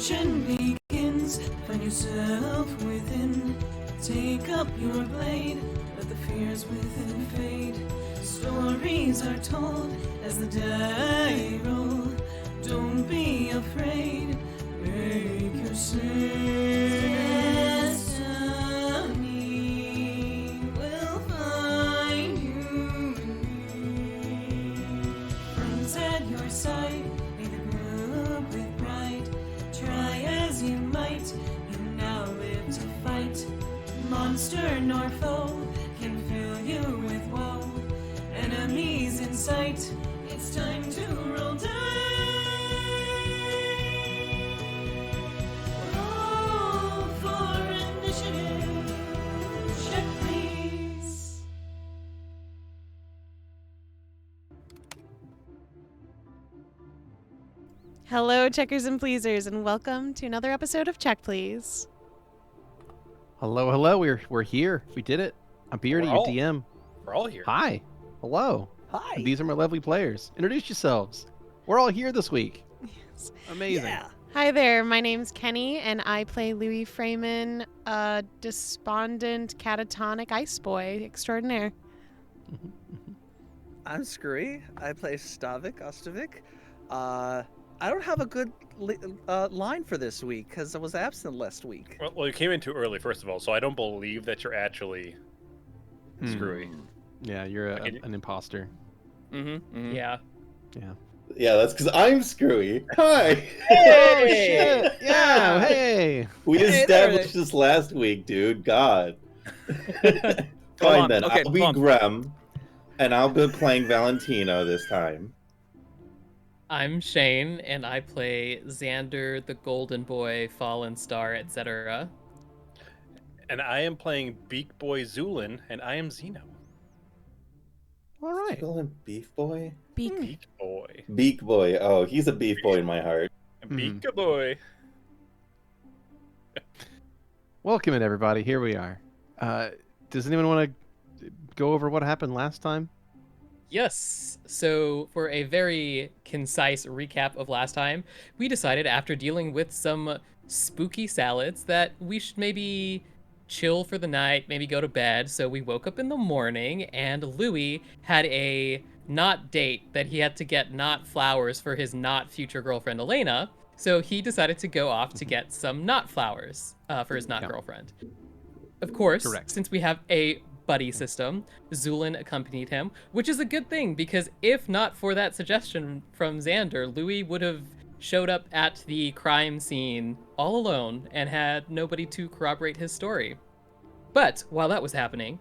Redemption begins. Find yourself within. Take up your blade. Let the fears within fade. Stories are told as the die roll. Don't be afraid. Make your destiny will find you in me. Friends at your side, may the group with pride. Try as you might, you now live to fight. Monster nor foe can fill you with woe. Enemies in sight, it's time to roll dice. Roll for initiative. Check, please. Hello, checkers and pleasers, and welcome to another episode of Check Please. Hello. We're here. We did it. I'm Beardy, your DM. We're all here. Hi. Hello. Hi. And these are my lovely players. Introduce yourselves. We're all here this week. Yes. Amazing. Yeah. Hi there, my name's Keni, and I play Louie Freeman, a despondent, catatonic ice boy extraordinaire. I'm Skrewy. I play Stavik. I don't have a good line for this week because I was absent last week. Well, you came in too early, first of all, so I don't believe that you're actually Screwy. Yeah, you're an imposter. Yeah. Yeah. Yeah, that's because I'm Screwy. Hi. Oh, shit. Yeah, hey. We Hey, established this last week, dude. God. Hold Fine on. then. Okay, I'll be hold on. Grem, and I'll be playing Valentino this time. I'm Shane, and I play Xander, the Golden Boy, Fallen Star, etc. And I am playing Beak Boy Zu'lin, and I am Xeno. All right. Call him Beef Boy? Beak Boy. Beak Boy. Oh, he's a beef boy in my heart. Beak Boy. Welcome in, everybody. Here we are. Does anyone want to go over what happened last time? Yes, so for a very concise recap of last time, we decided after dealing with some spooky salads that we should maybe chill for the night, maybe go to bed. So we woke up in the morning and Louie had a not date that he had to get not flowers for his not future girlfriend Elena. So he decided to go off to get some not flowers for his not girlfriend. Of course, Correct. Since we have a buddy system, Zu'lin accompanied him, which is a good thing because if not for that suggestion from Xander, Louie would have showed up at the crime scene all alone and had nobody to corroborate his story. But while that was happening,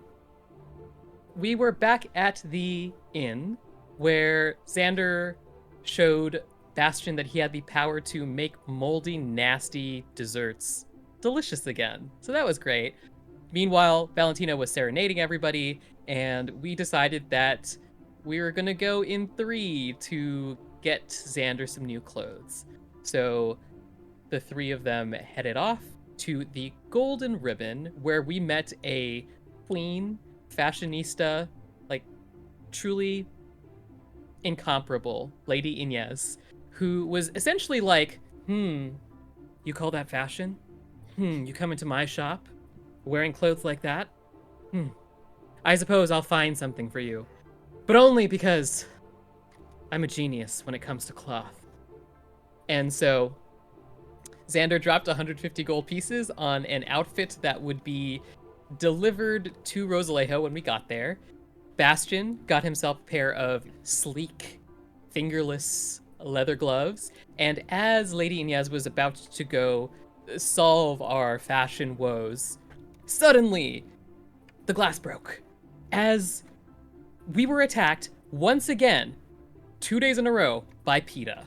we were back at the inn where Xander showed Bastion that he had the power to make moldy, nasty desserts delicious again. So that was great. Meanwhile, Valentino was serenading everybody, and we decided that we were gonna go in 3 to get Xander some new clothes. So the 3 of them headed off to the Golden Ribbon, where we met a queen, fashionista, like truly incomparable Lady Inez, who was essentially like, you call that fashion? You come into my shop wearing clothes like that? I suppose I'll find something for you. But only because I'm a genius when it comes to cloth. And so Xander dropped 150 gold pieces on an outfit that would be delivered to Rosalejo when we got there. Bastion got himself a pair of sleek, fingerless leather gloves. And as Lady Inez was about to go solve our fashion woes, suddenly the glass broke as we were attacked once again 2 days in a row by PETA.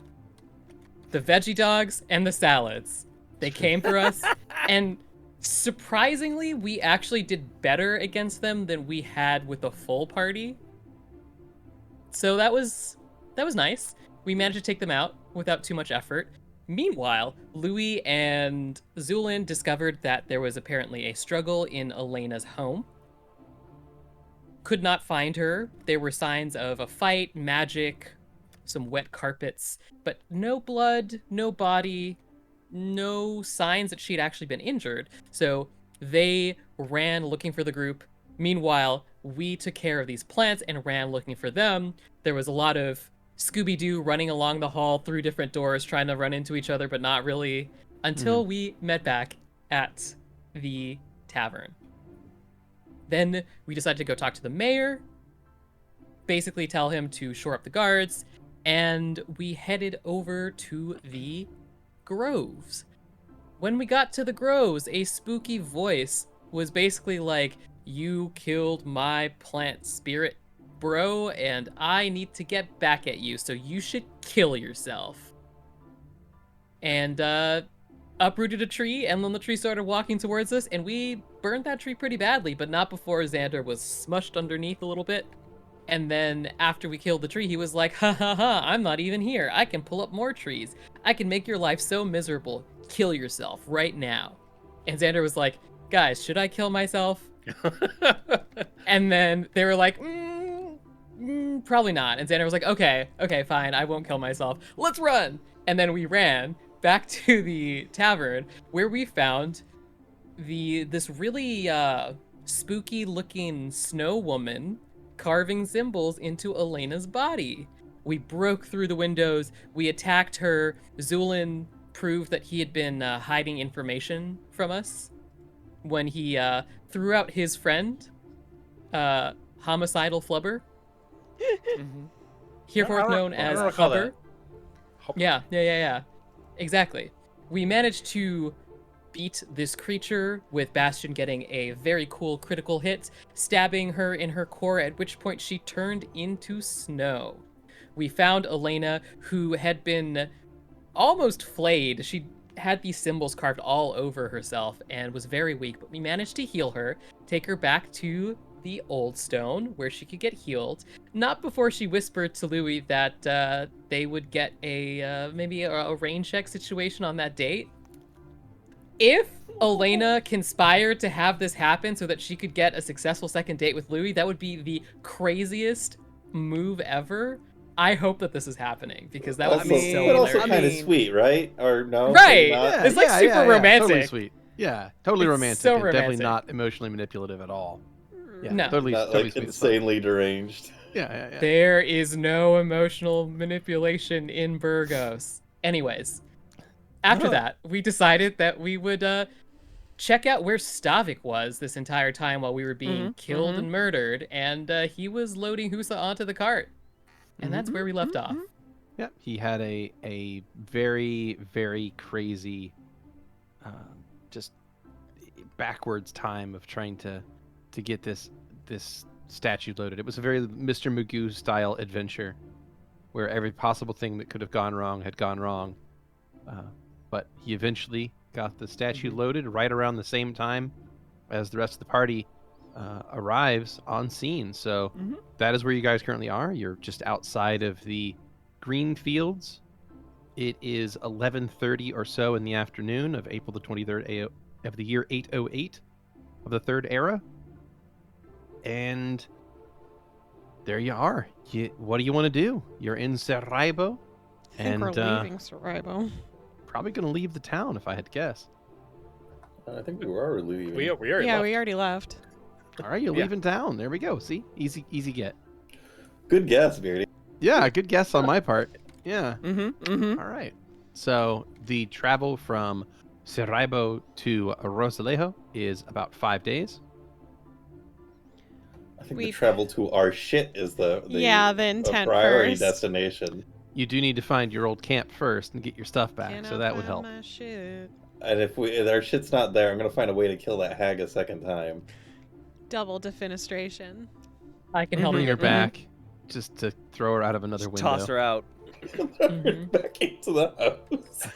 The veggie dogs and the salads. They came for us, and surprisingly, we actually did better against them than we had with a full party. So that was nice. We managed to take them out without too much effort. Meanwhile, Louie and Zu'lin discovered that there was apparently a struggle in Elena's home. Could not find her. There were signs of a fight, magic, some wet carpets, but no blood, no body, no signs that she'd actually been injured. So they ran looking for the group. Meanwhile, we took care of these plants and ran looking for them. There was a lot of Scooby-Doo running along the hall through different doors, trying to run into each other, but not really, until we met back at the tavern. Then we decided to go talk to the mayor, basically tell him to shore up the guards, and we headed over to the groves. When we got to the groves, a spooky voice was basically like, "You killed my plant spirit, bro, and I need to get back at you, so you should kill yourself." And uprooted a tree, and then the tree started walking towards us, and we burned that tree pretty badly, but not before Xander was smushed underneath a little bit. And then after we killed the tree, he was like, "Ha ha ha, I'm not even here. I can pull up more trees. I can make your life so miserable. Kill yourself right now." And Xander was like, "Guys, should I kill myself?" And then they were like, probably not. And Xander was like, okay, fine, I won't kill myself. Let's run. And then we ran back to the tavern, where we found this really spooky looking snow woman carving symbols into Elena's body. We broke through the windows. We attacked her. Zu'lin proved that he had been hiding information from us when he threw out his friend, Homicidal Flubber, hereforth known I as don't recall Flubber. that. Yeah. Exactly. We managed to beat this creature, with Bastion getting a very cool critical hit, stabbing her in her core, at which point she turned into snow. We found Elena, who had been almost flayed. She had these symbols carved all over herself and was very weak, but we managed to heal her, take her back to the Old Stone, where she could get healed. Not before she whispered to Louie that they would get maybe a rain check situation on that date. If Elena conspired to have this happen so that she could get a successful second date with Louie, that would be the craziest move ever. I hope that this is happening, because that would be so but also hilarious. kind of sweet, right? Or no? Right. Not? It's like super romantic. Totally sweet. Yeah, totally It's romantic. so And definitely romantic. not emotionally manipulative at all. Yeah, No. totally, Not totally like sweet as fuck. insanely deranged. Yeah. There is no emotional manipulation in Burgos. Anyways, after that, we decided that we would check out where Stavik was this entire time while we were being killed and murdered, and he was loading Husa onto the cart. And that's where we left off. Yeah, he had a very, very crazy, just backwards time of trying to get this statue loaded. It was a very Mr. Magoo style adventure, where every possible thing that could have gone wrong had gone wrong. But he eventually got the statue loaded right around the same time as the rest of the party arrives on scene. So that is where you guys currently are. You're just outside of the green fields. It is 11:30 or so in the afternoon of April the 23rd of the year 808 of the Third Era. And there you are. What do you want to do? You're in Saraibo. I think we're leaving Saraibo. Probably going to leave the town if I had to guess. I think we were leaving. We already Yeah, left. we already left. All right, you're Yeah. leaving town. There we go. See? Easy get. Good guess, Beardy. Yeah, good guess on my part. Yeah. Mm-hmm. All right. So the travel from Saraibo to Rosalejo is about 5 days. I think We- the travel to our shit is the intent priority first. destination. You do need to find your old camp first and get your stuff back, Can so I that would find help. my shit? And if our shit's not there, I'm gonna find a way to kill that hag a second time. Double defenestration. I can help Bring you. her back, just to throw her out of another window. Toss her out. Back into the house.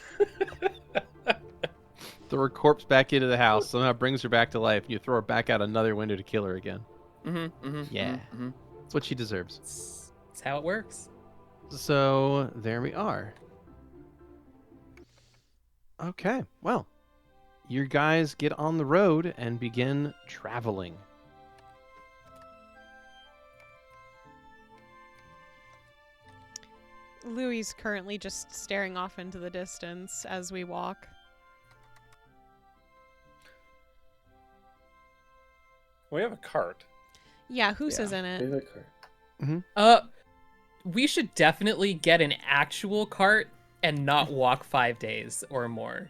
Throw her corpse back into the house. Somehow brings her back to life. And you throw her back out another window to kill her again. Yeah. That's what she deserves. That's how it works. So there we are. Okay, well, you guys get on the road and begin traveling. Louie's currently just staring off into the distance as we walk. We have a cart. Yeah, Husa's in We it. have a cart. We should definitely get an actual cart and not walk 5 days or more.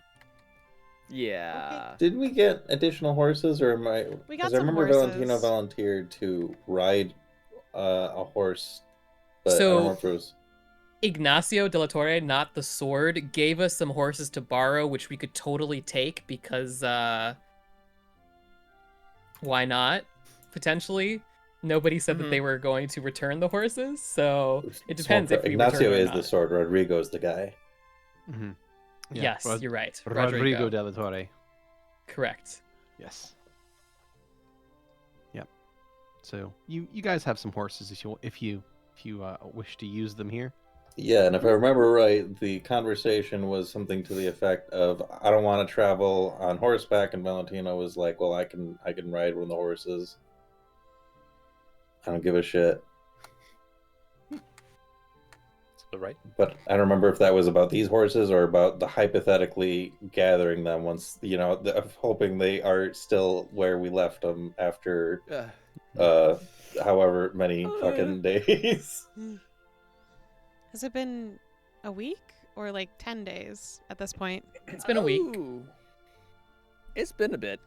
Yeah. Did we get additional horses, or am I? We Because got I some remember Valentino horses. volunteered to ride a horse, but I So- don't remember if it was. Ignacio de la Torre, not the sword, gave us some horses to borrow, which we could totally take because, why not? Potentially. Nobody said that they were going to return the horses, so it depends if we Ignacio return or is not. the sword. Rodrigo's the guy. Mm-hmm. Yes, you're right. Rodrigo de la Torre. Correct. Yes. Yep. So you guys have some horses if you wish to use them here. Yeah, and if I remember right, the conversation was something to the effect of, "I don't want to travel on horseback," and Valentino was like, "Well, I can ride one of the horses. I don't give a shit." So, right? But I don't remember if that was about these horses or about the hypothetically gathering them once, hoping they are still where we left them after however many fucking days. Has it been a week or like 10 days at this point? It's been a week. Ooh. It's been a bit.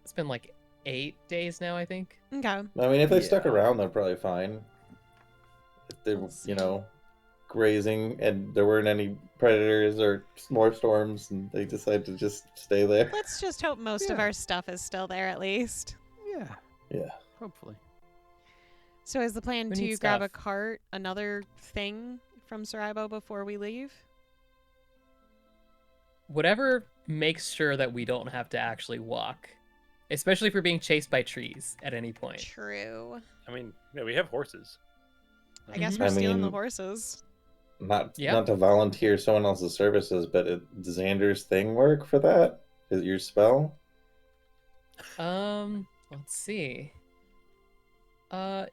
It's been like 8 days now, I think. Okay. I mean, if they stuck Yeah. around, they're probably fine. If they, Let's see. grazing and there weren't any predators or more storms, and they decided to just stay there. Let's just hope most of Yeah. our stuff is still there at least. Yeah. Yeah. Hopefully. So is the plan We to need grab a stuff. cart, another thing from Saraibo before we leave? Whatever makes sure that we don't have to actually walk, especially if we're being chased by trees at any point. True. I mean, yeah, we have horses. I guess Mhm. we're I stealing the mean- horses. Not Yeah. not to volunteer someone else's services, but does Xander's thing work for that? Is it your spell? Let's see.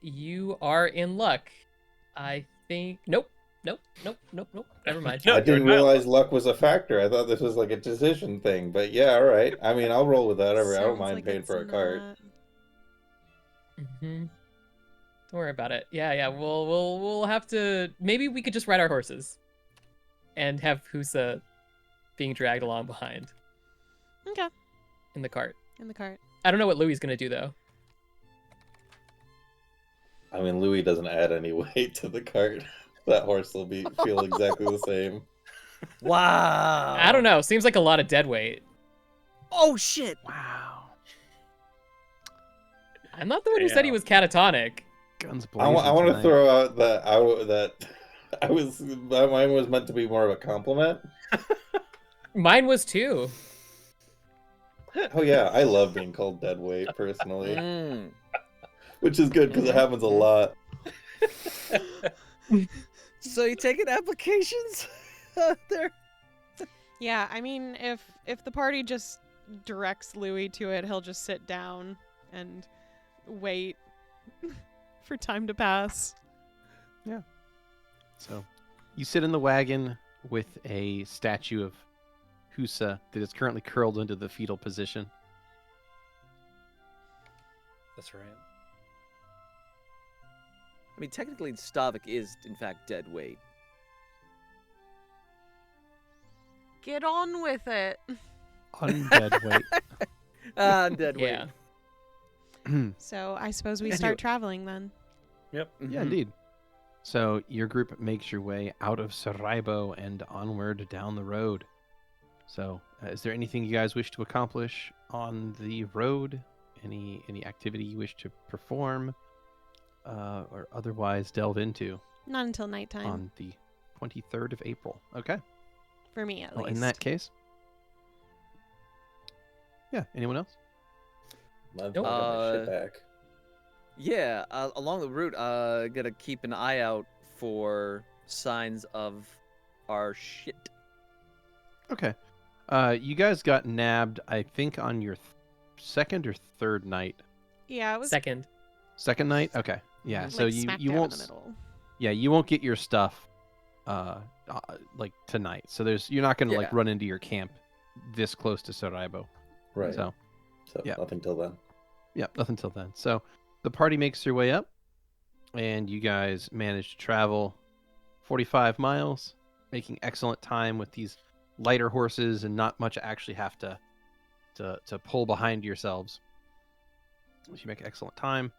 You are in luck. I think. Nope. Never mind. No, I didn't you're not. realize luck was a factor. I thought this was like a decision thing. But yeah, all right. I mean, I'll roll with that. I don't Sounds mind like paying it's for a cart. not. Don't worry about it. Yeah. We'll have to. Maybe we could just ride our horses, and have Husa being dragged along behind Okay. in the cart. In the cart. I don't know what Louie's gonna do though. I mean, Louie doesn't add any weight to the cart. That horse will feel exactly the same. Wow. I don't know. Seems like a lot of dead weight. Oh shit. Wow. I'm not the one who said he was catatonic. Guns I blazing. want to tonight. throw out that mine was meant to be more of a compliment. Mine was too. Oh yeah, I love being called dead weight personally, Mm. which is good because it happens a lot. So you taking applications out there? Yeah, I mean, if the party just directs Louie to it, he'll just sit down and wait for time to pass. So, you sit in the wagon with a statue of Husa that is currently curled into the fetal position. That's right. I mean, technically, Stavik is, in fact, dead weight. Get on with it. Undead weight. Dead weight. Yeah. So I suppose we Anyway. start traveling then. Yeah, Mhm. indeed. So your group makes your way out of Saraibo and onward down the road. So, is there anything you guys wish to accomplish on the road? Any activity you wish to perform, or otherwise delve into Not until nighttime, on the 23rd of April? Okay. for me at Well, least. in that case, yeah. Anyone else? I've Nope. got my shit back. Yeah, along the route, gotta keep an eye out for signs of our shit. Okay. You guys got nabbed, I think, on your second or third night. Yeah, it was Second. Second night. Okay. Yeah. like So smack you dab won't. in the middle. Yeah, you won't get your stuff like tonight. So you're not going to like Yeah. run into your camp this close to Saraibo. Right. So So yeah. nothing till then. Yeah, nothing till then. So the party makes their way up, and you guys manage to travel 45 miles, making excellent time with these lighter horses and not much actually have to pull behind yourselves. You make excellent time,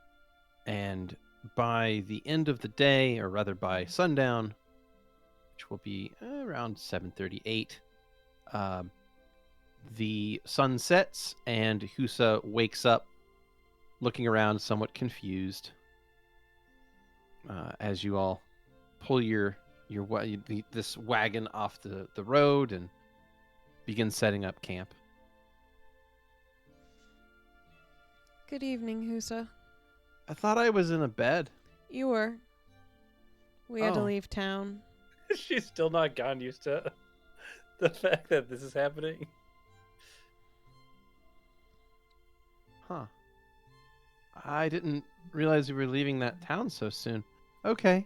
and by the end of the day, or rather by sundown, which will be around 7:38, the sun sets and Husa wakes up, looking around somewhat confused as you all pull this wagon off the road and begin setting up camp. Good evening, Husa. I thought I was in a bed. You were. We had to Oh. leave town. She's still not gotten used to the fact that this is happening. Huh. I didn't realize we were leaving that town so soon. Okay.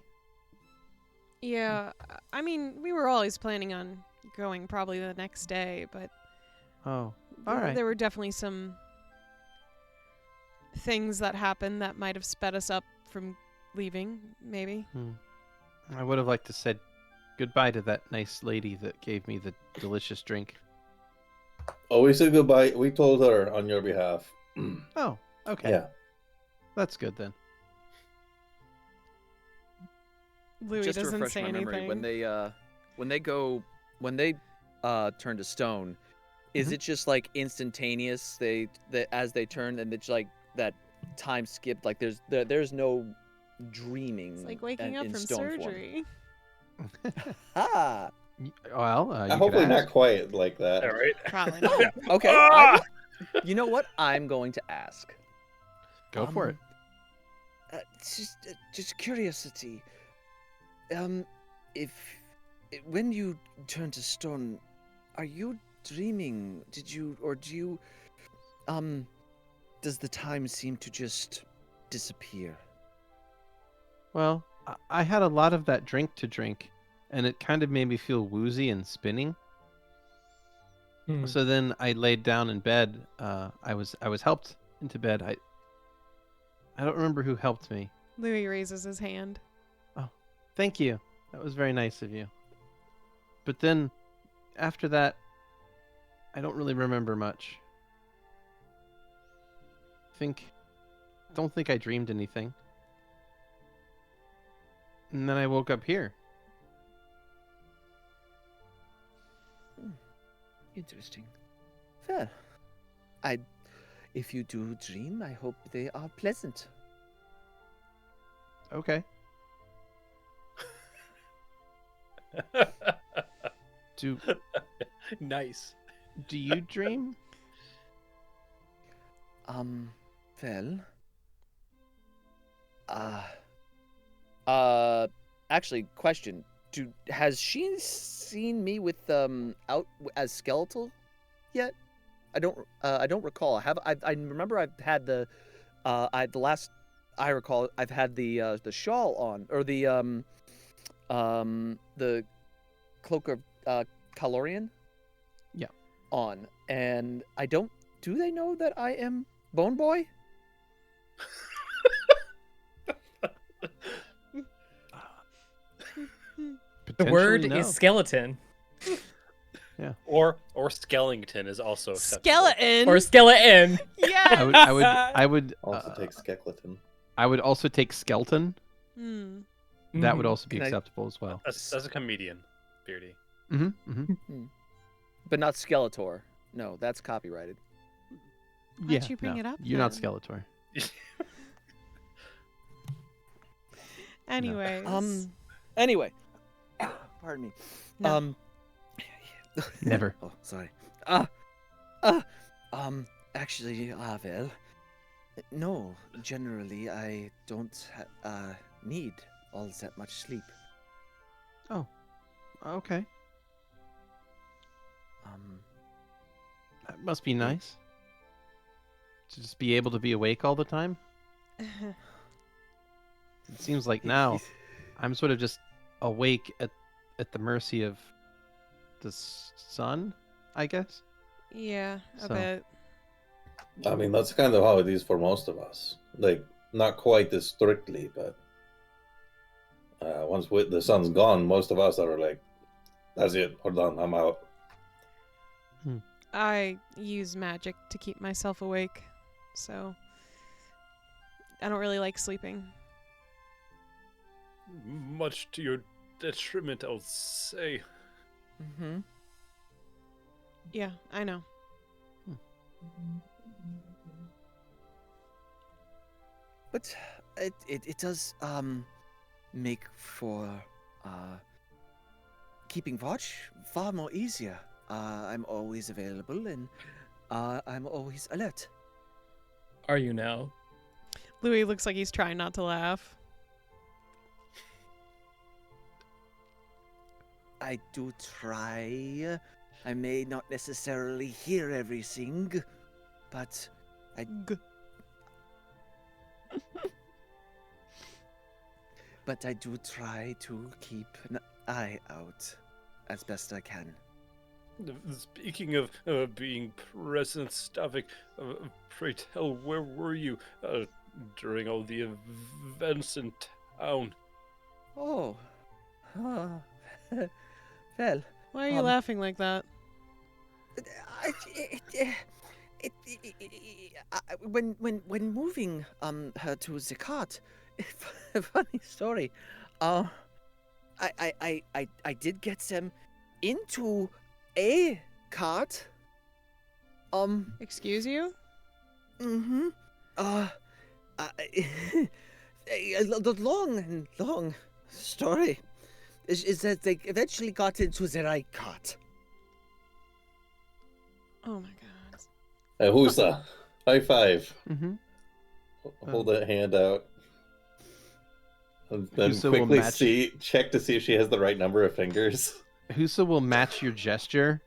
Yeah, I mean, we were always planning on going probably the next day, but Oh, all right. there were definitely some things that happened that might have sped us up from leaving, maybe. I would have liked to said goodbye to that nice lady that gave me the delicious drink. Oh, we said goodbye. We told her on your behalf. Oh, okay. Yeah. That's good then. Louie Just to doesn't refresh say my memory, anything. when they turn to stone, is Mhm. it just like instantaneous? As they turn, and it's like that time skip. Like there's no dreaming. It's like waking up in from stone form. surgery. Ah, Well, you could Hopefully ask. not quite like that. All right. Probably not. okay. Ah! You know what? I'm going to ask. Go for it. Just curiosity. If when you turn to stone, are you dreaming? Do you? Does the time seem to just disappear? Well, I had a lot of that drink to drink, and it kind of made me feel woozy and spinning. So then I laid down in bed. I was helped into bed. I don't remember who helped me. Louie raises his hand. Thank you. That was very nice of you. But then, after that, I don't really remember much. Don't think I dreamed anything. And then I woke up here. Interesting. Fair. If you do dream, I hope they are pleasant. Okay. Do Nice. you dream? Well. Actually, question. Has she seen me with out as skeletal yet? I don't recall. I remember I've had the last I recall I've had the shawl on, or the cloak of Calorian. Yeah. On, and I don't. Do they know that I am Bone Boy? The word Potentially, no. is skeleton. Or skeleton is also acceptable. Skeleton. Or skeleton. Yes. I would Also take skeleton. I would also take skeleton. Hmm. That would also be Can I- acceptable as well. As a comedian, Beardy. But not Skeletor. No, that's copyrighted. Why'd you bring it up You're not then? Skeletor. Anyways. Anyway. Pardon me. No. Never. Oh, sorry. Actually, well, no. Generally, I don't need all that much sleep. Okay. Um, That must be nice. To just be able to be awake all the time. It seems like now I'm sort of just awake at the mercy of the sun, I guess. Yeah, a So- bit. I mean, that's kind of how it is for most of us. Like, not quite as strictly, but once the sun's gone, most of us are like, that's it, we're done, I'm out. I use magic to keep myself awake, so I don't really like sleeping. Much to your detriment, I'll say. Mm-hmm. Yeah, I know. But it does make for keeping watch far more easier. I'm always available and I'm always alert. Are you now? Louie looks like he's trying not to laugh. I do try. I may not necessarily hear everything, but I but I do try to keep an eye out as best I can. Speaking of being present, Stavik, pray tell, where were you during all the events in town? Oh, well, Why are you laughing like that? when moving her to the cart, funny story. I did get them into a cart. Excuse you? Mm-hmm. The long story is that they eventually got into the right cart. Oh my god. Hey, who's that? High five. Mm-hmm. Hold that hand out. And then Husa will quickly match- check to see if she has the right number of fingers. Husa will match your gesture,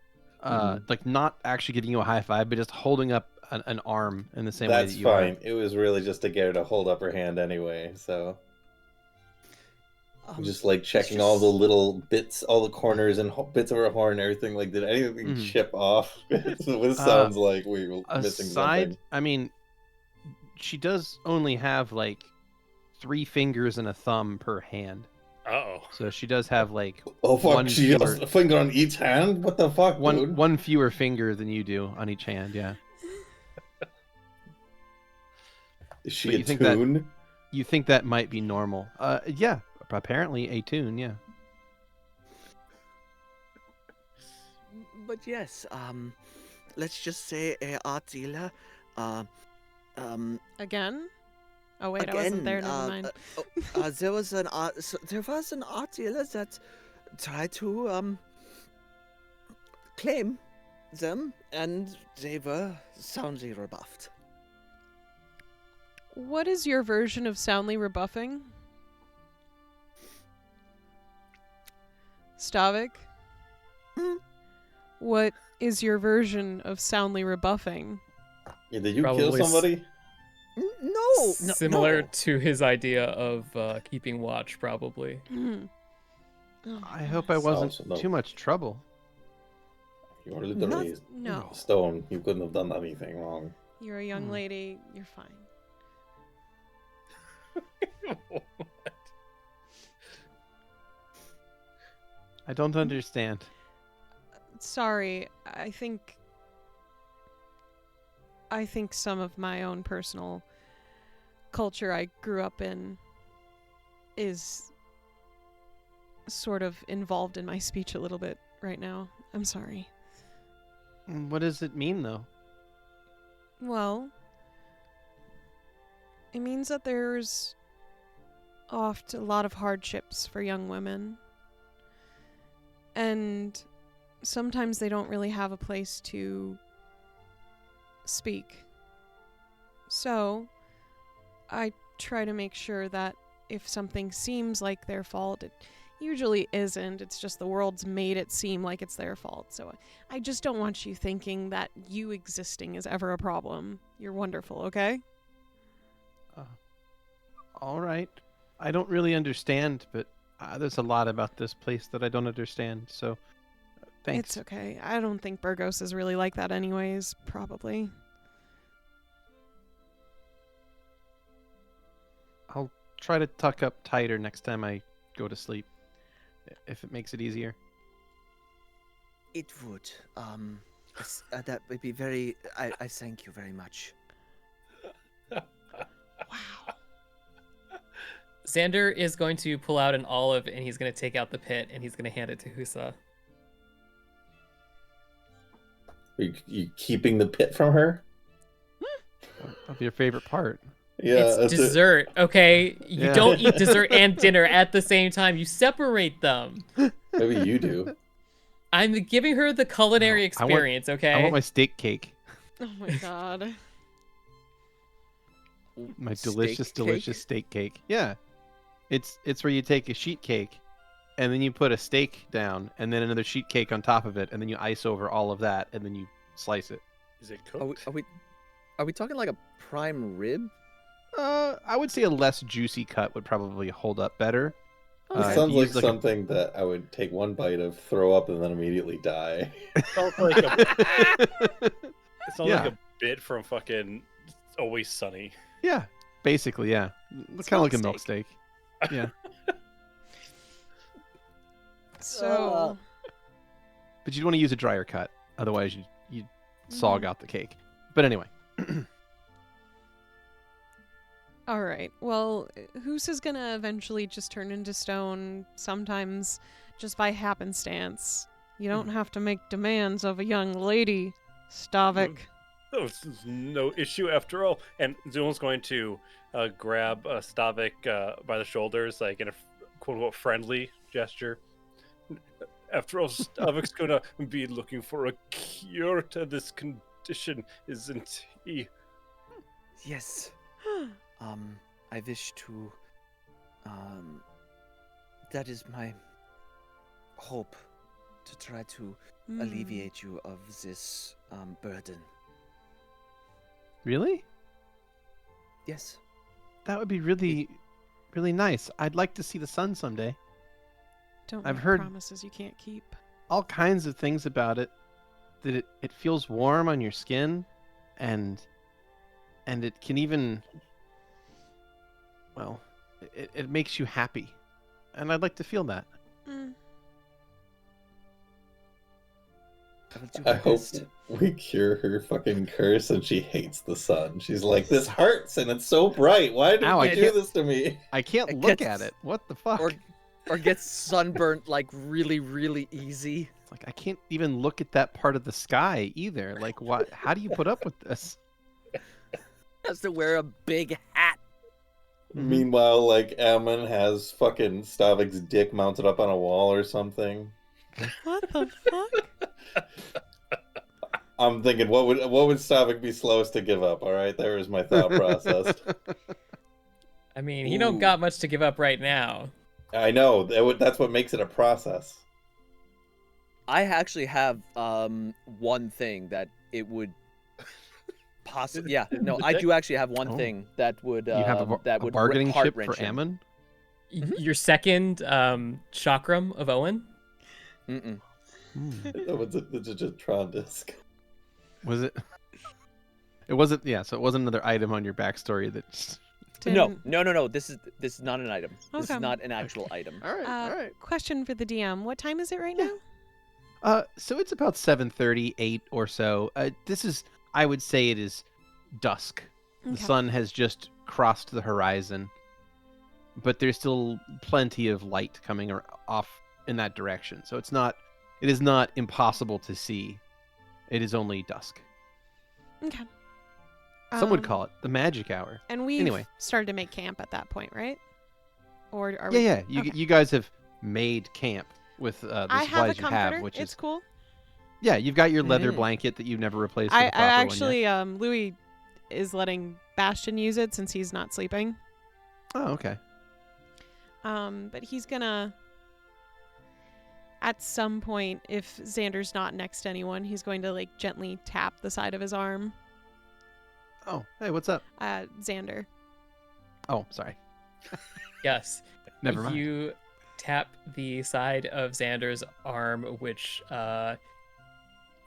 like not actually giving you a high five, but just holding up an arm in the same way That's that you fine. are. It was really just to get her to hold up her hand anyway, so... just like checking all the little bits, all the corners and bits of her horn and everything. Like, did anything chip off? It sounds like we were missing something. I mean, she does only have like 3 fingers and a thumb per hand. Uh-oh. So she does have like Oh fuck, one she has a finger on each hand? What the fuck, dude? one fewer finger than you do on each hand, yeah. Is she But a you think that- tune? You think that might be normal. Yeah, apparently a tune, yeah. But yes, let's just say a art dealer, Again? Oh wait, again, I wasn't there. Never mind. there was an art dealer that tried to claim them, and they were soundly rebuffed. What is your version of soundly rebuffing? Stavik? What is your version of soundly rebuffing? Yeah, did you Probably kill somebody? No, Similar no. to his idea of keeping watch, probably. Oh my I hope I wasn't Sounds- no. too much trouble. You were literally No. stone. You couldn't have done anything wrong. You're a young lady. You're fine. I don't understand. Sorry. I think some of my own personal culture I grew up in is sort of involved in my speech a little bit right now. I'm sorry. What does it mean, though? Well, it means that there's oft a lot of hardships for young women. And sometimes they don't really have a place to speak. So, I try to make sure that if something seems like their fault, it usually isn't. It's just the world's made it seem like it's their fault. So, I just don't want you thinking that you existing is ever a problem. You're wonderful, okay? All right. I don't really understand, but there's a lot about this place that I don't understand, so thanks. It's okay. I don't think Burgos is really like that anyways, probably. try to tuck up tighter next time I go to sleep, if it makes it easier. It would. That would be very. I thank you very much. Xander is going to pull out an olive and he's going to take out the pit and he's going to hand it to Husa. Are you keeping the pit from her? That'll be your favorite part. Yeah, It's dessert, okay? You Yeah. don't eat dessert and dinner at the same time. You separate them. Maybe you do. I'm giving her the culinary No, experience, okay? I want my steak cake. Oh my god. My Steak delicious cake? steak cake. Yeah. It's where you take a sheet cake and then you put a steak down and then another sheet cake on top of it and then you ice over all of that and then you slice it. Is it Are we, cooked? are we talking like a prime rib? I would say a less juicy cut would probably hold up better. It if sounds you like use, like, a- something that I would take one bite of, throw up, and then immediately die. Sounds like a, it sounds Yeah. like a bit from fucking Always Sunny. Yeah, basically, yeah. It's kind of like a milk steak. Yeah. So, But you'd want to use a drier cut. Otherwise, you'd sog out the cake. But anyway. all right. Well, Hoos is gonna eventually just turn into stone, sometimes just by happenstance. You don't have to make demands of a young lady, Stavik. Oh, it's no issue after all. And Zu'lin's going to grab Stavik by the shoulders, like in a quote-unquote friendly gesture. After all, Stavik's going to be looking for a cure to this condition, isn't he? Yes. I wish to. That is my hope, to try to alleviate you of this burden. Really? Yes. That would be really, really nice. I'd like to see the sun someday. Don't I've make heard- promises you can't keep. All kinds of things about it. That it feels warm on your skin, and it can even, well, it makes you happy, and I'd like to feel that. Mm. I will do I my hope best. we cure her fucking curse and she hates the sun. She's like, this hurts and it's so bright. Why did Ow, I you do can't- this to me? I can't It look gets- at it. What the fuck? Or get sunburnt like really, really easy. It's like I can't even look at that part of the sky either. Like, what? How do you put up with this? Has to wear a big hat. Meanwhile, like, Ammon has fucking Stavik's dick mounted up on a wall or something. What the fuck? I'm thinking, what would Stavik be slowest to give up? All right, there is my thought process. I mean, he don't got much to give up right now. I know that's what makes it a process. I actually have one thing that it would possibly. Yeah, no, I do actually have one Oh. thing that would You have that a would bargaining chip for heart-wrench him. Ammon? Your second chakram of Owen? Mm-mm. That was a Tron disc. Was it? It wasn't. Yeah. So it wasn't another item on your backstory that. Just... No. This is not an item. This Okay. is not an actual item. All right. All right. Question for the DM. What time is it right now? So it's about 7:30, 8 or so. This is, I would say, it is dusk. The Okay. sun has just crossed the horizon, but there's still plenty of light coming off in that direction. So it is not impossible to see. It is only dusk. Okay. Some would call it the magic hour. And we Anyway. started to make camp at that point, right? Or are Yeah, we? yeah. Okay. You guys have made camp with the I have a supplies you comforter. have, which It's is cool. yeah. You've got your leather Mhm. blanket that you've never replaced. I with a proper one yet. actually Louie is letting Bastion use it since he's not sleeping. Oh, okay. But he's gonna at some point, if Xander's not next to anyone, he's going to like gently tap the side of his arm. Oh, hey, what's up? Xander. Oh, sorry. Yes. Never mind. You tap the side of Xander's arm, which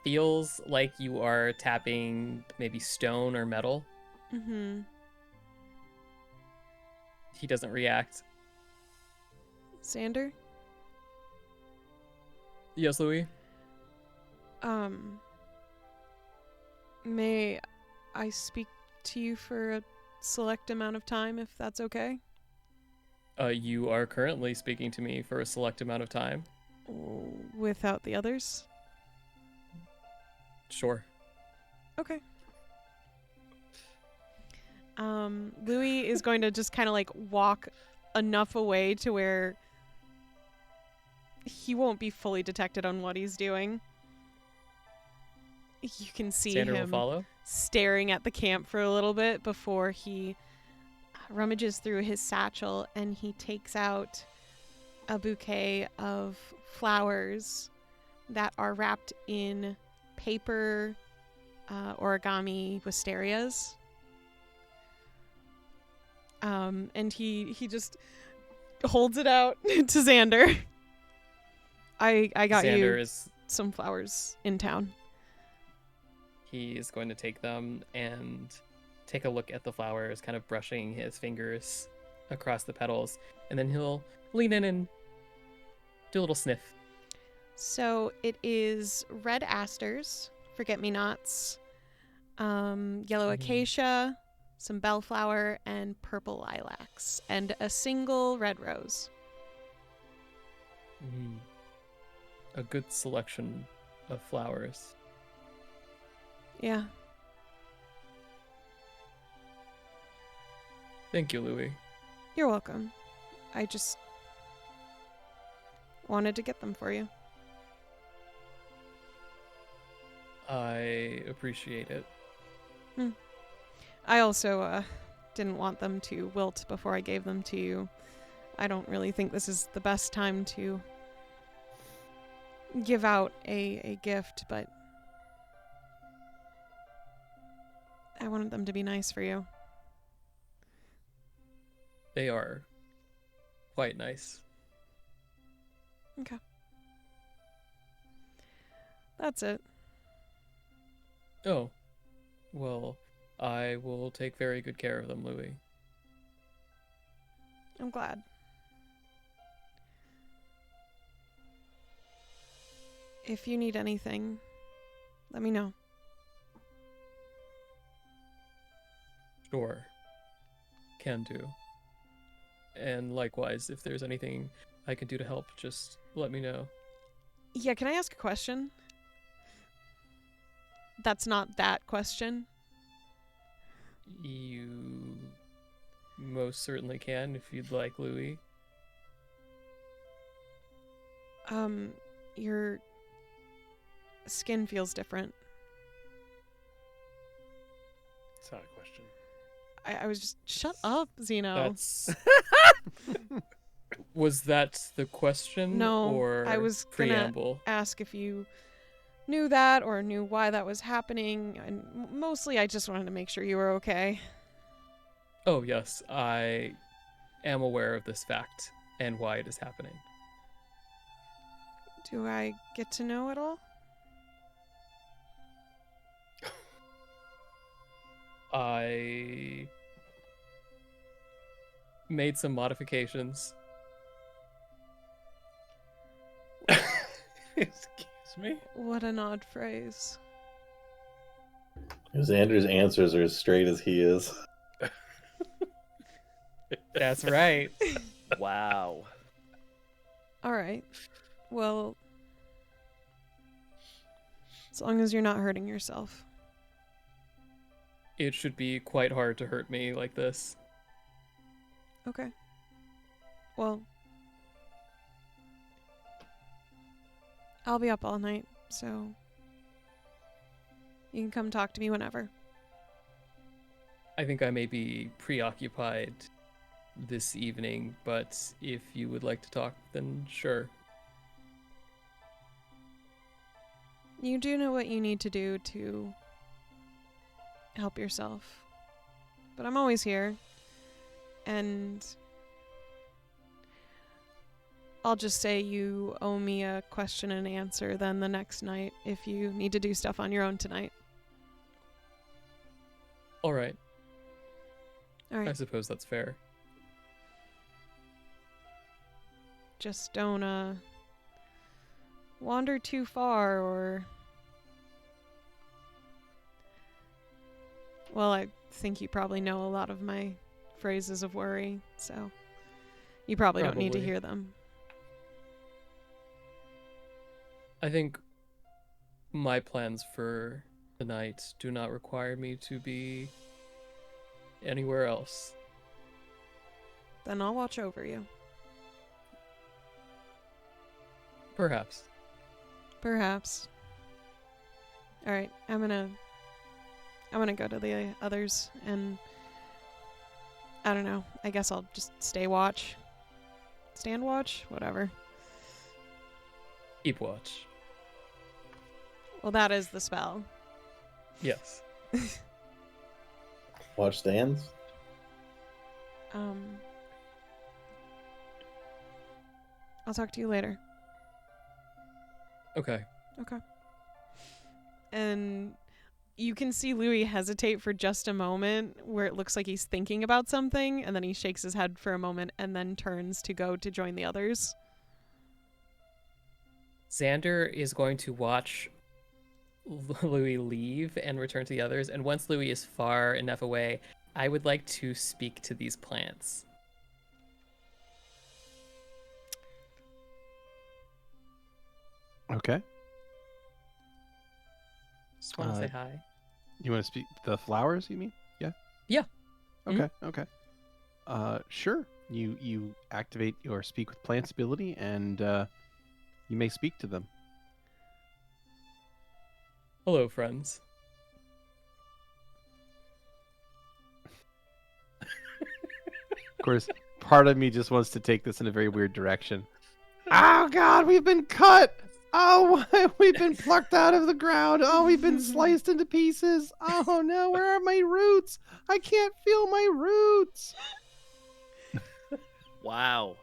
feels like you are tapping maybe stone or metal. Mm-hmm. He doesn't react. Xander? Yes, Louie? May I speak to you for a select amount of time, if that's okay? You are currently speaking to me for a select amount of time. Without the others? Sure. Okay. Louie is going to just kind of like walk enough away to where he won't be fully detected on what he's doing. You can see Xander will him follow. staring at the camp for a little bit before he rummages through his satchel and he takes out a bouquet of flowers that are wrapped in paper origami wisterias. And he just holds it out to Xander. I got Xander you is some flowers in town. He is going to take them and take a look at the flowers, kind of brushing his fingers across the petals, and then he'll lean in and do a little sniff. So it is red asters, forget-me-nots, yellow acacia, some bellflower, and purple lilacs, and a single red rose. A good selection of flowers. Yeah. Thank you, Louie. You're welcome. I just wanted to get them for you. I appreciate it. I also didn't want them to wilt before I gave them to you. I don't really think this is the best time to give out a gift, but I wanted them to be nice for you. They are quite nice. Okay. That's it. Oh, well, I will take very good care of them, Louie. I'm glad. If you need anything, let me know. Sure. Can do. And likewise, if there's anything I can do to help, just let me know. Yeah, can I ask a question? That's not that question. You most certainly can if you'd like, Louie. Your skin feels different. It's not a question. I was just... Shut up, Xeno. That's... Was that the question? No, or I was preamble? gonna ask if you knew that or knew why that was happening, and mostly I just wanted to make sure you were okay. Oh, yes, I am aware of this fact and why it is happening. Do I get to know it all? I made some modifications. Excuse me? What an odd phrase. Xander's answers are as straight as he is. That's right. Wow. Alright. Well, as long as you're not hurting yourself. It should be quite hard to hurt me like this. Okay. Well, I'll be up all night, so you can come talk to me whenever. I think I may be preoccupied this evening, but if you would like to talk, then sure. You do know what you need to do to help yourself. But I'm always here. And I'll just say you owe me a question and answer then the next night if you need to do stuff on your own tonight. All right. All I right. suppose that's fair. just don't wander too far, or... Well, I think you probably know a lot of my phrases of worry, so you probably don't need to Probably. hear them. I think my plans for the night do not require me to be anywhere else. Then I'll watch over you. Perhaps. Perhaps. Alright, I'm gonna go to the others, and I don't know. I guess I'll just stay watch. Stand watch? Whatever. Keep watch. Well, that is the spell. Yes. Watch stands. I'll talk to you later. Okay. Okay. And you can see Louie hesitate for just a moment, where it looks like he's thinking about something, and then he shakes his head for a moment and then turns to go to join the others. Xander is going to watch Louie leave and return to the others, and once Louie is far enough away, I would like to speak to these plants. Okay. Just want to say hi. You want to speak the flowers, you mean? Yeah? Yeah. Okay, okay. Sure. You activate your speak with plants ability, and you may speak to them. Hello, friends. Of course, part of me just wants to take this in a very weird direction. Oh God, we've been cut! Oh, we've been plucked out of the ground. Oh, we've been sliced into pieces. Oh no, where are my roots? I can't feel my roots. Wow.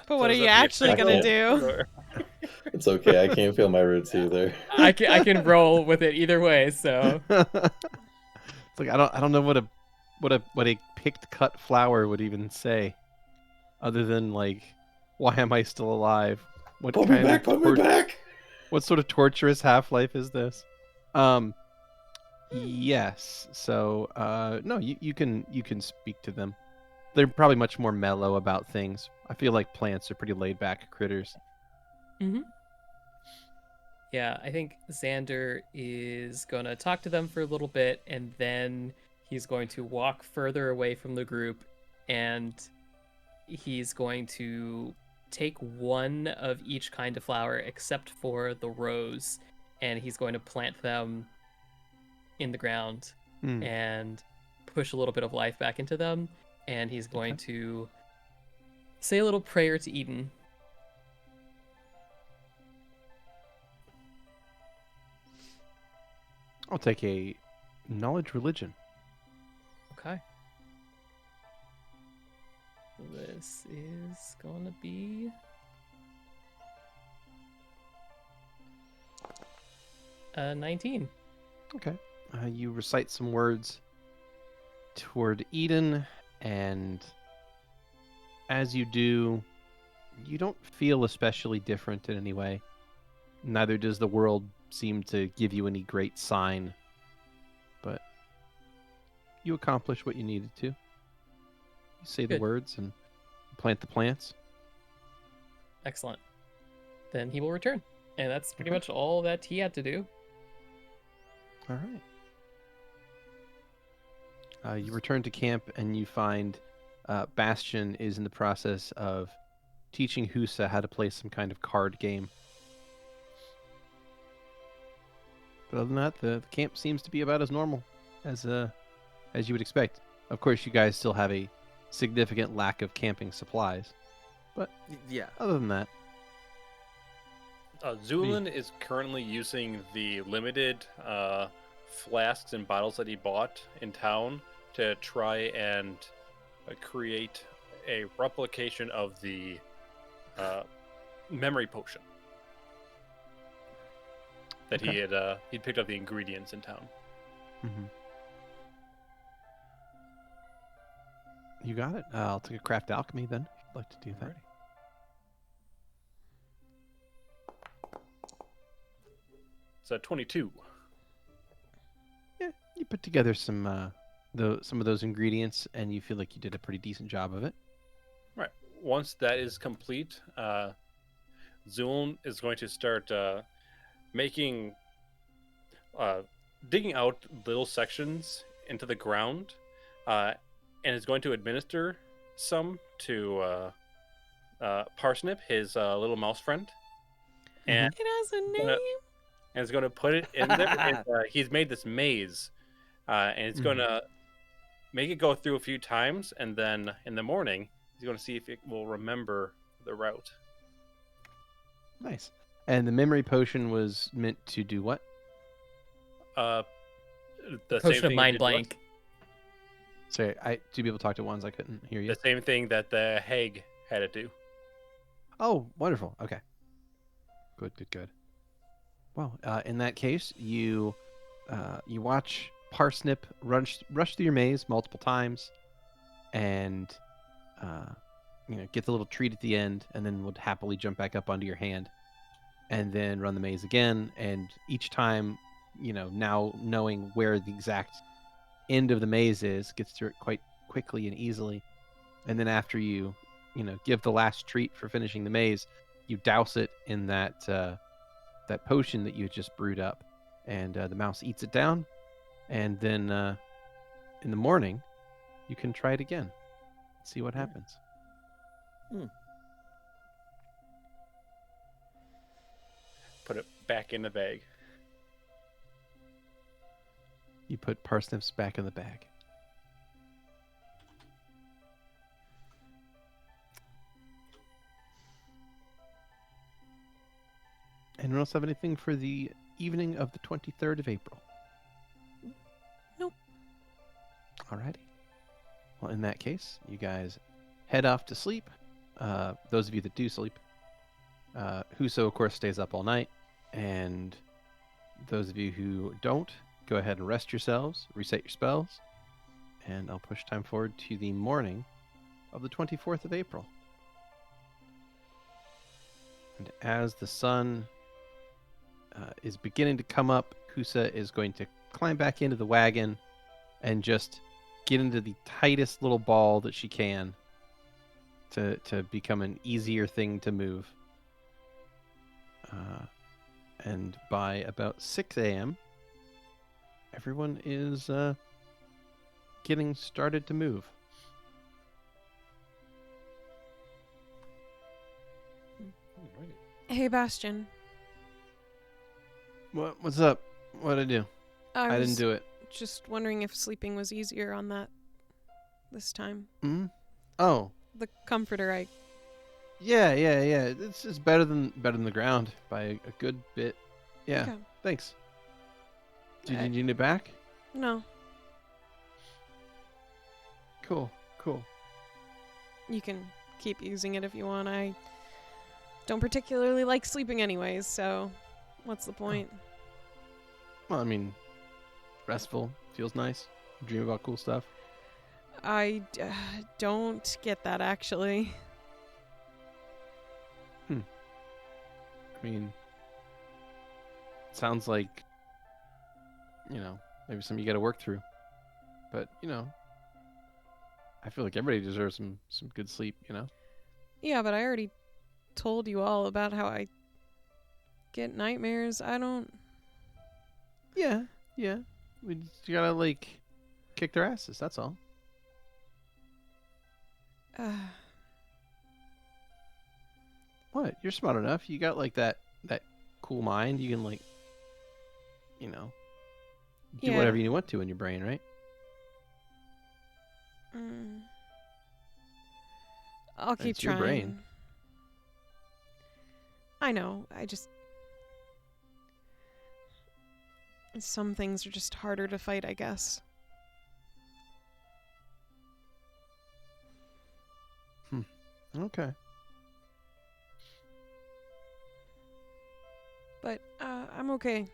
But what are is you that the actually effect gonna of- do? Or- It's okay. I can't feel my roots either. I can roll with it either way, so It's like I don't know what a picked cut flower would even say, other than like, why am I still alive? What Put me kind back. of Put me back. What sort of torturous half-life is this? Yes. So no, you can speak to them. They're probably much more mellow about things. I feel like plants are pretty laid back critters. yeah, I think Xander is gonna talk to them for a little bit, and then he's going to walk further away from the group, and he's going to take one of each kind of flower except for the rose, and he's going to plant them in the ground and push a little bit of life back into them, and he's going to say a little prayer to Eden. I'll take a knowledge religion. Okay. This is gonna be 19. Okay. You recite some words toward Eden, and as you do, you don't feel especially different in any way. Neither does the world seem to give you any great sign, but you accomplish what you needed to. You say the Good. words and plant the plants. Excellent. Then he will return. And that's pretty Okay. much all that he had to do. All right. You return to camp and you find Bastion is in the process of teaching Husa how to play some kind of card game. But other than that, the camp seems to be about as normal as you would expect. Of course, you guys still have a significant lack of camping supplies, but Yeah. other than that, Zu'lin is currently using the limited flasks and bottles that he bought in town to try and create a replication of the memory potion that Okay. he'd picked up the ingredients in town. You got it. I'll take a craft alchemy then. If you'd like to do that. Alrighty. So 22. Yeah, you put together some of those ingredients, and you feel like you did a pretty decent job of it. Right. Once that is complete, Zu'lin is going to start making, digging out little sections into the ground, and is going to administer some to Parsnip, his little mouse friend, and It has a name. is going to put it in there. And, he's made this maze, and it's going to make it go through a few times, and then in the morning, he's going to see if it will remember the route. Nice. And the memory potion was meant to do what? The same Potion of thing mind it did to us. blank. Sorry, two people talked at once. I couldn't hear you. The same thing that the hag had to do. Oh, wonderful. Okay. Good. Well, in that case, you watch Parsnip rush through your maze multiple times, and get the little treat at the end, and then would happily jump back up onto your hand, and then run the maze again. And each time, now knowing where the exact end of the maze is, gets through it quite quickly and easily. And then after you give the last treat for finishing the maze, you douse it in that potion that you just brewed up, and the mouse eats it down. And then in the morning, you can try it again. See what happens. Put it back in the bag. You put parsnips back in the bag. Anyone else have anything for the evening of the 23rd of April? Nope. Alrighty. Well, in that case, you guys head off to sleep. Those of you that do sleep. Huso, of course, stays up all night. And those of you who don't, go ahead and rest yourselves, reset your spells. And I'll push time forward to the morning of the 24th of April. And as the sun is beginning to come up, Husa is going to climb back into the wagon and just get into the tightest little ball that she can to become an easier thing to move. And by about 6 a.m., everyone is getting started to move. Hey, Bastion. What's up? What'd I do? I didn't do it. Just wondering if sleeping was easier on that this time. Hmm? Oh. The comforter, Yeah. It's better than the ground by a good bit. Yeah. Okay. Thanks. Do you need it back? No, Cool. you can keep using it if you want. I don't particularly like sleeping anyways, so what's the point? Well, I mean, restful, feels nice. Dream about cool stuff. I don't get that, actually. I mean, sounds like, maybe something you got to work through. But, I feel like everybody deserves some good sleep, Yeah, but I already told you all about how I get nightmares. I don't... Yeah. You gotta, kick their asses, that's all. What? You're smart enough. You got, that cool mind. You can, do Yeah. whatever you want to in your brain, right? I'll keep It's your trying. brain. I know. Some things are just harder to fight, I guess. Okay. But I'm okay.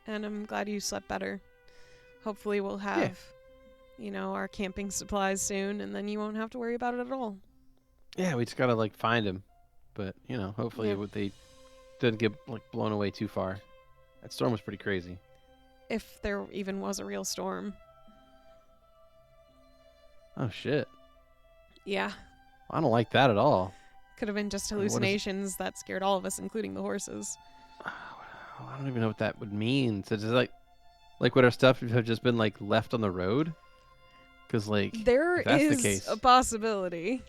And I'm glad you slept better. Hopefully we'll have our camping supplies soon, and then you won't have to worry about it at all. Yeah, we just gotta like find him, but hopefully Yeah. they didn't get like blown away too far. That storm was pretty crazy. If there even was a real storm. Oh shit! Yeah. I don't like that at all. Could have been just What is- hallucinations that scared all of us, including the horses. I don't even know what that would mean. So just like would our stuff have just been like left on the road? Because like There if that's the is case, a possibility.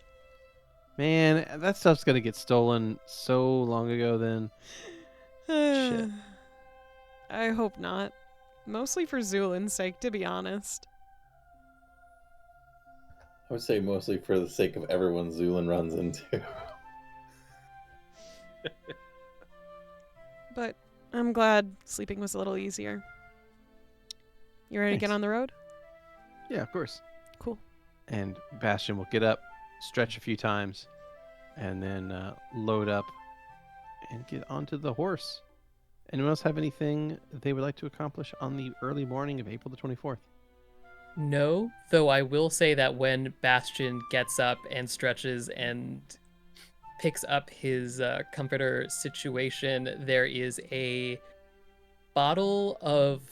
man, that stuff's gonna get stolen so long ago. Then Shit. I hope not. Mostly for Zu'lin's sake, to be honest. I would say mostly for the sake of everyone Zu'lin runs into. But I'm glad sleeping was a little easier. You ready to get Thanks. on the road? yeah, of course. Cool. And Bastion will get up, stretch a few times, and then load up and get onto the horse. Anyone else have anything they would like to accomplish on the early morning of April the 24th? No, though I will say that when Bastion gets up and stretches and picks up his comforter situation, there is a bottle of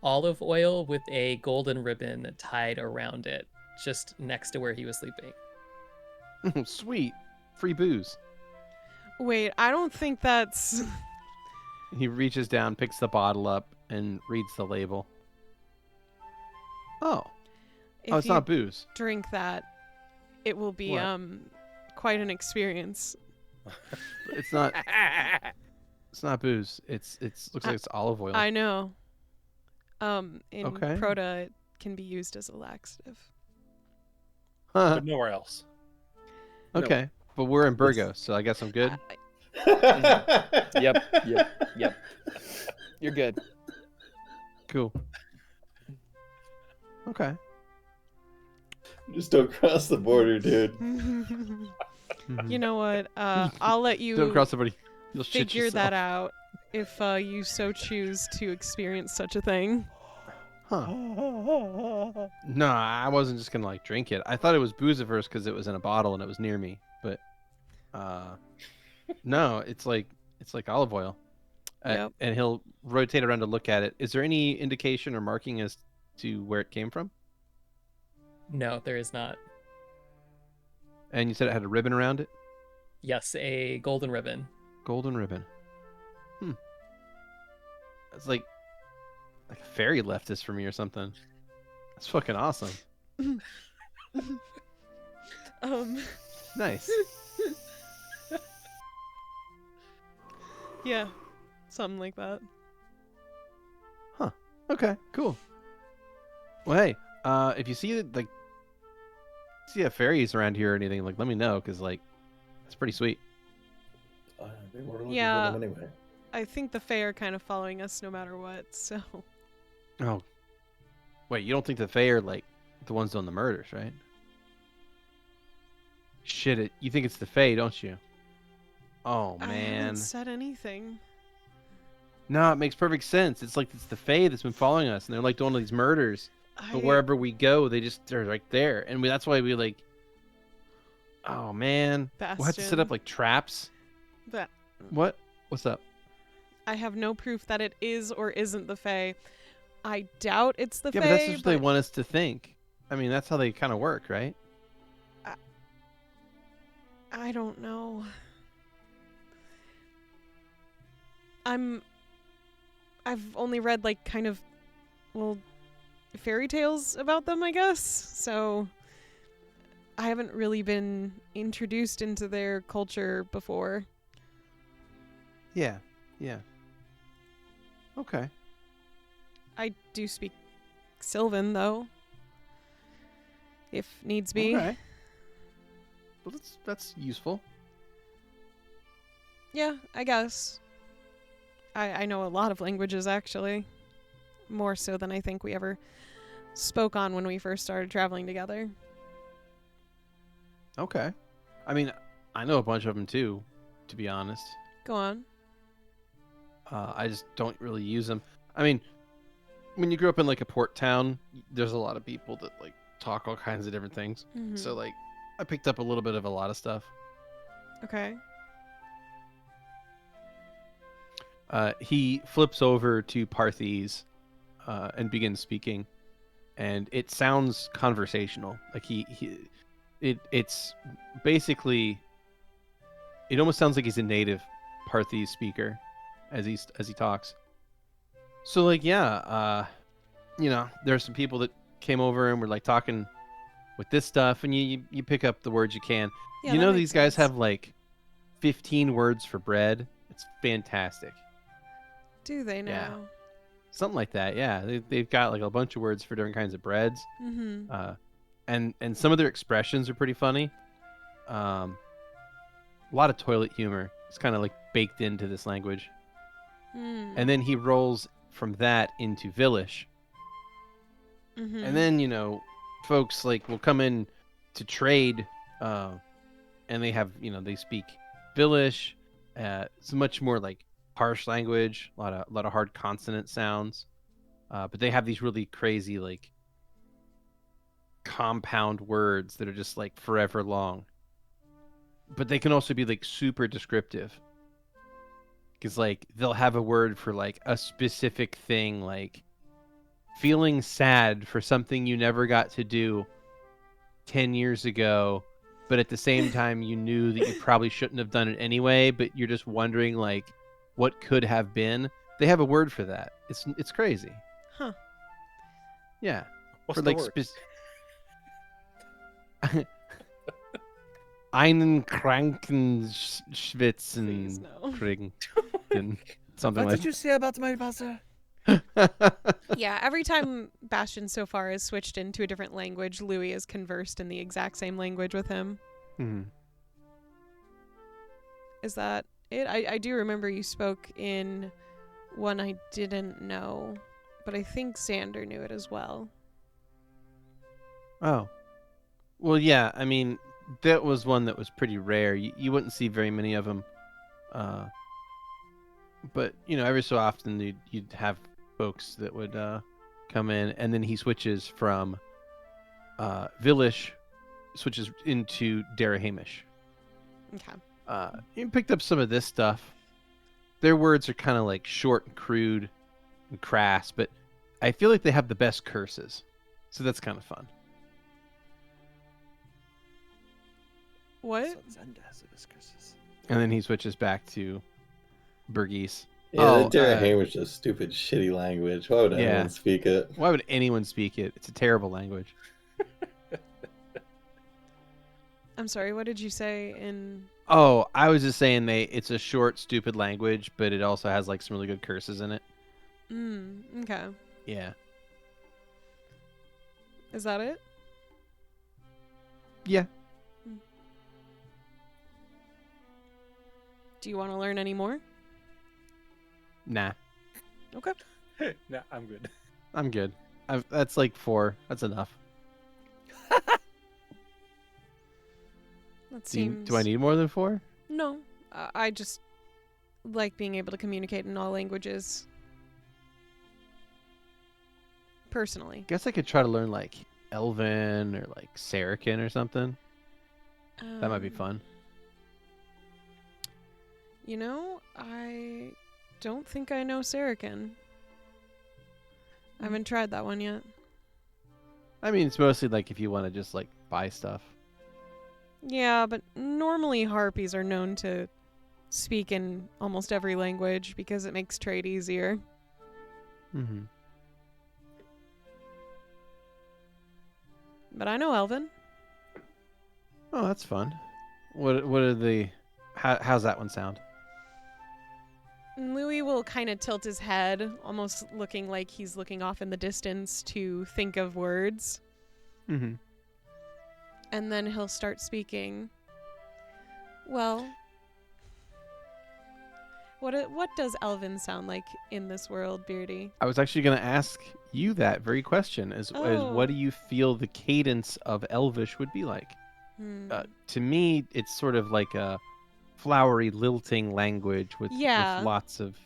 olive oil with a golden ribbon tied around it, just next to where he was sleeping. Sweet. Free booze. Wait, I don't think that's... He reaches down, picks the bottle up, and reads the label. Oh. If It's you not booze. drink that, it will be What? quite an experience. It's not. It's not booze. It's looks like it's olive oil. I know. In Okay. Proto, it can be used as a laxative. Huh. But nowhere else. Okay, but we're in Burgos, so I guess I'm good. Yep. You're good. Cool. Okay. Just don't cross the border, dude. You know what? I'll let you Don't cross the border. You'll shit figure yourself. that out if you so choose to experience such a thing. Huh. No, I wasn't just gonna like drink it. I thought it was booze at first because it was in a bottle and it was near me. But no, it's like olive oil. Yep. And he'll rotate around to look at it. Is there any indication or marking as to where it came from? No, there is not. And you said it had a ribbon around it? Yes, a golden ribbon. Golden ribbon. It's like a fairy left this for me or something. That's fucking awesome. Nice. Yeah, something like that. Okay, cool. Well, hey, if you see a fairies around here or anything, like let me know, cause like it's pretty sweet. They were looking Yeah. for them anyway. I think the Fae are kind of following us no matter what, so... Oh, wait, you don't think the Fae are like the ones doing the murders, right? Shit, you think it's the Fae, don't you? Oh I man, haven't said anything. no, it makes perfect sense. It's like it's the Fae that's been following us, and they're like doing all these murders. But wherever we go, they're right there, and that's why we like. Oh man, we'll have to set up Bastion. like traps. But What? What's up? I have no proof that it is or isn't the Fae. I doubt it's the Yeah, Fae, but that's what they want us to think. I mean, that's how they kind of work, right? I don't know. I've only read like kind of, well, fairy tales about them, I guess. So I haven't really been introduced into their culture before. Yeah. Okay. I do speak Sylvan though, if needs be. Okay. Well, that's useful. Yeah, I guess. I know a lot of languages, actually. More so than I think we ever spoke on when we first started traveling together. Okay. I mean, I know a bunch of them too, to be honest. Go on. I just don't really use them. I mean, when you grew up in like a port town, there's a lot of people that like talk all kinds of different things. Mhm. So like I picked up a little bit of a lot of stuff. Okay. He flips over to Parthes and begins speaking, and it sounds conversational. Like it's basically, it almost sounds like he's a native Parthes speaker as he talks. So like there are some people that came over and were like talking with this stuff, and you pick up the words you can. Yeah, You that know, makes these guys sense. have like 15 words for bread. It's fantastic. Do they now? Yeah. Something like that, yeah. They've got like a bunch of words for different kinds of breads. Mm-hmm. And some of their expressions are pretty funny. A lot of toilet humor. It's kind of like baked into this language. And then he rolls from that into Villish. Mm-hmm. And then, folks like will come in to trade, and they have, they speak Villish. It's much more like harsh language, a lot of hard consonant sounds. But they have these really crazy like compound words that are just like forever long. But they can also be like super descriptive. Because like they'll have a word for like a specific thing, like feeling sad for something you never got to do 10 years ago, but at the same time you knew that you probably shouldn't have done it anyway, but you're just wondering like what could have been. They have a word for that. It's crazy. Huh. Yeah. What's For the like word? Einen Krankenschwitz Please, and no. Kriegen and something What like did you say about my master? that. Yeah, every time Bastion so far has switched into a different language, Louie has conversed in the exact same language with him. Mhm. Is that it? I do remember you spoke in one I didn't know, but I think Xander knew it as well. Oh. Well, yeah, I mean, that was one that was pretty rare. You wouldn't see very many of them. But, every so often you'd have folks that would come in, and then he switches from Villish, switches into Darahamish. Okay. You picked up some of this stuff. Their words are kind of like short and crude and crass, but I feel like they have the best curses. So that's kind of fun. What? Xander has the best curses. And then he switches back to Burgese. Yeah, Darahamish was just stupid, shitty language. Why would Yeah. anyone speak it? Why would anyone speak it? It's a terrible language. I'm sorry, what did you say in... Oh, I was just saying it's a short, stupid language, but it also has like some really good curses in it. Okay. Yeah. Is that it? Yeah. Do you want to learn any more? Nah. Okay. Nah, I'm good. I'm good. That's like 4. That's enough. That seems... Do I need more than 4? No. I just like being able to communicate in all languages. Personally. Guess I could try to learn like Elven or like Saracen or something. That might be fun. I don't think I know Saracen. I haven't tried that one yet. I mean, it's mostly like if you want to just like buy stuff. Yeah, but normally harpies are known to speak in almost every language because it makes trade easier. Mm-hmm. But I know Elven. Oh, that's fun. What are the... How's that one sound? Louie will kind of tilt his head, almost looking like he's looking off in the distance to think of words. Mm-hmm. And then he'll start speaking. Well, what does Elven sound like in this world, Beardy? I was actually going to ask you that very question, as what do you feel the cadence of Elvish would be like? To me, it's sort of like a flowery, lilting language with lots of...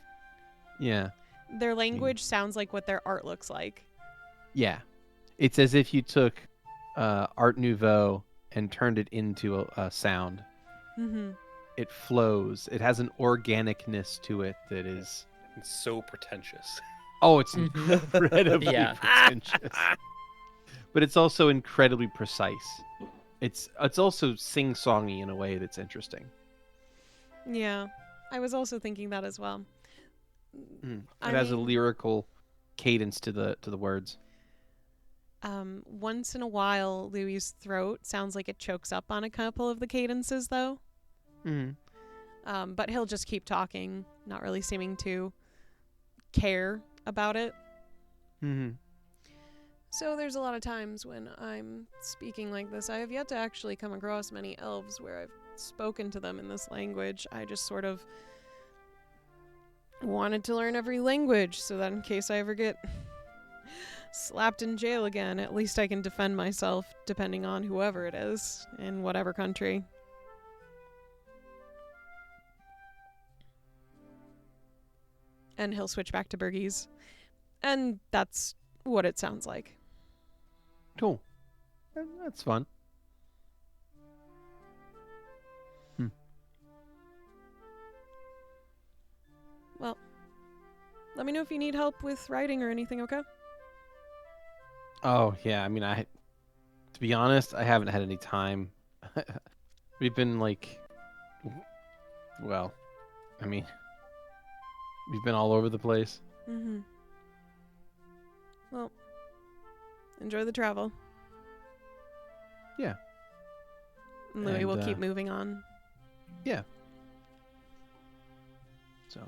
Yeah. Their language sounds like what their art looks like. Yeah. It's as if you took Art Nouveau and turned it into a sound. Mm-hmm. It flows. It has an organicness to it that is... It's so pretentious. Oh, it's Mhm. incredibly Yeah. pretentious. But it's also incredibly precise. It's also sing-songy in a way that's interesting. Yeah, I was also thinking that as well. It I has a mean, lyrical cadence to the words. once in a while, Louie's throat sounds like it chokes up on a couple of the cadences, though. But he'll just keep talking, not really seeming to care about it. Mm-hmm. So there's a lot of times when I'm speaking like this. I have yet to actually come across many elves where I've spoken to them in this language. I just sort of wanted to learn every language so that in case I ever get slapped in jail again, at least I can defend myself depending on whoever it is in whatever country. And he'll switch back to Burgies. And that's what it sounds like. Cool. That's fun. Well, let me know if you need help with writing or anything, okay? Oh, yeah. I mean, to be honest, I haven't had any time. We've been well, I mean, we've been all over the place. Mm-hmm. Well, enjoy the travel. Yeah. And Louie And, will keep moving on. Yeah. So,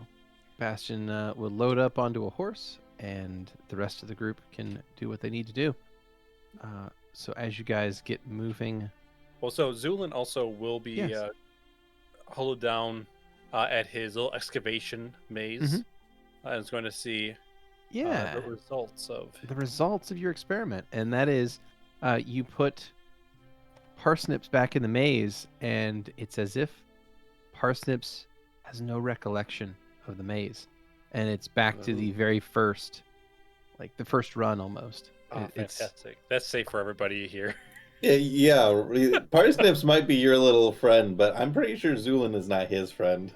Bastion will load up onto a horse, and the rest of the group can do what they need to do. So as you guys get moving... Well, so Zu'lin also will be Yes. huddled down at his little excavation maze. Mhm. And is going to see Yeah. the results of... The results of your experiment, and that is you put Parsnips back in the maze, and it's as if Parsnips has no recollection of the maze, and it's back to the very first, like the first run almost. Oh, It's fantastic. That's safe for everybody here. Yeah. Parsnips might be your little friend, but I'm pretty sure Zu'lin is not his friend.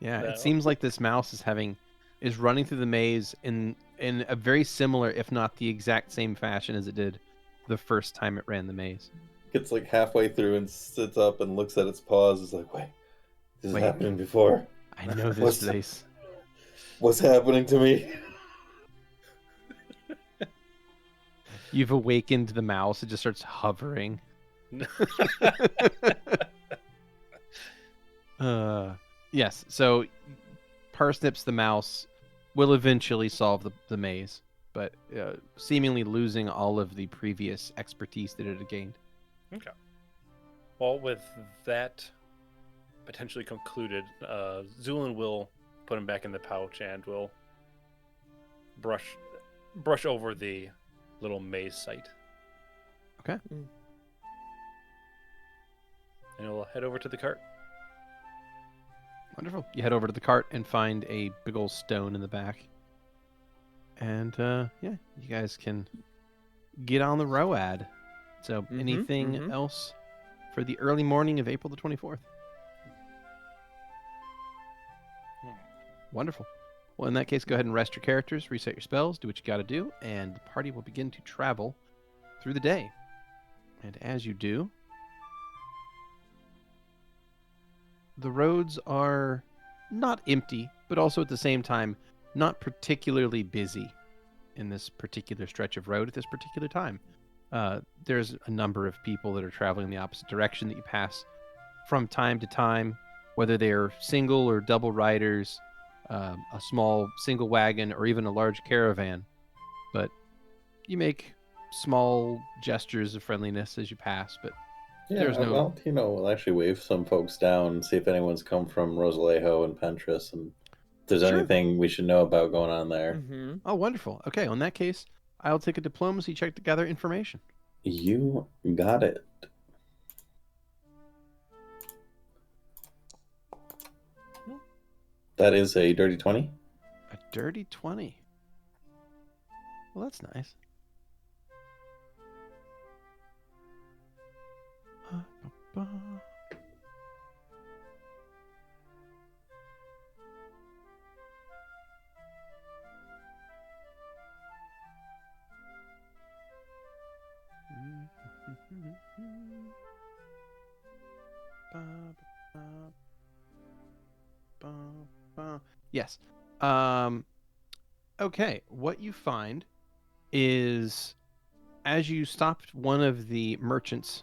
yeah. No. It seems like this mouse is running through the maze in a very similar, if not the exact same fashion as it did the first time it ran the maze. Gets like halfway through and sits up and looks at its paws. Is like, wait, this is Wait. happening before. I know this What's- place. What's happening to me? You've awakened the mouse. It just starts hovering. Yes. So Parsnips the mouse will eventually solve the maze, but seemingly losing all of the previous expertise that it had gained. Okay. Well, with that potentially concluded, Zu'lin will put him back in the pouch and will brush over the little maze site. Okay. Mm. And he'll head over to the cart. Wonderful. You head over to the cart and find a big old stone in the back. And yeah, you guys can get on the road. So anything else for the early morning of April the 24th? Wonderful. Well, in that case, go ahead and rest your characters, reset your spells, do what you got to do, and the party will begin to travel through the day. And as you do, the roads are not empty, but also at the same time not particularly busy in this particular stretch of road at this particular time. There's a number of people that are traveling in the opposite direction that you pass from time to time, whether they're single or double riders, a small single wagon, or even a large caravan. But you make small gestures of friendliness as you pass, but Yeah, there's no... Valentino will actually wave some folks down and see if anyone's come from Rosalejo and Pentris and if there's Sure. anything we should know about going on there. Mm-hmm. Oh, wonderful. Okay, in that case, I'll take a diplomacy check to gather information. You got it. That is a dirty 20. A dirty 20. Well, that's nice. Yes. Okay, what you find is as you stopped one of the merchants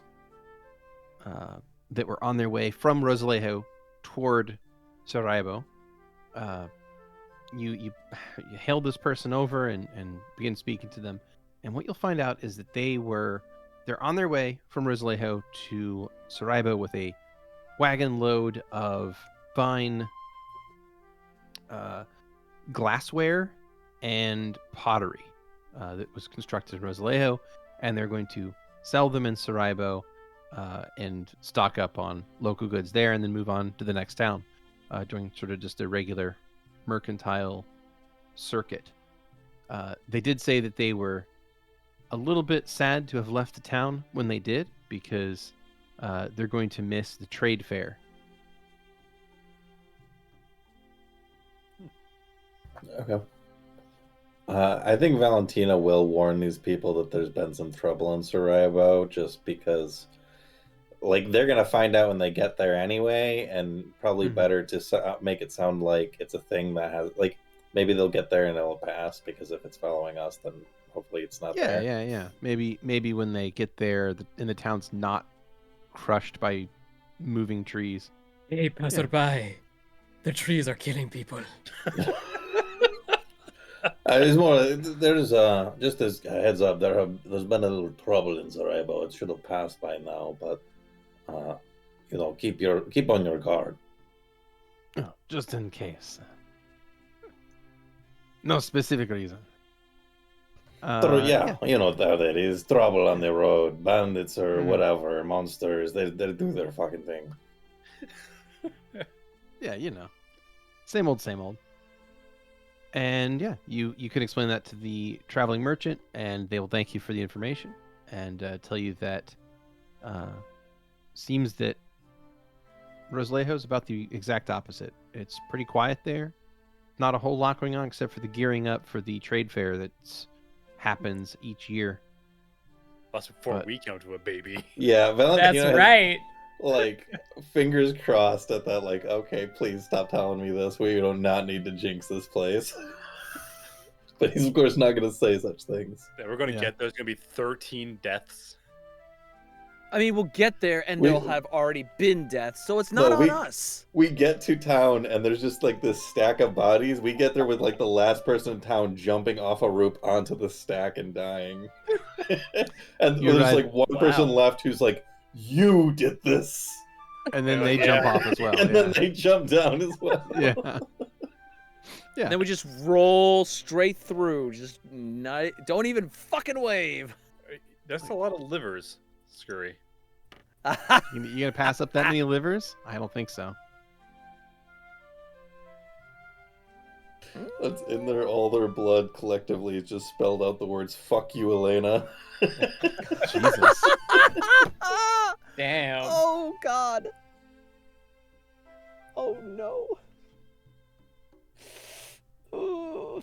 that were on their way from Rosalejo toward Sarajevo, you hailed this person over and begin speaking to them. And what you'll find out is that they're on their way from Rosalejo to Sarajevo with a wagon load of fine glassware and pottery that was constructed in Rosalejo, and they're going to sell them in Sarajevo and stock up on local goods there, and then move on to the next town, doing sort of just a regular mercantile circuit. They did say that they were a little bit sad to have left the town when they did, because they're going to miss the trade fair. Okay. I think Valentino will warn these people that there's been some trouble in Sarajevo, just because, like, they're gonna find out when they get there anyway, and probably better to make it sound like it's a thing that has, like, maybe they'll get there and it'll pass, because if it's following us, then hopefully it's not there. Yeah. Maybe when they get there, and the town's not crushed by moving trees. Hey, passerby. The trees are killing people. It's more. There's just as a heads up. There's been a little trouble in Sarajevo. It should have passed by now, but keep on your guard. Oh, just in case. No specific reason. Yeah, you know how that is. Trouble on the road, bandits or whatever, monsters. They do their fucking thing. Yeah, same old. And yeah, you can explain that to the traveling merchant, and they will thank you for the information and tell you that seems that Rosalejo is about the exact opposite. It's pretty quiet there. Not a whole lot going on except for the gearing up for the trade fair that happens each year. That's before we come to a baby. Yeah, Valentino. That's right. Like, fingers crossed at that, like, okay, please stop telling me this. We do not need to jinx this place. But he's, of course, not going to say such things. Yeah, we're going to get there's going to be 13 deaths. I mean, we'll get there and there'll have already been deaths, so it's not on us. We get to town and there's just like this stack of bodies. We get there with like the last person in town jumping off a roof onto the stack and dying. And there's like one person left who's like, "You did this." And then they jump off as well. And then they jump down as well. Yeah. And then we just roll straight through. Just don't even fucking wave. That's a lot of livers, Skrewy. You gonna pass up that many livers? I don't think so. That's in there. All their blood collectively just spelled out the words "fuck you, Elena." Jesus. Damn. Oh God. Oh no. Ooh.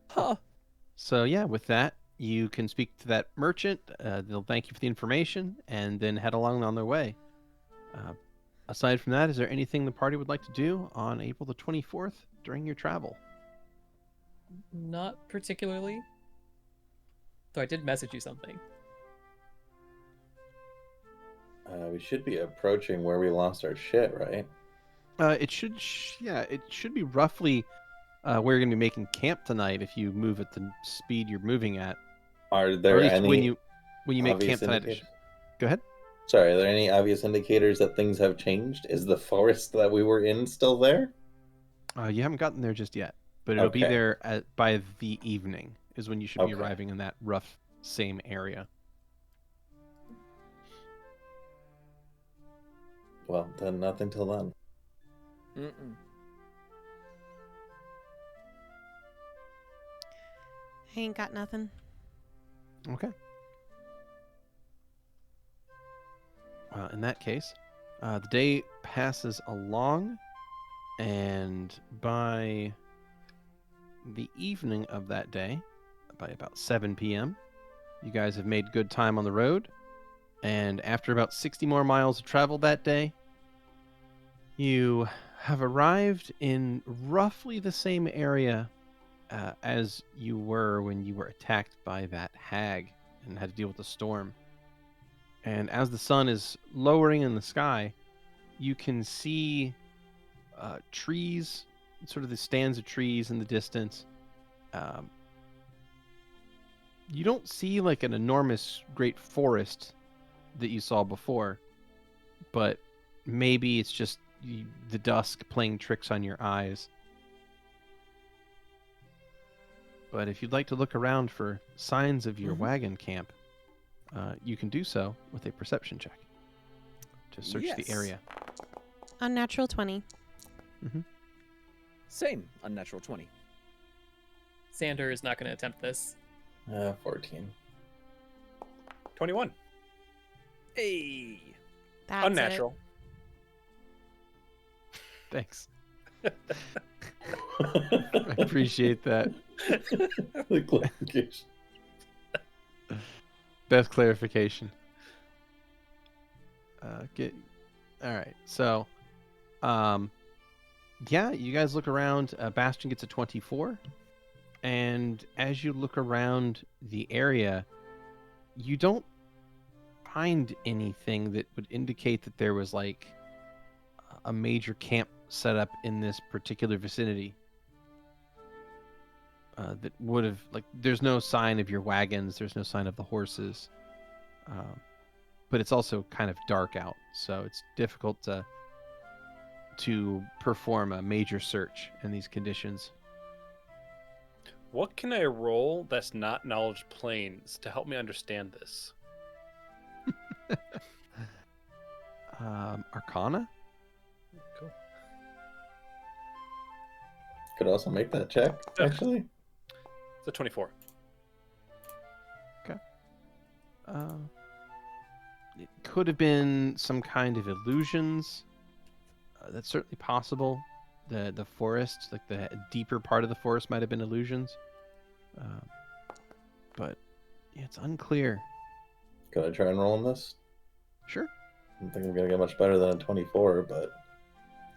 Huh. So yeah, with that, you can speak to that merchant. They'll thank you for the information and then head along on their way. Aside from that, is there anything the party would like to do on April the 24th during your travel? Not particularly. Though I did message you something. We should be approaching where we lost our shit, right? It should be roughly where you're going to be making camp tonight if you move at the speed you're moving at. Are there any when you make camp tonight? Go ahead. Sorry, are there any obvious indicators that things have changed? Is the forest that we were in still there? You haven't gotten there just yet, but it'll be there by the evening is when you should be arriving in that rough same area. Well, then nothing till then. Mm-mm. I ain't got nothing. Okay. Well, in that case, the day passes along, and by the evening of that day, by about 7 p.m., you guys have made good time on the road, and after about 60 more miles of travel that day, you have arrived in roughly the same area as you were when you were attacked by that hag and had to deal with the storm. And as the sun is lowering in the sky, you can see trees, sort of the stands of trees in the distance. You don't see like an enormous great forest that you saw before, but maybe it's just the dusk playing tricks on your eyes. But if you'd like to look around for signs of your wagon camp, you can do so with a perception check to search the Yes. area. Unnatural 20. Same. Unnatural 20. Xander is not going to attempt this. 14. 21. Hey. That's Unnatural. Thanks. I appreciate that. The clarification. Best clarification. All right. So, yeah, you guys look around. Bastion gets a 24, and as you look around the area, you don't find anything that would indicate that there was like a major camp set up in this particular vicinity. That would have, like, there's no sign of your wagons, there's no sign of the horses, but it's also kind of dark out, so it's difficult to perform a major search in these conditions. What can I roll that's not knowledge planes to help me understand this? Arcana? Cool. Could also make that check, actually. It's a 24. It could have been some kind of illusions. That's certainly possible. The forest, like the deeper part of the forest, might have been illusions. But yeah, it's unclear. Could I try and roll on this? Sure. I don't think I'm gonna get much better than a 24, but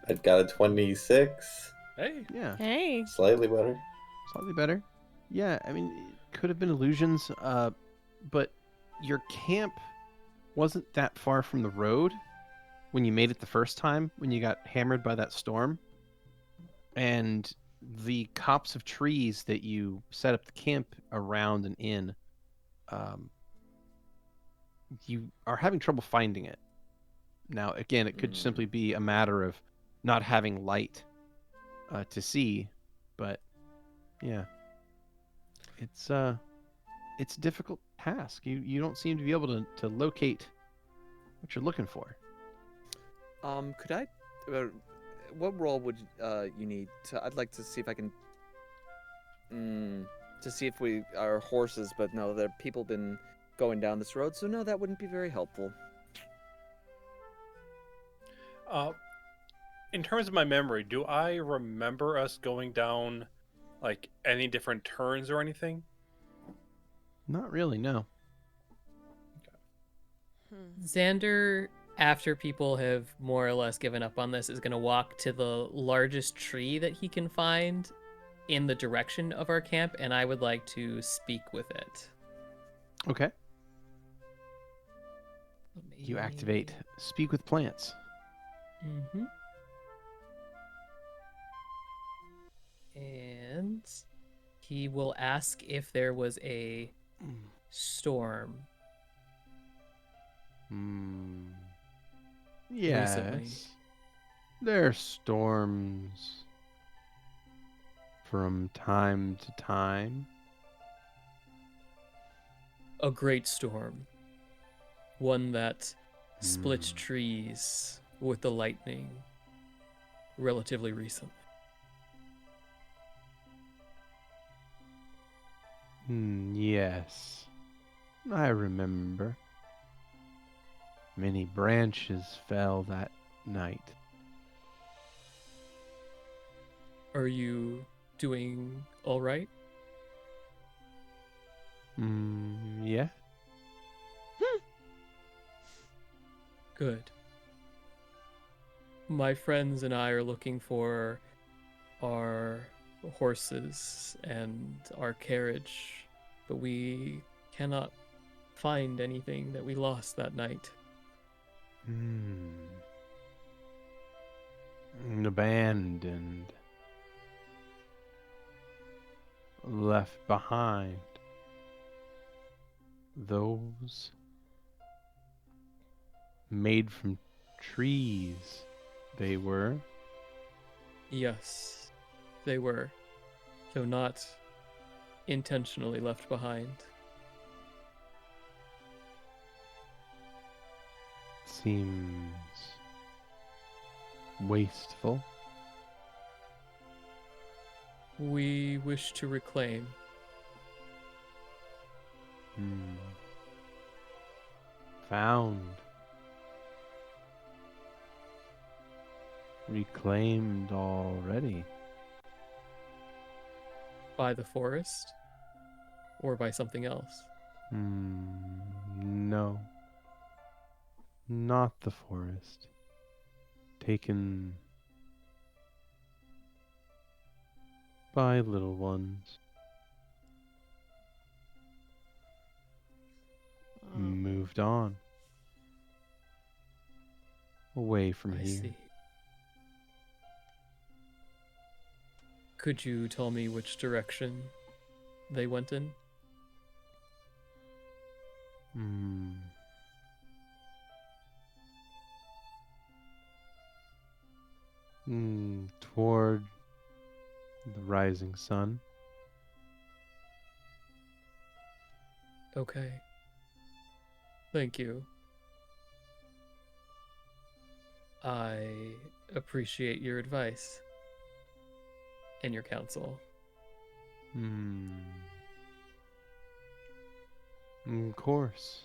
I got a 26. Hey. Yeah. Hey. Slightly better. Slightly better. Yeah, I mean, it could have been illusions, but your camp wasn't that far from the road when you made it the first time, when you got hammered by that storm. And the copse of trees that you set up the camp around and in, you are having trouble finding it. Now, again, it could simply be a matter of not having light to see, but yeah. It's a difficult task. You don't seem to be able to locate what you're looking for. Could I? What role would you need? I'd like to see if I can. To see if we are horses, but no, there are people been going down this road, so no, that wouldn't be very helpful. In terms of my memory, do I remember us going down like any different turns or anything? Not really, no. Xander, after people have more or less given up on this, is going to walk to the largest tree that he can find in the direction of our camp, and I would like to speak with it. Okay. You activate Speak with Plants. Mm-hmm. And he will ask if there was a storm. Yes. Recently. There are storms from time to time. A great storm. One that split trees with the lightning. relatively recently. Yes, I remember. Many branches fell that night. Are you doing all right? Yeah. Good. My friends and I are looking for our horses and our carriage, but we cannot find anything that we lost that night. Abandoned. Left behind. Those made from trees, they were. Yes, they were, though not intentionally left behind. Seems wasteful. We wish to reclaim. Found. Reclaimed already. By the forest? Or by something else? No. Not the forest. Taken by little ones. Moved on. Away from I here. see. Could you tell me which direction they went in? Toward the rising sun. Okay. Thank you. I appreciate your advice and your counsel. Of course.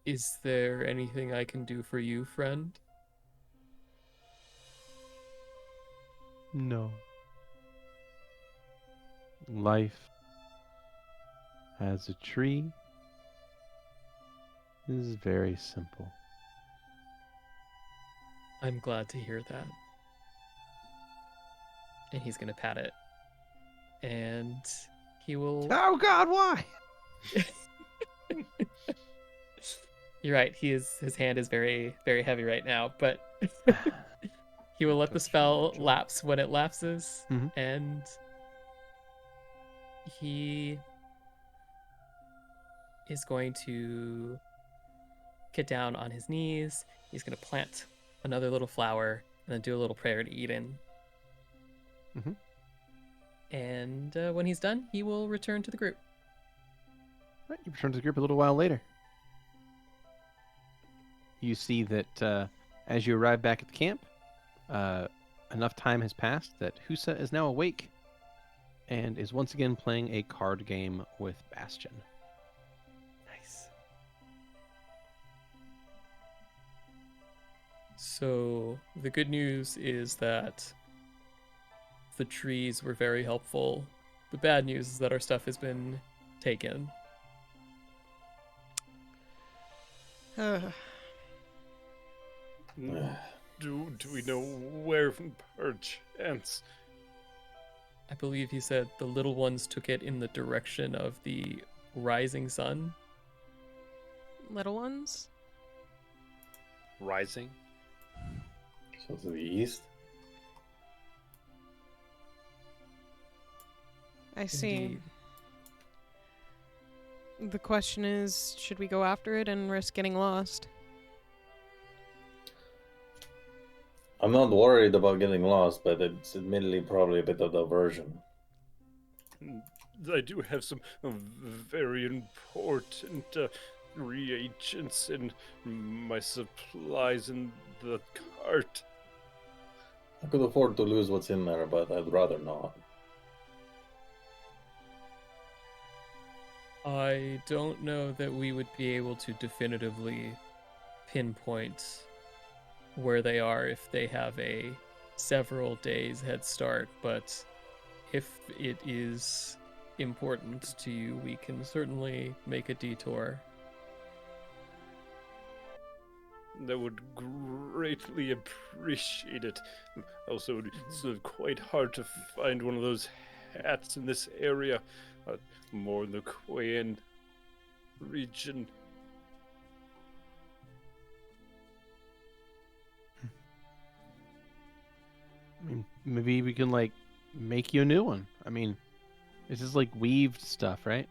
Is there anything I can do for you, friend? No. Life as a tree is very simple. I'm glad to hear that. And he's gonna pat it. And he will... Oh God, why? You're right, his hand is very, very heavy right now, but he will let the spell lapse when it lapses, and he is going to get down on his knees. He's going to plant another little flower and then do a little prayer to Eden. And when he's done, he will return to the group. Right, you return to the group a little while later. You see that as you arrive back at the camp, enough time has passed that Husa is now awake and is once again playing a card game with Bastion. Nice. So the good news is that the trees were very helpful. The bad news is that our stuff has been taken. Do we know where perchance? I believe he said the little ones took it in the direction of the rising sun. Little ones? Rising? So to the east? I see. Indeed. The question is, should we go after it and risk getting lost? I'm not worried about getting lost, but it's admittedly probably a bit of diversion. I do have some very important reagents in my supplies in the cart. I could afford to lose what's in there, but I'd rather not. I don't know that we would be able to definitively pinpoint where they are if they have a several days head start, but if it is important to you, we can certainly make a detour. That would greatly appreciate it. Also, it's quite hard to find one of those hats in this area, more in the Quayan region. I mean, maybe we can like make you a new one. I mean, this is like weaved stuff, right?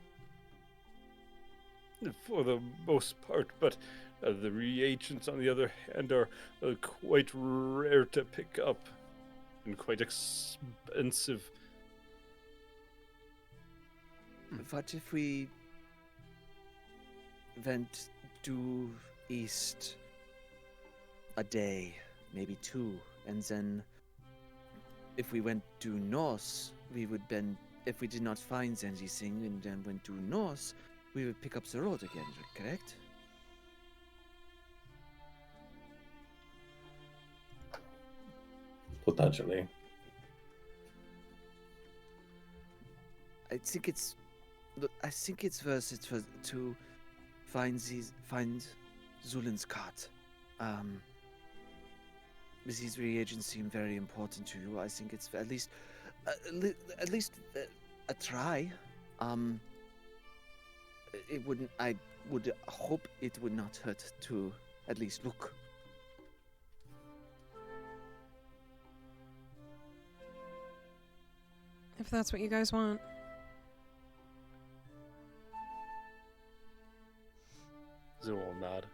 For the most part, but the reagents, on the other hand, are quite rare to pick up and quite expensive. What if we went due east a day, maybe two, and then if we went due north, we would then, if we did not find anything and then went due north, we would pick up the road again, correct? Potentially. I think it's worth it to find Zu'lin's cart. These reagents seem very important to you. I think it's at least a try. It wouldn't. I would hope it would not hurt to at least look. If that's what you guys want. Zoom will nod.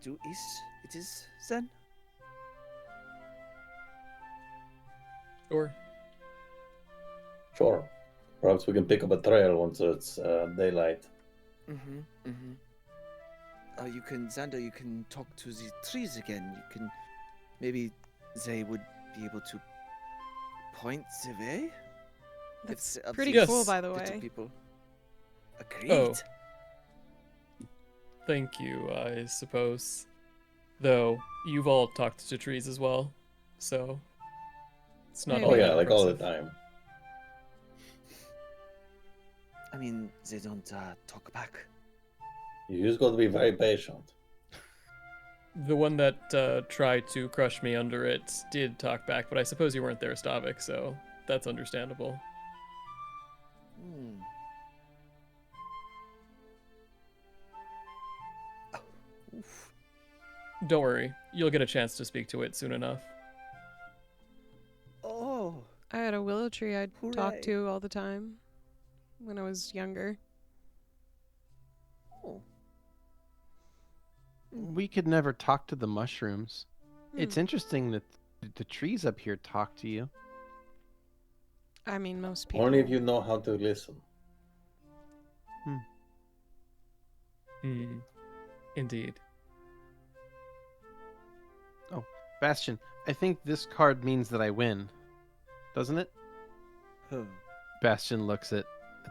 Due east, it is then. Sure. Sure. Perhaps we can pick up a trail once it's daylight. You can, Xander, you can talk to the trees again. You can, maybe they would be able to point the way. That's If pretty Yes. cool, by the little way. people. Agreed. Oh. Thank you, I suppose. Though, you've all talked to trees as well, so it's not Hey, Oh all Maybe yeah, that like all the impressive. time. I mean, they don't talk back. You just got to be very patient. The one that tried to crush me under it did talk back, but I suppose you weren't there, Stavik, so that's understandable. Hmm. Oh, oof. Don't worry, you'll get a chance to speak to it soon enough. Oh, I had a willow tree I'd Hooray. talk to all the time when I was younger. oh. We could never talk to the mushrooms. It's Hmm. interesting that the trees up here talk to you. I mean, most people. Only if you know how to listen. Indeed. Bastion, I think this card means that I win. Doesn't it? Huh. Bastion looks at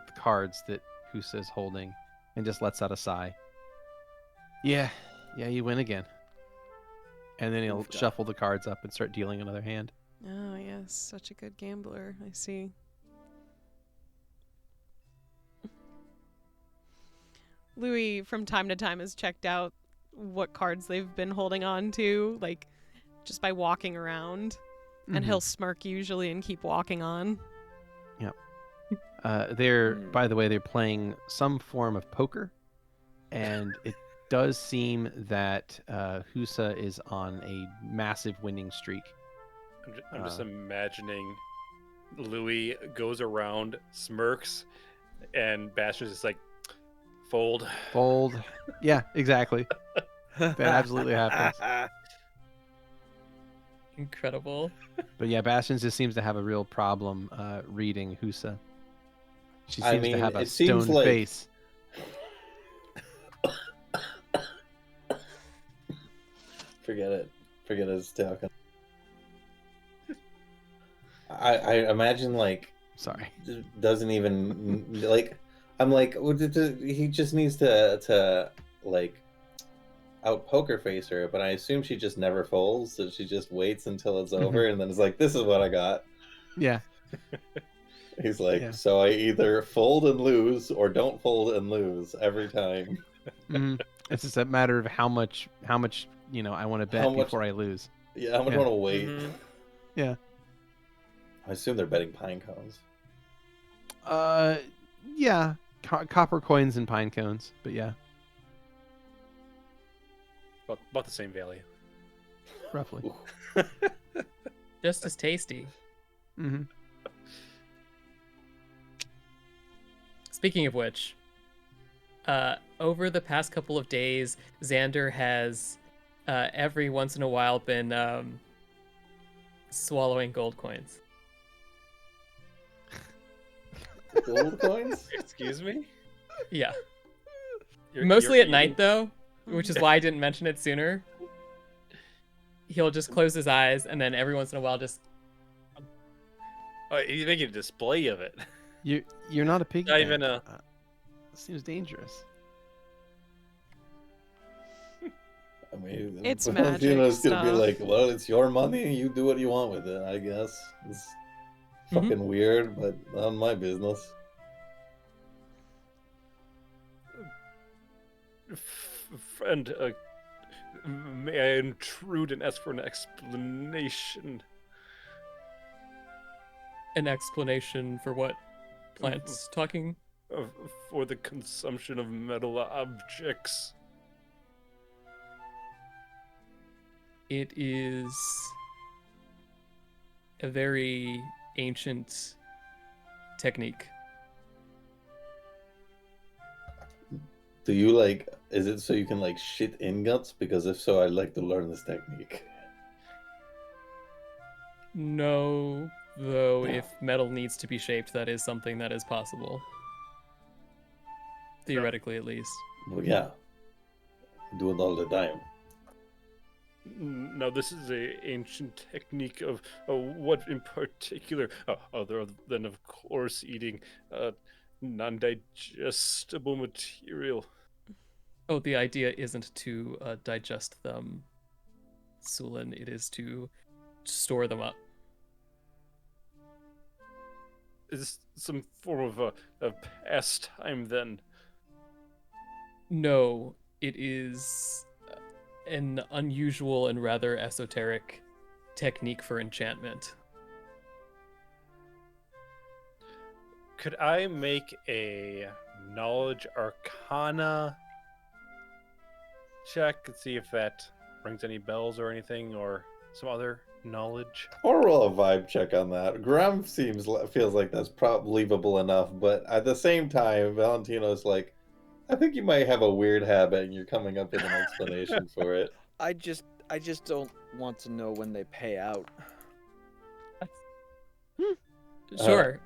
the cards that Husa is holding and just lets out a sigh. Yeah, you win again. And then he'll Oofda. shuffle the cards up and start dealing another hand. Oh, yes. Such a good gambler. I see. Louie, from time to time, has checked out what cards they've been holding on to, like, just by walking around. And Mhm. he'll smirk usually and keep walking on. They're, by the way, they're playing some form of poker, and it does seem that Husa is on a massive winning streak. I'm just imagining Louis goes around, smirks, and Bastion's just like, fold. Fold. Yeah, exactly. That absolutely happens. Incredible. But yeah, Bastion just seems to have a real problem reading Husa. She I seems to mean, have a it seems stone like- face. Forget it. Forget it's talking. I imagine like Sorry. doesn't even like. I'm like, he just needs to like out poker face her, but I assume she just never folds, so she just waits until it's over, and then it's like, this is what I got. Yeah. He's like, Yeah. so I either fold and lose or don't fold and lose every time. It's just a matter of how much I want to bet before I lose. Yeah, how much Yeah. I want to wait. Yeah. I assume they're betting pine cones. Yeah, copper coins and pine cones, but yeah, About the same value. roughly. Just as tasty. Mm-hmm. Speaking of which, over the past couple of days, Xander has every once in a while been swallowing gold coins. Gold coins? Excuse me? Yeah. You're Mostly at eating- night, though, which is why I didn't mention it sooner. He'll just close his eyes, and then every once in a while just... Oh, he's making a display of it. You're not a piggy Not bank. even a- Seems dangerous. I mean, It's Valentino's magic gonna be stuff. like, well, it's your money, you do what you want with it, I guess. It's fucking weird, but not my business. Friend, may I intrude and ask for an explanation? An explanation for what? Plants talking? For the consumption of metal objects. It is a very ancient technique. Do you like, is it so you can like shit ingots? Because if so, I'd like to learn this technique. No, though if metal needs to be shaped, that is something that is possible. Theoretically, at least. Well, yeah. Do it all the time. Now, this is a ancient technique of what in particular, other than, of course, eating non-digestible material. Oh, the idea isn't to digest them, Zu'lin. It is to store them up. Is this some form of a pastime, then? No, it is an unusual and rather esoteric technique for enchantment. Could I make a knowledge arcana check and see if that rings any bells or anything, or some other knowledge? Or roll a vibe check on that. Grem feels like that's believable enough, but at the same time, Valentino's like, I think you might have a weird habit, and you're coming up with an explanation for it. I just don't want to know when they pay out. Sure.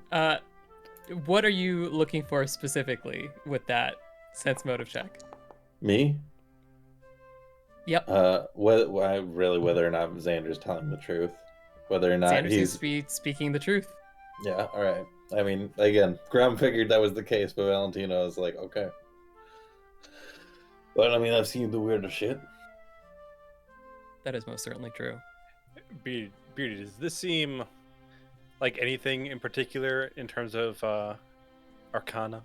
What are you looking for specifically with that sense motive check? Me? Yep. Whether or not Xander's telling the truth, whether or not Xander seems he's to be speaking the truth. yeah. All right. I mean, again, Graham figured that was the case, but Valentino is like, okay. But I mean, I've seen the weirdest shit. That is most certainly true. Beardy, does this seem like anything in particular in terms of arcana?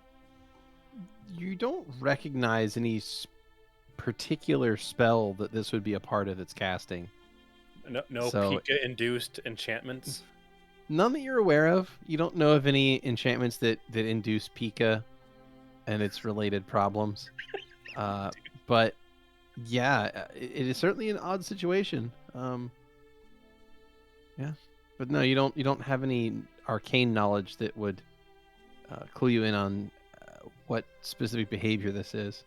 You don't recognize any particular spell that this would be a part of its casting. No So- Pika-induced enchantments? None that you're aware of. You don't know of any enchantments that induce Pika and its related problems. But yeah, it is certainly an odd situation. Yeah, but no, you don't have any arcane knowledge that would clue you in on what specific behavior this is.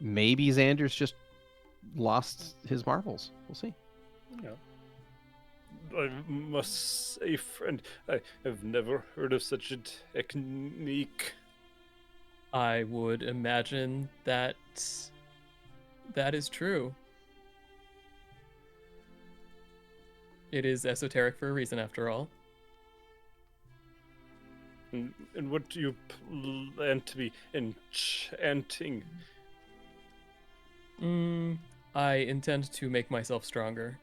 Maybe Xander's just lost his marbles. We'll see. Yeah. I must say, friend, I have never heard of such a technique. I would imagine that that is true. It is esoteric for a reason, after all. And what do you plan to be enchanting? I intend to make myself stronger.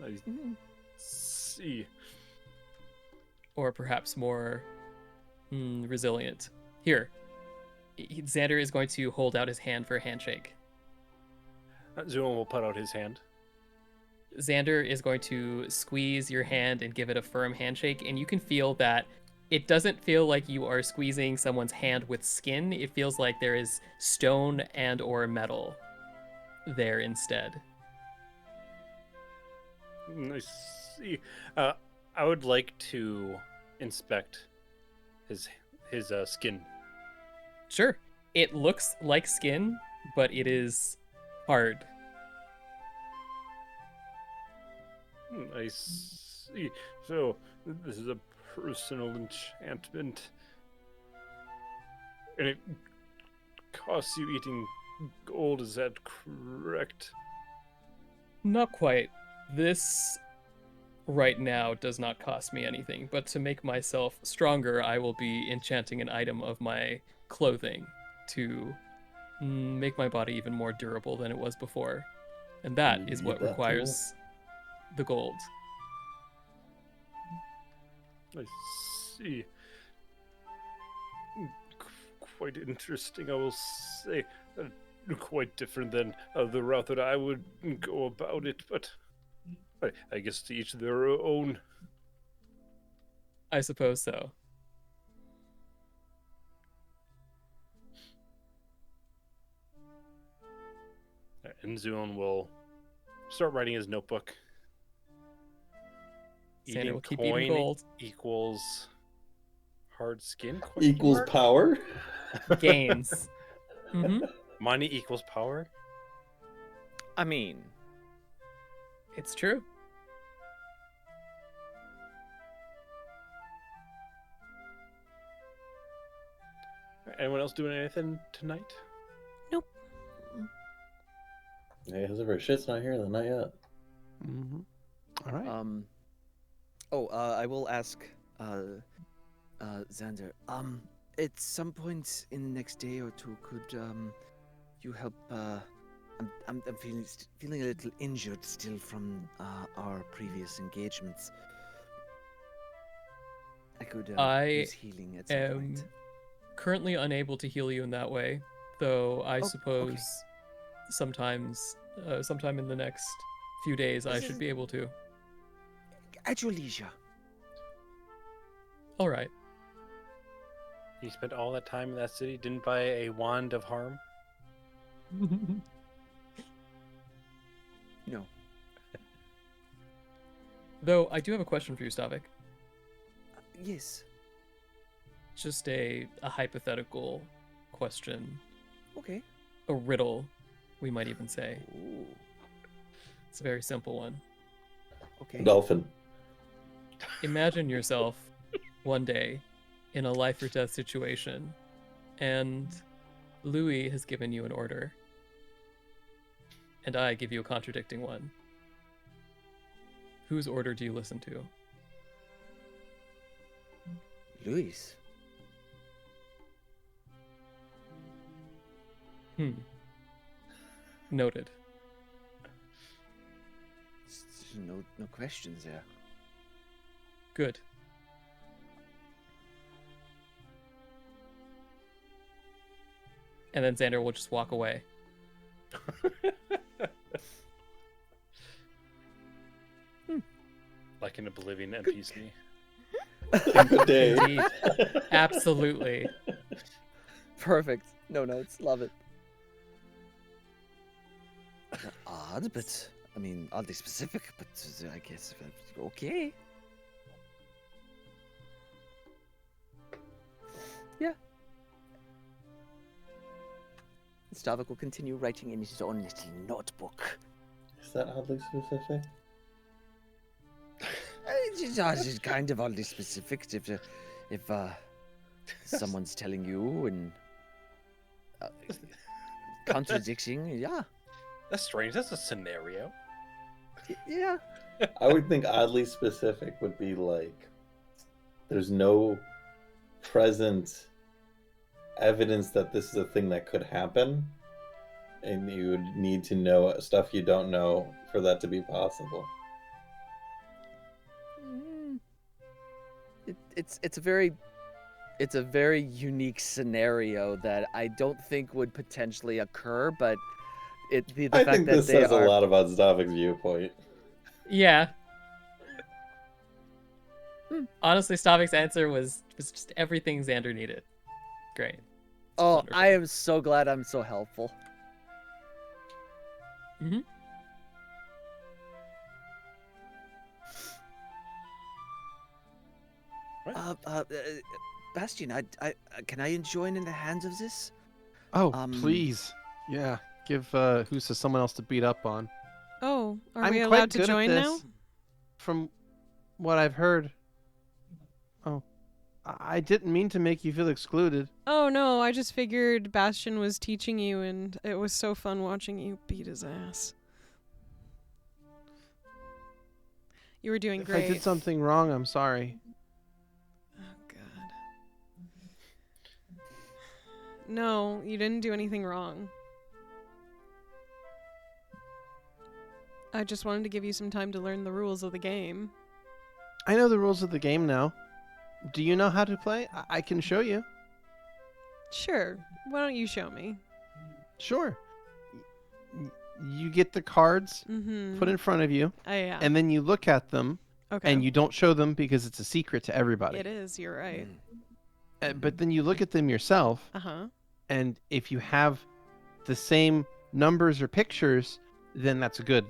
I see. Or perhaps more resilient. Here, Xander is going to hold out his hand for a handshake. Zu'lin will put out his hand. Xander is going to squeeze your hand and give it a firm handshake, and you can feel that it doesn't feel like you are squeezing someone's hand with skin. It feels like there is stone and or metal there instead. I see. I would like to inspect his skin. Sure, it looks like skin, but it is hard. I see. So this is a personal enchantment, and it costs you eating gold. Is that correct? Not quite. This right now does not cost me anything, but to make myself stronger, I will be enchanting an item of my clothing to make my body even more durable than it was before. And that is what requires the gold. I see. Quite interesting, I will say. Quite different than the route that I would go about it, but I guess to each their own. I suppose so. And Zu'lin will start writing his notebook. Xander will keep eating gold. Equals hard skin? Equals power? Gains. Mm-hmm. Money equals power? I mean, It's true. Anyone else doing anything tonight? Hey, how's ever shit's not here then? Not yet. Mm-hmm. All right. I will ask Xander. At some point in the next day or two, could you help? I'm feeling a little injured still from our previous engagements. I could use healing at some point. Currently unable to heal you in that way, though I suppose sometime in the next few days I should be able to. At your leisure. All right. You spent all that time in that city, didn't buy a wand of harm? No. Though I do have a question for you, Stavik. Yes. Just a hypothetical question. Okay. A riddle, we might even say. Ooh. It's a very simple one. Okay. Dolphin. Imagine yourself one day in a life or death situation, and Louie has given you an order, and I give you a contradicting one. Whose order do you listen to? Luis. Noted. No questions there. Good. And then Xander will just walk away. Like an oblivion NPC. Good day. Indeed. Absolutely. Perfect. No notes. Love it. Odd, but I mean, oddly specific. But I guess okay. Yeah. Stavik will continue writing in his own little notebook. Is that oddly specific? It's kind of oddly specific if someone's telling you and Contradiction, yeah. That's strange. That's a scenario. Yeah. I would think oddly specific would be like there's no present evidence that this is a thing that could happen, and you would need to know stuff you don't know for that to be possible. It's a very unique scenario that I don't think would potentially occur, but the I fact think that this they says are a lot about Stavik's viewpoint. Yeah. Honestly, Stavik's answer was just everything Xander needed. Great. It's Oh, wonderful. I am so glad I'm so helpful. Mhm. Bastion, I can I join in the hands of this? Oh, please. Yeah, give Husa someone else to beat up on. Oh, are I'm we quite allowed to good at join now? this, from what I've heard. Oh, I didn't mean to make you feel excluded. Oh no, I just figured Bastion was teaching you, and it was so fun watching you beat his ass. You were doing If great. I did something wrong, I'm sorry. Oh god. No, you didn't do anything wrong. I just wanted to give you some time to learn the rules of the game. I know the rules of the game now. Do you know how to play? I can show you. Sure. Why don't you show me? Sure. You get the cards Mm-hmm. put in front of you, yeah. and then you look at them, Okay. and you don't show them because it's a secret to everybody. It is, you're right. But then you look at them yourself, Uh-huh. and if you have the same numbers or pictures, then that's good.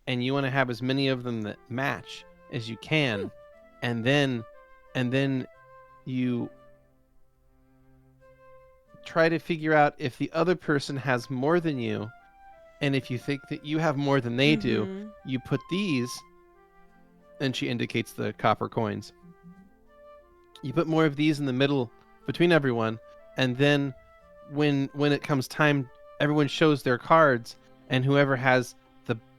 And you want to have as many of them that match as you can, and then you try to figure out if the other person has more than you, and if you think that you have more than they do, Mhm. you put these, and she indicates the copper coins. You put more of these in the middle between everyone, and then when it comes time, everyone shows their cards, and whoever has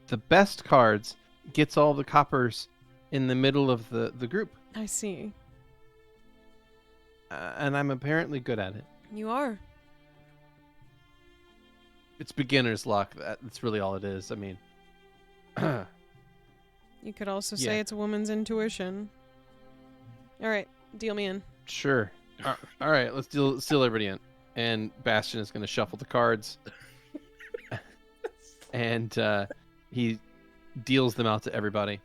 the best cards gets all the coppers in the middle of the group. I see. And I'm apparently good at it. You are. It's beginner's luck. That's really all it is. I mean, You could also say Yeah. it's a woman's intuition. All right, deal me in. sure. All right, let's deal everybody in. And Bastion is going to shuffle the cards. And he deals them out to everybody.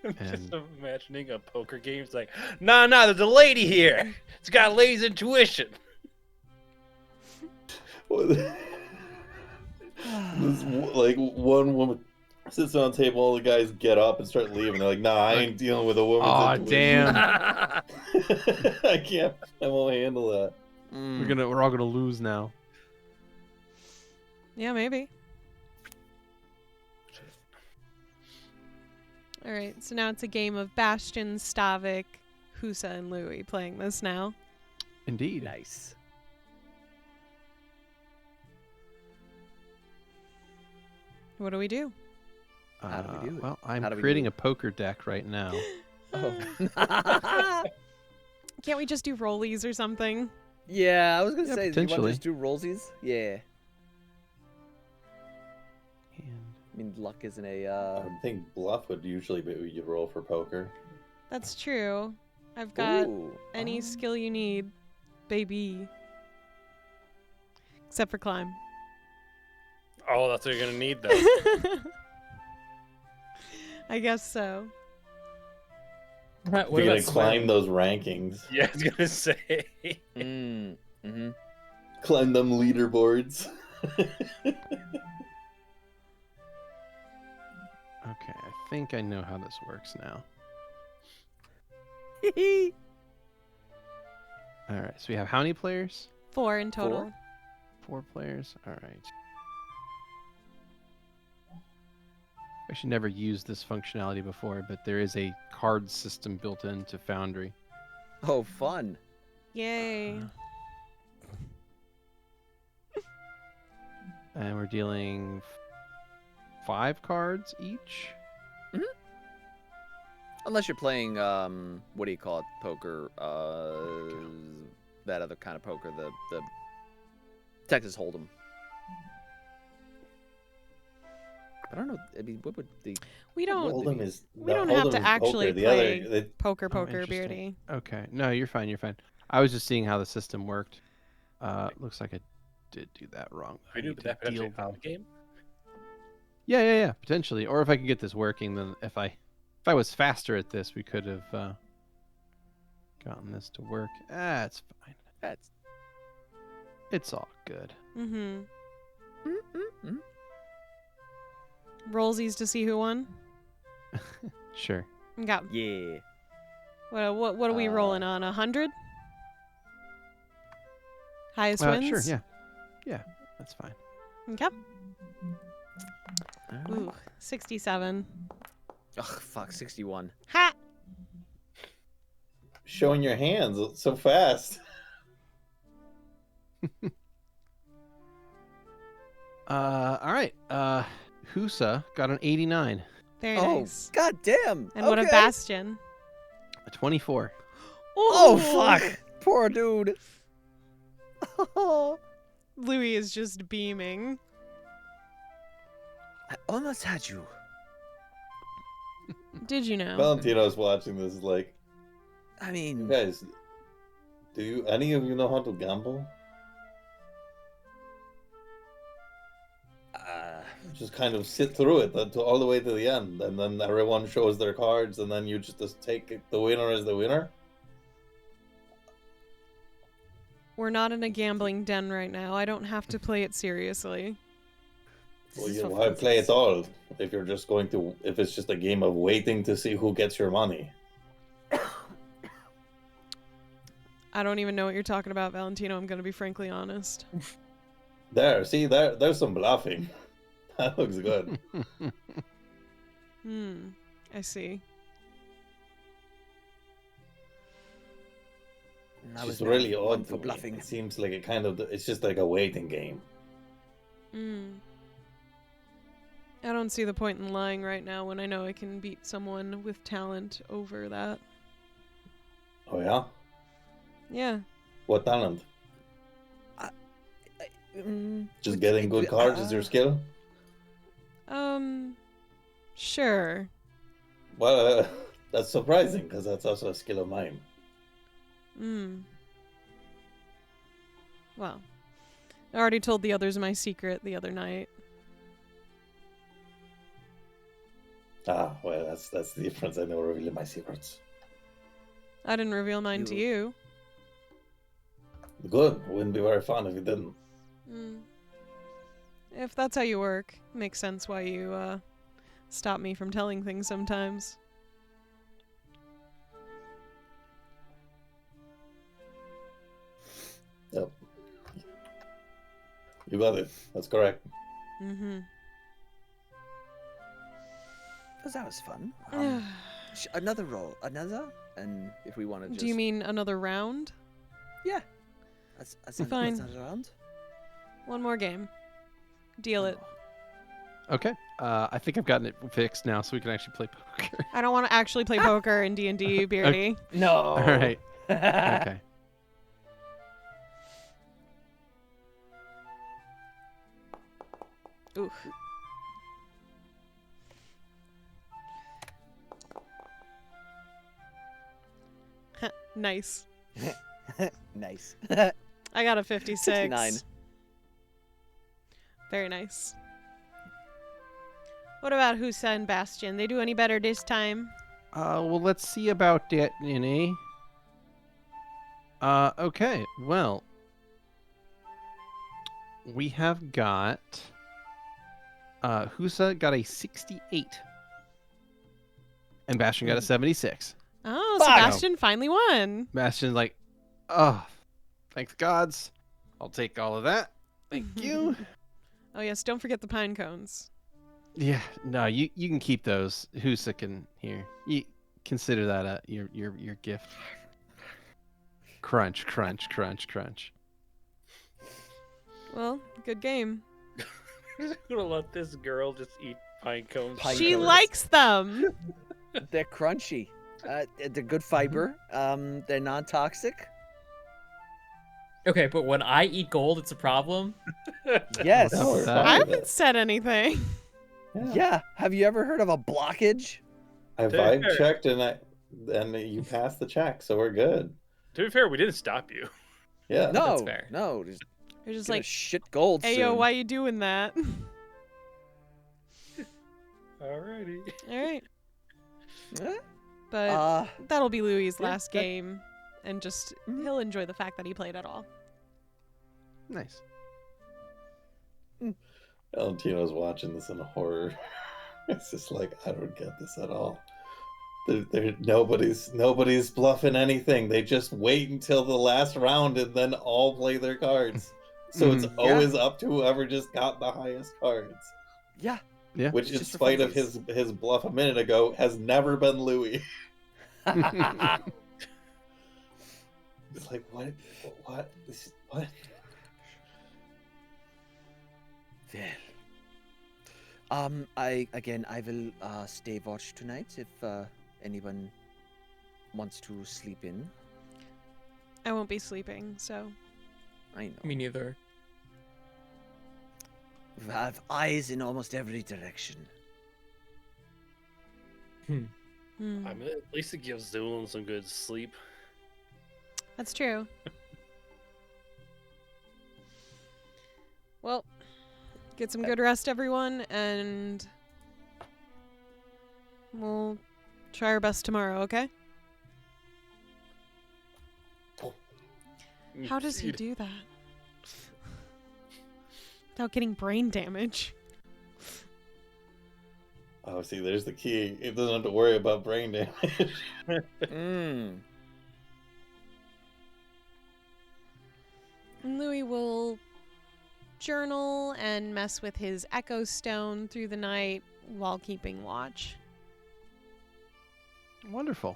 I'm And- just imagining a poker game. It's like, nah, there's a lady here. It's got lady's intuition. This, like one woman sits on the table, all the guys get up and start leaving. They're like, "Nah, I ain't dealing with a woman's Aw, intuition." damn. I can't. I won't handle that. We're all gonna lose now. Yeah, maybe. All right, so now it's a game of Bastion, Stavik, Husa, and Louie playing this now. Indeed. Nice. What do we do? How do we do it? Well, I'm How do we creating do a poker deck right now. Oh. Can't we just do rollies or something? Yeah, I was gonna Yeah, say, do you want to potentially. just do rollsies? Yeah. And I mean, luck isn't I a. would think bluff would usually be what you roll for poker. That's true. I've got Ooh. any skill you need, baby. Except for climb. Oh, that's what you're gonna need, though. I guess so. What You're gonna about climb swim? those rankings, Yeah, I was gonna say. Mm-hmm. climb them leaderboards. okay, I think I know how this works now. All right, so we have how many players? 4 in total. 4 players. All right. I actually never used this functionality before, but there is a card system built into Foundry. Oh, fun. Yay. And we're dealing 5 cards each. Unless you're playing, what do you call it? Poker. That other kind of poker, the Texas Hold'em. I don't know. I mean, what would the We don't. Hold'em is We the don't have Hold'em to is actually poker. The play other, poker, interesting. Beardy. Okay. No, you're fine. You're fine. I was just seeing how the system worked. Looks like I did do that wrong. We I do need to that potentially deal out them. the game. Yeah, potentially. Or if I could get this working, then if I was faster at this, we could have gotten this to work. It's fine. It's all good. Mm-hmm. Rollsies to see who won. Sure. Okay. yeah. What are we rolling on? 100? Highest wins? Sure. Yeah, that's fine. Okay. Ooh, 67. Ugh, fuck, 61. Ha! showing your hands so fast. All right. Husa got an 89. Very Oh, nice. god damn. And what a Okay. bastion. A 24. Oh, fuck. Poor dude. Louie is just beaming. I almost had you. Did you know? Valentino's watching this like, I mean, guys, do any of you know how to gamble? Just kind of sit through it all the way to the end, and then everyone shows their cards, and then you just take it, the winner as the winner. We're not in a gambling den right now. I don't have to play it seriously. Well, why play it all if you're just going to? If it's just a game of waiting to see who gets your money. I don't even know what you're talking about, Valentino. I'm going to be frankly honest. There's some bluffing. That looks good. I see. I It's was just really never one odd for to me. bluffing. It seems like it's just like a waiting game. I don't see the point in lying right now when I know I can beat someone with talent over that. Oh yeah? Yeah. What talent? Just getting good cards is your skill? Sure. Well, that's surprising because that's also a skill of mine. Well, I already told the others my secret the other night. Ah, well, that's the difference. I never reveal my secrets. I didn't reveal mine to you. Good. Wouldn't be very fun if you didn't. If that's how you work, makes sense why you stop me from telling things sometimes. Yep. You got it. That's correct. That was fun. Another roll. Another? And if we want to just... Do you mean another round? Yeah. Fine. Another round? One more game. Deal it. Okay. I think I've gotten it fixed now, so we can actually play poker. I don't want to actually play poker in D&D, Beardy. No. All right. Okay. Ooh. Nice. Nice. I got a 56. 69. Very nice. What about Husa and Bastion? They do any better this time? Well, let's see about that, Nene. Okay. Well, we have got Husa got a 68, and Bastion got a 76. Oh, so Bastion finally won. Bastion's like, oh, thank the gods. I'll take all of that. Thank you. Oh yes, don't forget the pine cones. Yeah, no, you can keep those. Husa can here. You consider that your gift. Crunch, crunch, crunch, crunch. Well, good game. just gonna let this girl just eat pine cones. Pine She cones. likes them. They're crunchy. They're good fiber. They're non-toxic. Okay, but when I eat gold, it's a problem. Yes. No, we're I fine I with haven't it. said anything. Yeah. Have you ever heard of a blockage? I To be vibe fair- checked and you passed the check, so we're good. To be fair, we didn't stop you. Yeah. No. That's fair. No. Just You're just gonna like, shit gold "Ayo, soon. why you doing that?" Alrighty. All right, Eh? but that'll be Louie's yeah, last that- game, and just he'll enjoy the fact that he played at all. Nice. Valentino's watching this in horror. It's just like, I don't get this at all. Nobody's bluffing anything. They just wait until the last round and then all play their cards. So it's always up to whoever just got the highest cards. Yeah. Yeah. Which, It's in just for spite of funsies. his bluff a minute ago, has never been Louie. It's like, what? What? What? Well, I will stay watch tonight if anyone wants to sleep in. I won't be sleeping, so I know. Me neither. I have eyes in almost every direction. hmm, I mean, at least it gives Zu'lin some good sleep. that's true. Well, get some good rest, everyone, and we'll try our best tomorrow, okay? How does he do that? Without getting brain damage. Oh, see, there's the key. It doesn't have to worry about brain damage. Mm. And Louie will journal and mess with his echo stone through the night while keeping watch. Wonderful.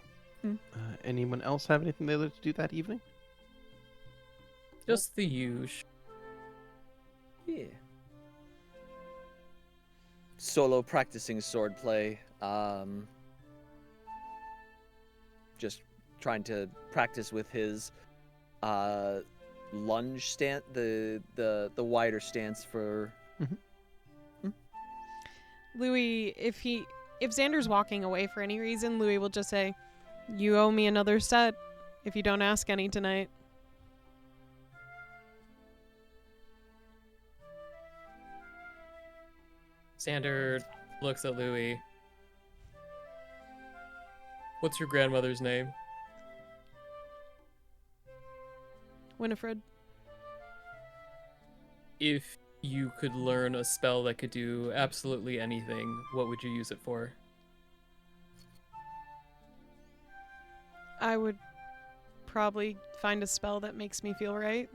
Anyone else have anything they'd like to do that evening? Just the usual. Yeah. Solo practicing swordplay. Just trying to practice with his lunge stance, the wider stance for. Louie, if Xander's walking away for any reason, Louie will just say, "You owe me another set if you don't ask any tonight." Xander looks at Louie. What's your grandmother's name? Winifred. If you could learn a spell that could do absolutely anything, what would you use it for? I would probably find a spell that makes me feel right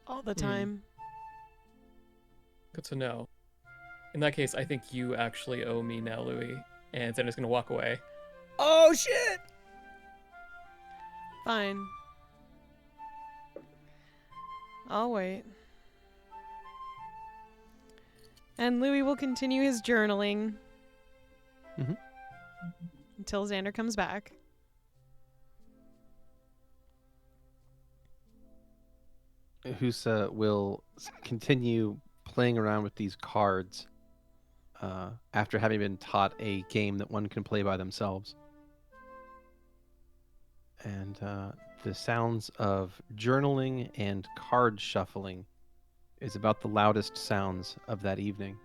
all the time. Good to know. In that case, I think you actually owe me now, Louie. And Xander's gonna walk away. Oh shit! Fine. I'll wait. And Louie will continue his journaling until Xander comes back. Husa will continue playing around with these cards after having been taught a game that one can play by themselves. And the sounds of journaling and card shuffling is about the loudest sounds of that evening.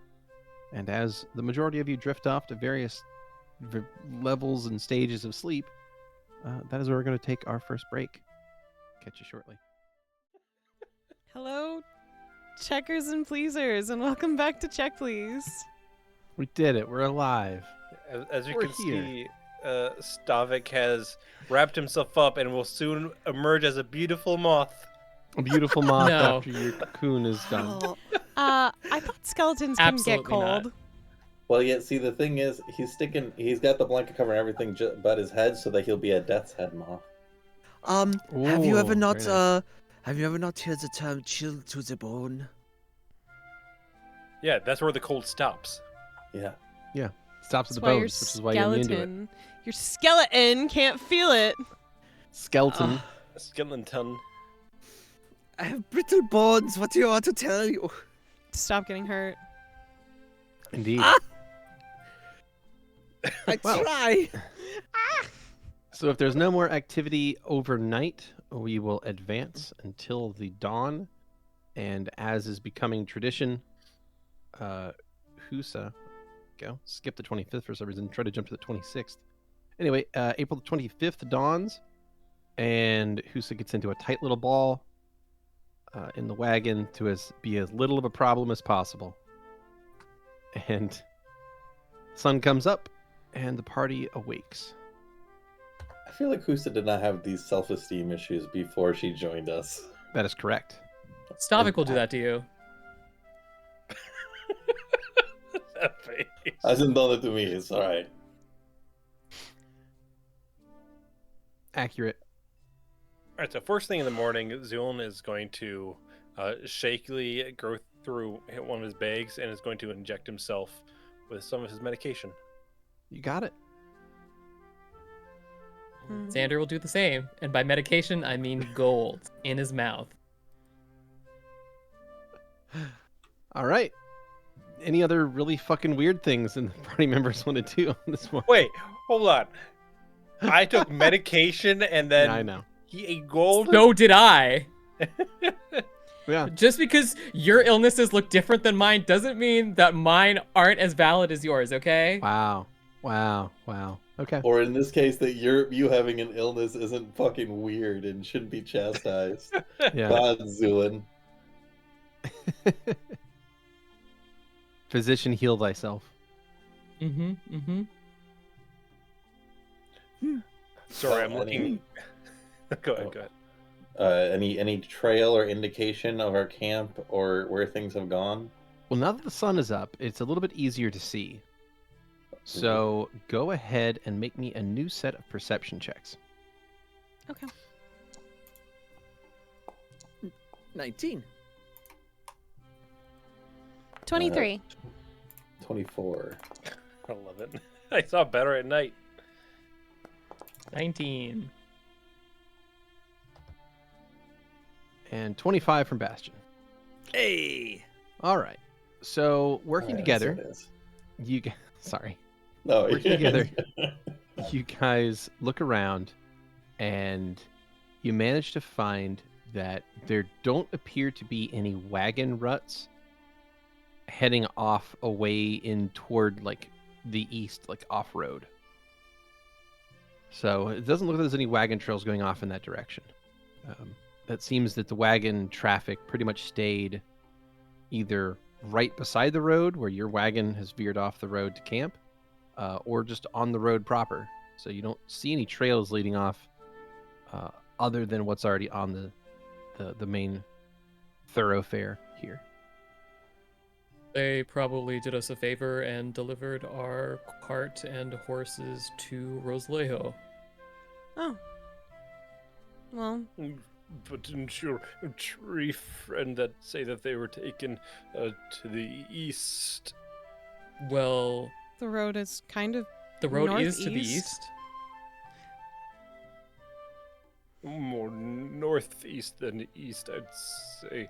And as the majority of you drift off to various levels and stages of sleep, that is where we're going to take our first break. Catch you shortly. Hello, checkers and pleasers, and welcome back to Check Please. We did it. We're alive. As you We're can here. see, Stavik has wrapped himself up and will soon emerge as a beautiful moth. A beautiful moth No. after your cocoon is done. I thought skeletons couldn't get Absolutely not. cold. Well, yeah, see, the thing is, he's got the blanket covering everything but his head so that he'll be a death's head moth. Have you ever Ooh, not very nice. have you ever not heard the term chill to the bone? Yeah, that's where the cold stops. Yeah. Stops at That's the why your bones, which is why you're immune to it. skeleton, your skeleton can't feel it. Skeleton. A skeleton. I have brittle bones. What do you want to tell you? Stop getting hurt. Indeed. I Well. try. So if there's no more activity overnight, we will advance until the dawn. And as is becoming tradition, Husa, skip the 25th for some reason, try to jump to the 26th. Anyway, April the 25th dawns, and Husa gets into a tight little ball in the wagon to be as little of a problem as possible. And the sun comes up, and the party awakes. I feel like Husa did not have these self-esteem issues before she joined us. That is correct. Stavik will do that to you. That face. Hasn't done it to me. It's all right. Accurate. All right, so first thing in the morning, Zu'lin is going to shakily go through one of his bags and is going to inject himself with some of his medication. You got it. Xander will do the same. And by medication, I mean gold in his mouth. All right. Any other really fucking weird things in the party members want to do on this one? Wait, hold on. I took medication and then Yeah, I know. he ate gold? So did I. Yeah. Just because your illnesses look different than mine doesn't mean that mine aren't as valid as yours, okay? Wow. Okay. Or in this case, that you having an illness isn't fucking weird and shouldn't be chastised. Yeah. God, Zu'lin. Physician, heal thyself. Mm-hmm. Sorry, I'm looking. Go ahead. Any trail or indication of our camp or where things have gone? Well, now that the sun is up, it's a little bit easier to see. So go ahead and make me a new set of perception checks. Okay. 19. 23. 24. I love it. I saw better at night. 19. And 25 from Bastion. Hey. All right. So working together, you sorry. No, Working together, you guys look around and you manage to find that there don't appear to be any wagon ruts heading off away in toward like the east, like off-road. So it doesn't look like there's any wagon trails going off in that direction. That seems that the wagon traffic pretty much stayed either right beside the road where your wagon has veered off the road to camp, or just on the road proper. So you don't see any trails leading off other than what's already on the main thoroughfare here. They probably did us a favor and delivered our cart and horses to Rosalejo. Oh. Well, But didn't your tree friend that say that they were taken to the east? Well, the road is kind of the road is to the northeast. east. More northeast than east, I'd say.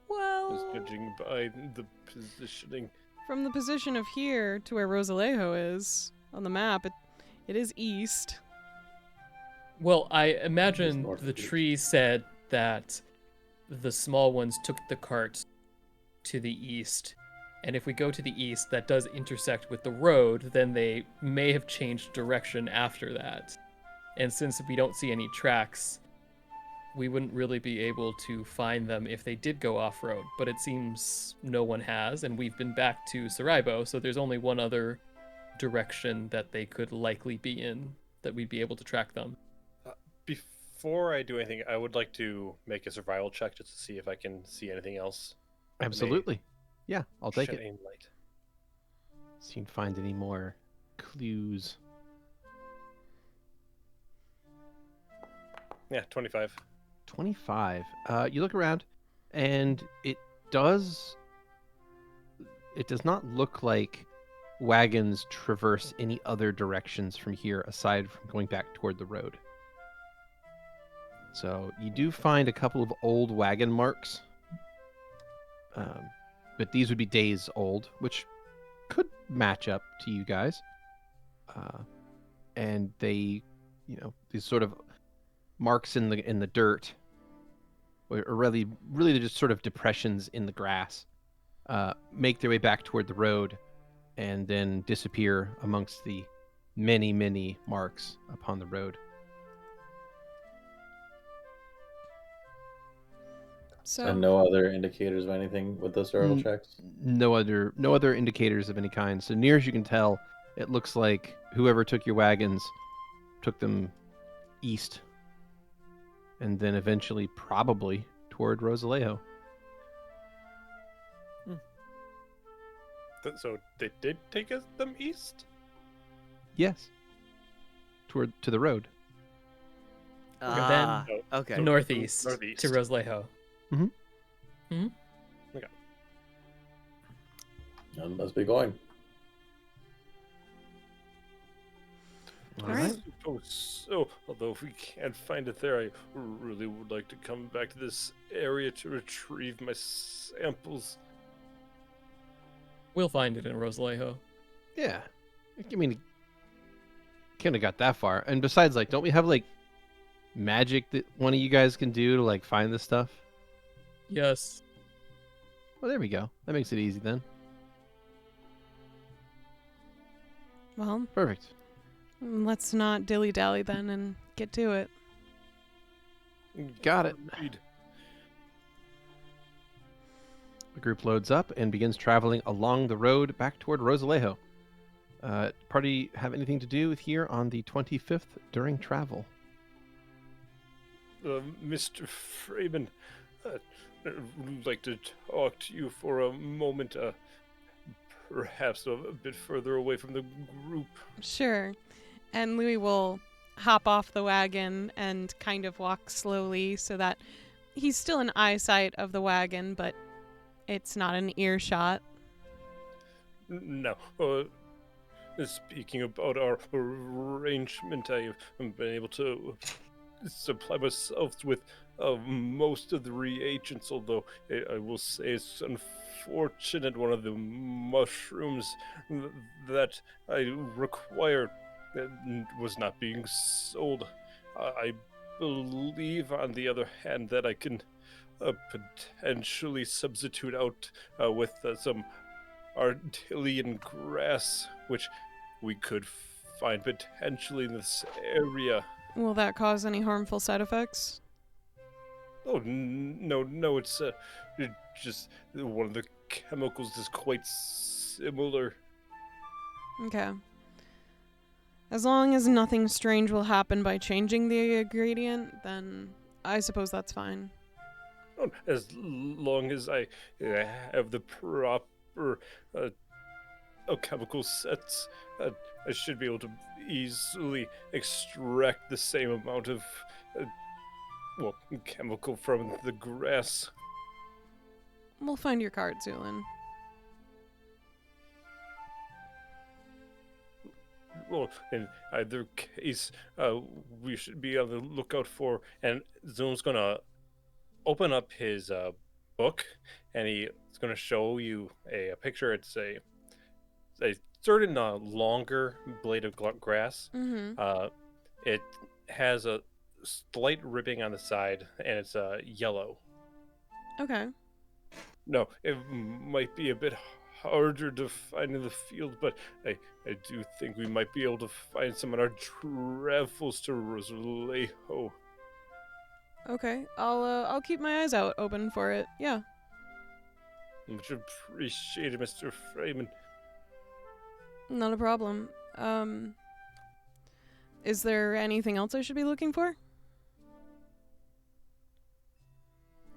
well, Just judging by the positioning. from the position of here to where Rosalejo is on the map. It is east. Well, I imagine north the of east. tree said that the small ones took the cart to the east. And if we go to the east, that does intersect with the road, then they may have changed direction after that. And since we don't see any tracks, we wouldn't really be able to find them if they did go off-road. But it seems no one has, and we've been back to Saraibo, so there's only one other direction that they could likely be in that we'd be able to track them. Before I do anything, I would like to make a survival check just to see if I can see anything else. that may Absolutely. Yeah, I'll take shed it. any light. See if you can find any more clues. Yeah, 25. 25. You look around, and it does it does not look like wagons traverse any other directions from here aside from going back toward the road. So you do find a couple of old wagon marks, but these would be days old, which could match up to you guys. And they, these sort of marks in the dirt, or really they're just sort of depressions in the grass, make their way back toward the road, and then disappear amongst the many, many marks upon the road. So And no other indicators of anything with those survival checks? No other indicators of any kind. So near as you can tell, it looks like whoever took your wagons took them east, and then eventually probably toward Rosalejo. So they did take them east? Yes. To the road. Ah, then okay. northeast, northeast. to Rosalejo. None must be going. All All right. right. So, although if we can't find it there, I really would like to come back to this area to retrieve my samples. We'll find it in Rosalejo. Yeah. I mean, kind of got that far. And besides, like, don't we have, like, magic that one of you guys can do to, like, find this stuff? Yes. Well, there we go. That makes it easy then. well, Perfect. let's not dilly-dally then and get to it. Got it. Indeed. The group loads up and begins traveling along the road back toward Rosalejo. Party have anything to do with here on the 25th during travel? Mr. Freeman, I'd like to talk to you for a moment, perhaps a bit further away from the group. Sure. And Louie will hop off the wagon and kind of walk slowly so that he's still in eyesight of the wagon, but it's not an earshot. No, speaking about our arrangement, I have been able to supply myself with most of the reagents, although I will say it's unfortunate one of the mushrooms that I required was not being sold. I believe, on the other hand, that I can potentially substitute out with some Artilian grass, which we could find potentially in this area. Will that cause any harmful side effects? Oh, no, it's just one of the chemicals is quite similar. Okay. As long as nothing strange will happen by changing the ingredient, then I suppose that's fine. Oh, as long as I have the proper chemical sets, I should be able to easily extract the same amount of chemical from the grass. We'll find your card, Zu'lin. Well, in either case, we should be on the lookout for. And Zoom's gonna open up his book, and he's gonna show you a picture. It's a certain longer blade of grass. Mm-hmm. It has a slight ribbing on the side, and it's yellow. Okay. No, it might be a bit harder to find in the field, but I do think we might be able to find some in our travels to Rosalejo. Okay. I'll keep my eyes out open for it. Yeah. Much appreciated, Mr. Freeman. Not a problem. Is there anything else I should be looking for?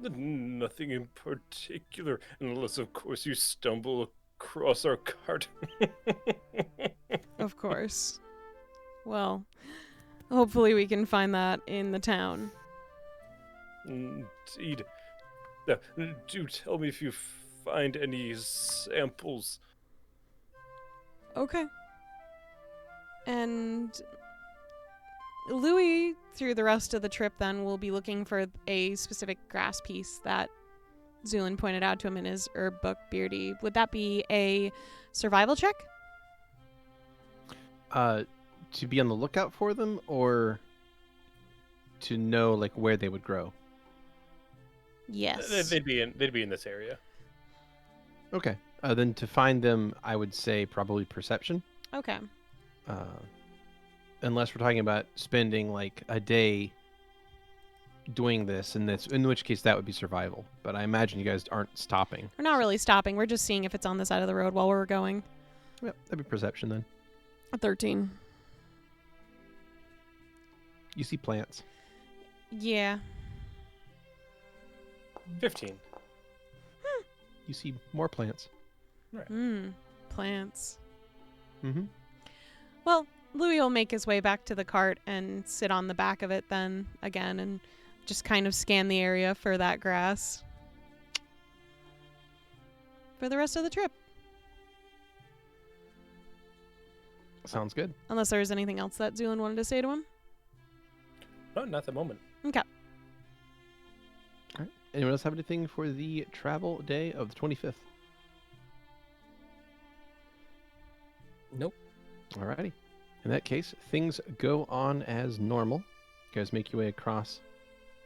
Nothing in particular, unless, of course, you stumble across our cart. Of course. Well, hopefully we can find that in the town. Indeed. Now, do tell me if you find any samples. Okay. And Louie, through the rest of the trip, then will be looking for a specific grass piece that Zu'lin pointed out to him in his herb book, Beardy. Would that be a survival check? To be on the lookout for them, or to know like where they would grow? Yes. They'd be in this area. Okay. Then to find them, I would say probably perception. Okay. Unless we're talking about spending like a day doing this, and this, in which case that would be survival. But I imagine you guys aren't stopping. We're not really stopping. We're just seeing if it's on the side of the road while we're going. Yep, that'd be perception then. A 13. You see plants. Yeah. 15. You see more plants. Plants. Mm-hmm. Well, Louie will make his way back to the cart and sit on the back of it then again and just kind of scan the area for that grass for the rest of the trip. Sounds good. Unless there was anything else that Zu'lin wanted to say to him. No, not at the moment. Okay. All right. Anyone else have anything for the travel day of the 25th? Nope. Alrighty. In that case, things go on as normal. You guys make your way across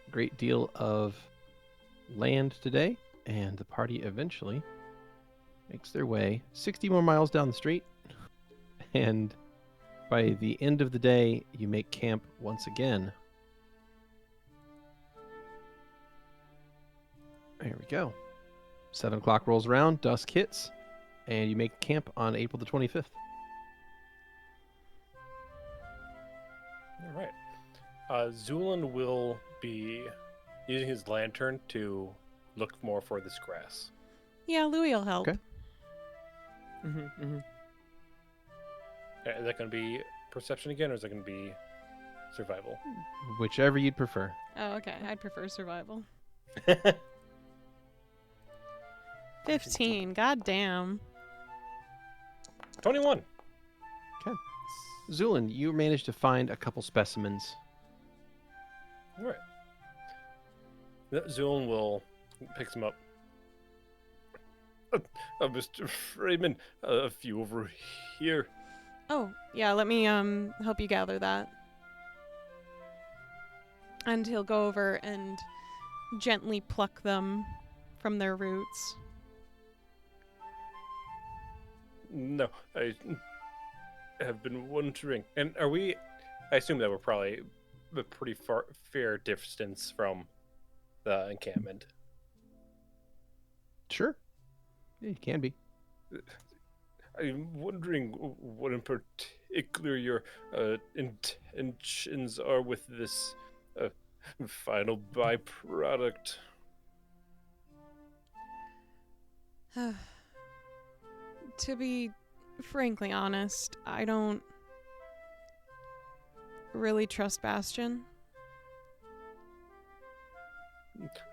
a great deal of land today, and the party eventually makes their way 60 more miles down the street. And by the end of the day, you make camp once again. There we go. 7 o'clock rolls around, dusk hits, and you make camp on April the 25th. All right. Zu'lin will be using his lantern to look more for this grass. Yeah, Louie will help. Okay. Is that going to be perception again, or is that going to be survival? Whichever you'd prefer. Oh, okay. I'd prefer survival. 15. God damn. 21. Zu'lin, you managed to find a couple specimens. All right. Zu'lin will pick them up. Mr. Freeman, a few over here. Oh, yeah, let me help you gather that. And he'll go over and gently pluck them from their roots. No, I have been wondering. And are we... I assume that we're probably a pretty fair distance from the encampment. Sure. Yeah, you can be. I'm wondering what in particular your intentions are with this final byproduct. To be frankly honest, I don't really trust Bastion.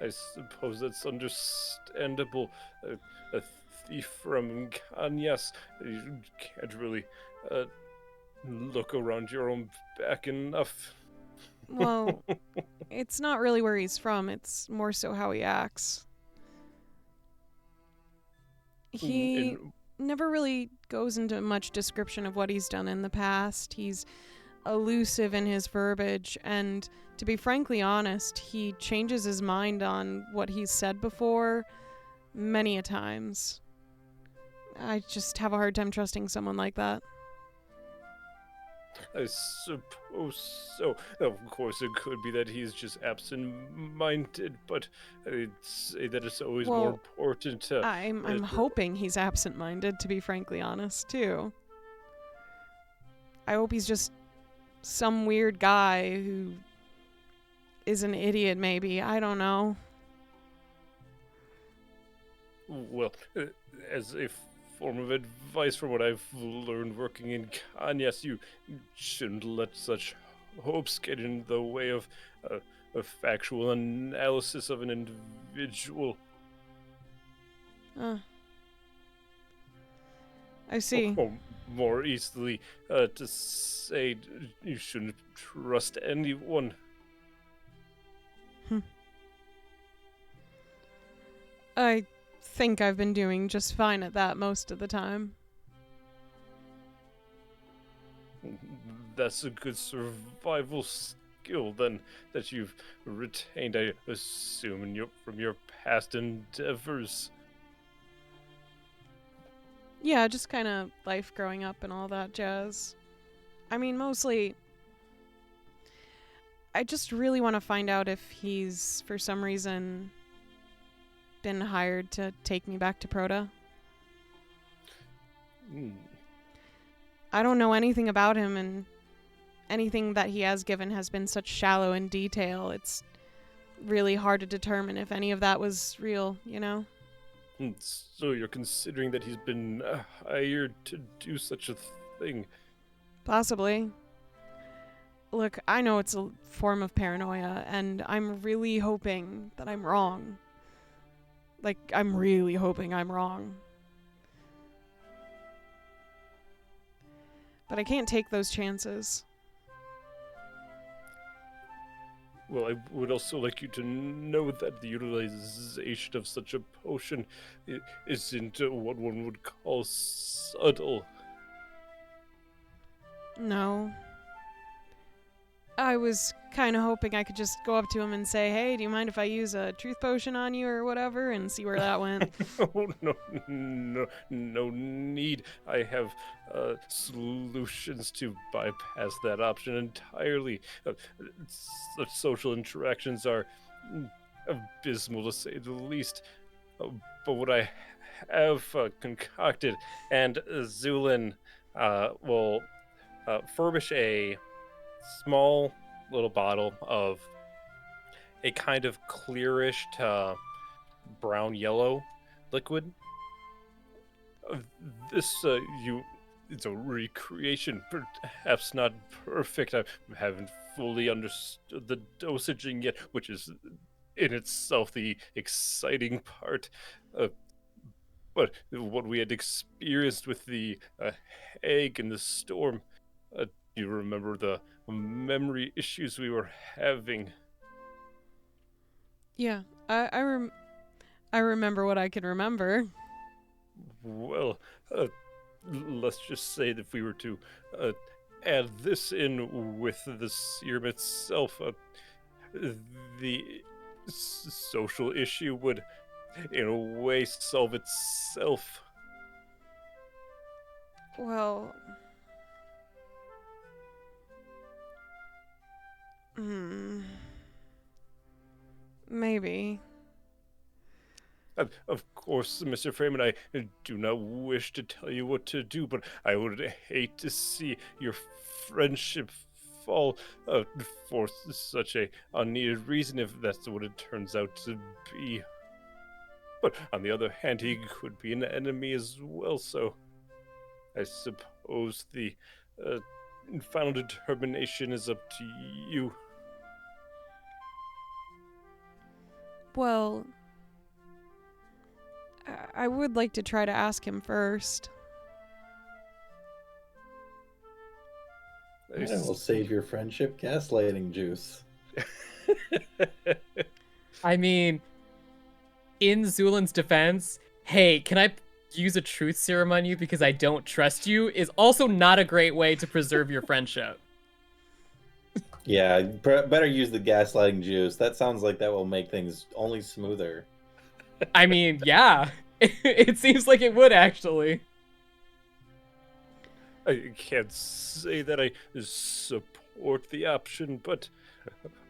I suppose that's understandable. A thief from Kanyas. You can't really look around your own back enough. Well, it's not really where he's from, it's more so how he acts. He never really goes into much description of what he's done in the past. He's elusive in his verbiage, and to be frankly honest, he changes his mind on what he's said before many a times. I just have a hard time trusting someone like that. I suppose so. Of course, it could be that he's just absent-minded, but I'd say that it's always more important to... I'm hoping he's absent-minded, to be frankly honest, too. I hope he's just some weird guy who is an idiot, maybe. I don't know. Well, as a form of advice from what I've learned working in Kanyas, you shouldn't let such hopes get in the way of a factual analysis of an individual. I see. Or more easily to say you shouldn't trust anyone. I think I've been doing just fine at that most of the time. That's a good survival skill, then, that you've retained, I assume, from your past endeavors. Yeah, just kind of life growing up and all that jazz. I mean, mostly, I just really want to find out if he's, for some reason, been hired to take me back to Proto. I don't know anything about him, and anything that he has given has been such shallow in detail. It's really hard to determine if any of that was real, you know? So you're considering that he's been hired to do such a thing? Possibly. Look, I know it's a form of paranoia, and I'm really hoping that I'm wrong. Like, I'm really hoping I'm wrong. But I can't take those chances. Well, I would also like you to know that the utilization of such a potion isn't what one would call subtle. No. I was kind of hoping I could just go up to him and say, hey, do you mind if I use a truth potion on you or whatever, and see where that went. Oh, no need. I have solutions to bypass that option entirely. Such social interactions are abysmal, to say the least. But what I have concocted, and Zu'lin will furbish a small little bottle of a kind of clearish to brown yellow liquid. This it's a recreation, perhaps not perfect. I haven't fully understood the dosaging yet, which is in itself the exciting part. But what we had experienced with the egg and the storm, you remember the memory issues we were having? Yeah, I remember what I can remember. Well, let's just say that if we were to add this in with the serum itself, the social issue would, in a way, solve itself. Well... Maybe. Of course, Mr. Freeman, I do not wish to tell you what to do, but I would hate to see your friendship fall for such a unneeded reason, if that's what it turns out to be. But on the other hand, he could be an enemy as well, so I suppose the final determination is up to you. Well, I would like to try to ask him first. I will save your friendship gaslighting juice. I mean, in Zu'lin's defense, hey, can I use a truth serum on you because I don't trust you is also not a great way to preserve your friendship. Yeah, better use the gaslighting juice. That sounds like that will make things only smoother. I mean, yeah. It seems like it would, actually. I can't say that I support the option, but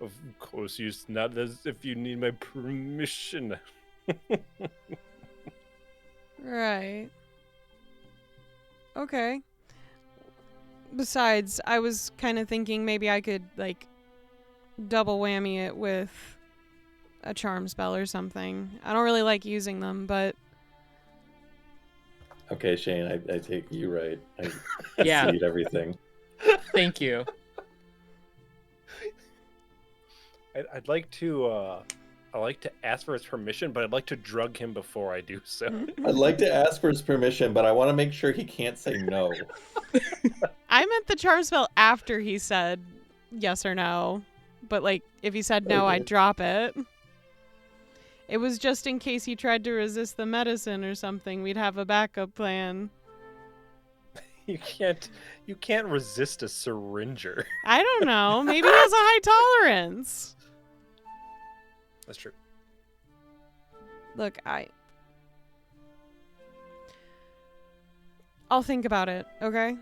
of course it's not as if you need my permission. Right. Okay. Besides, I was kind of thinking maybe I could, like, double whammy it with a charm spell or something. I don't really like using them, but... Okay, Shane, I take you right. I Yeah. concede everything. Thank you. I'd like to I like to ask for his permission, but I'd like to drug him before I do so. I'd like to ask for his permission, but I want to make sure he can't say no. I meant the charm spell after he said yes or no. But, like, if he said no, Okay. I'd drop it. It was just in case he tried to resist the medicine or something. We'd have a backup plan. You can't resist a syringer. I don't know. Maybe he has a high tolerance. That's true. Look, I'll think about it, okay?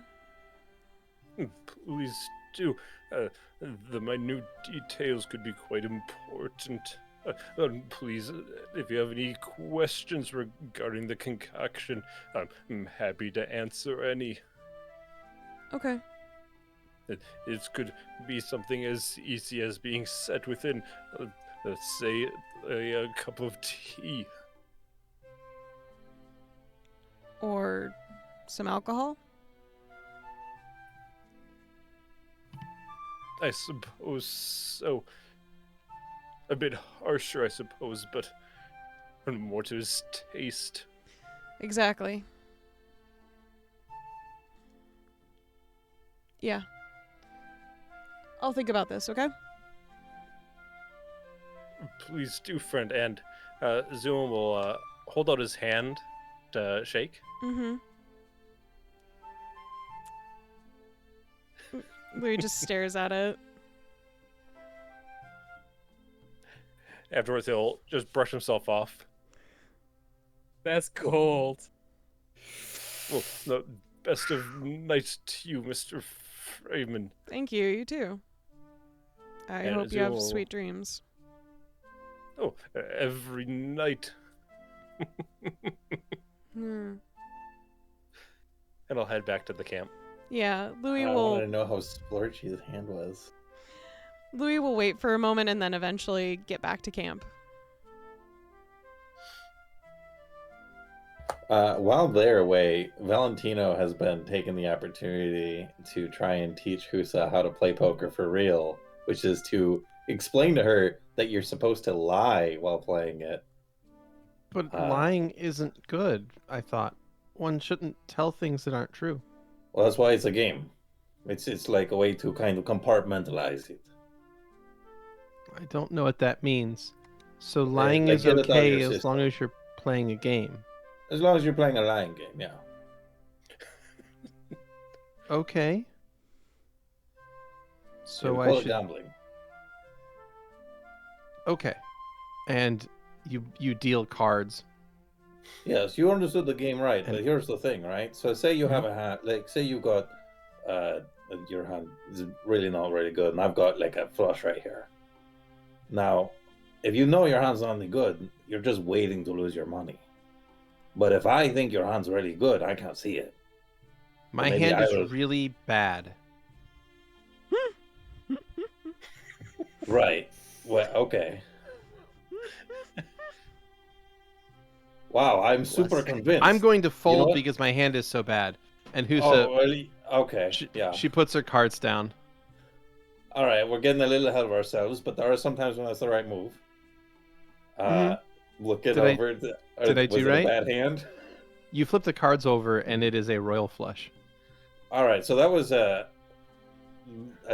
Please do. The minute details could be quite important. Please, if you have any questions regarding the concoction, I'm happy to answer any. Okay. It could be something as easy as being set within, let's say, a cup of tea. Or some alcohol? I suppose so. A bit harsher, I suppose, but more to his taste. Exactly. Yeah. I'll think about this, okay? Please do, friend. And Zu'lin will hold out his hand to shake. Mm-hmm. Louie just stares at it. Afterwards, he'll just brush himself off. That's cold. Well, the best of nights to you, Mr. Freeman. Thank you, you too. I And hope you have Zool- sweet dreams. Oh, every night. Hmm. And I'll head back to the camp. Yeah, Louie I wanted to will know how splurgy his hand was. wait for a moment and then eventually get back to camp. While they're away, Valentino has been taking the opportunity to try and teach Husa how to play poker for real, which is to explain to her that you're supposed to lie while playing it. But lying isn't good, I thought. One shouldn't tell things that aren't true. Well, that's why it's a game. It's like a way to kind of compartmentalize it. I don't know what that means. So lying like is get it out of okay your as system. long as you're playing a game. As long as you're playing a lying game, yeah. Okay. So we I call it should. gambling. Okay. And you deal cards. Yes, you understood the game right, And- but here's the thing, right? So say you have a hand, like say you got your hand is really not really good, and I've got like a flush right here. Now, if you know your hand's not any good, you're just waiting to lose your money. But if I think your hand's really good, I can't see it. My Maybe hand I is will- really bad. Right. Well, okay. Wow, I'm super convinced. I'm going to fold what? because my hand is so bad. And Oh, Husa, really? Okay. she, she puts her cards down. All right, we're getting a little ahead of ourselves, but there are sometimes when that's the right move. Look it Did I- over. did I do was it right? a bad hand? You flip the cards over, and it is a royal flush. All right, so that was a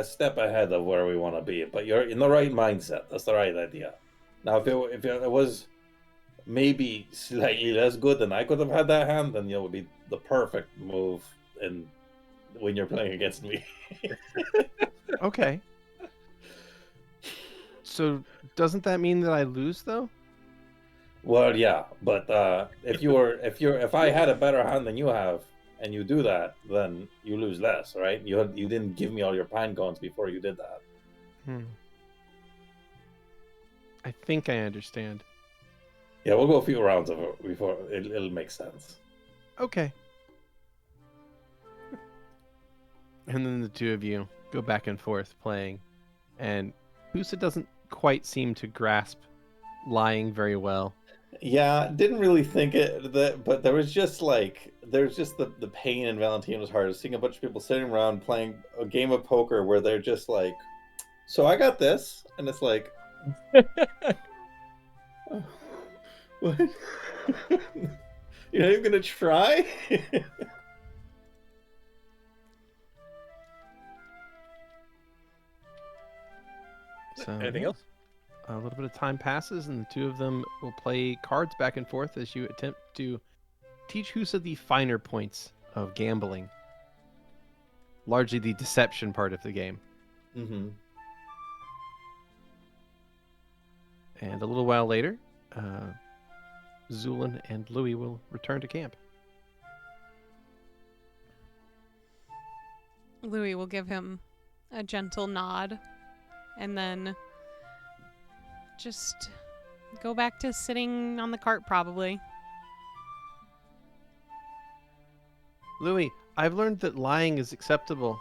step ahead of where we want to be, but you're in the right mindset. That's the right idea. Now, if it was maybe slightly less good than I could have had that hand, then it would be the perfect move when you're playing against me. Okay. So doesn't that mean that I lose though? Well, yeah, but if I had a better hand than you have, and you do that, then you lose less, right? You didn't give me all your pine cones before you did that. I think I understand. Yeah, we'll go a few rounds of it before it'll make sense. Okay. And then the two of you go back and forth playing, and Husa doesn't quite seem to grasp lying very well. Yeah, didn't really think it, but there was just the pain in Valentino's heart of seeing a bunch of people sitting around playing a game of poker where they're just like, so I got this, and it's like, What? You're not even gonna try? So, Anything yeah, else? a little bit of time passes, and the two of them will play cards back and forth as you attempt to teach Husa the finer points of gambling. Largely the deception part of the game. Mm-hmm. And a little while later, Zu'lin and Louie will return to camp. Louis will give him a gentle nod and then just go back to sitting on the cart, probably. Louie, I've learned that lying is acceptable.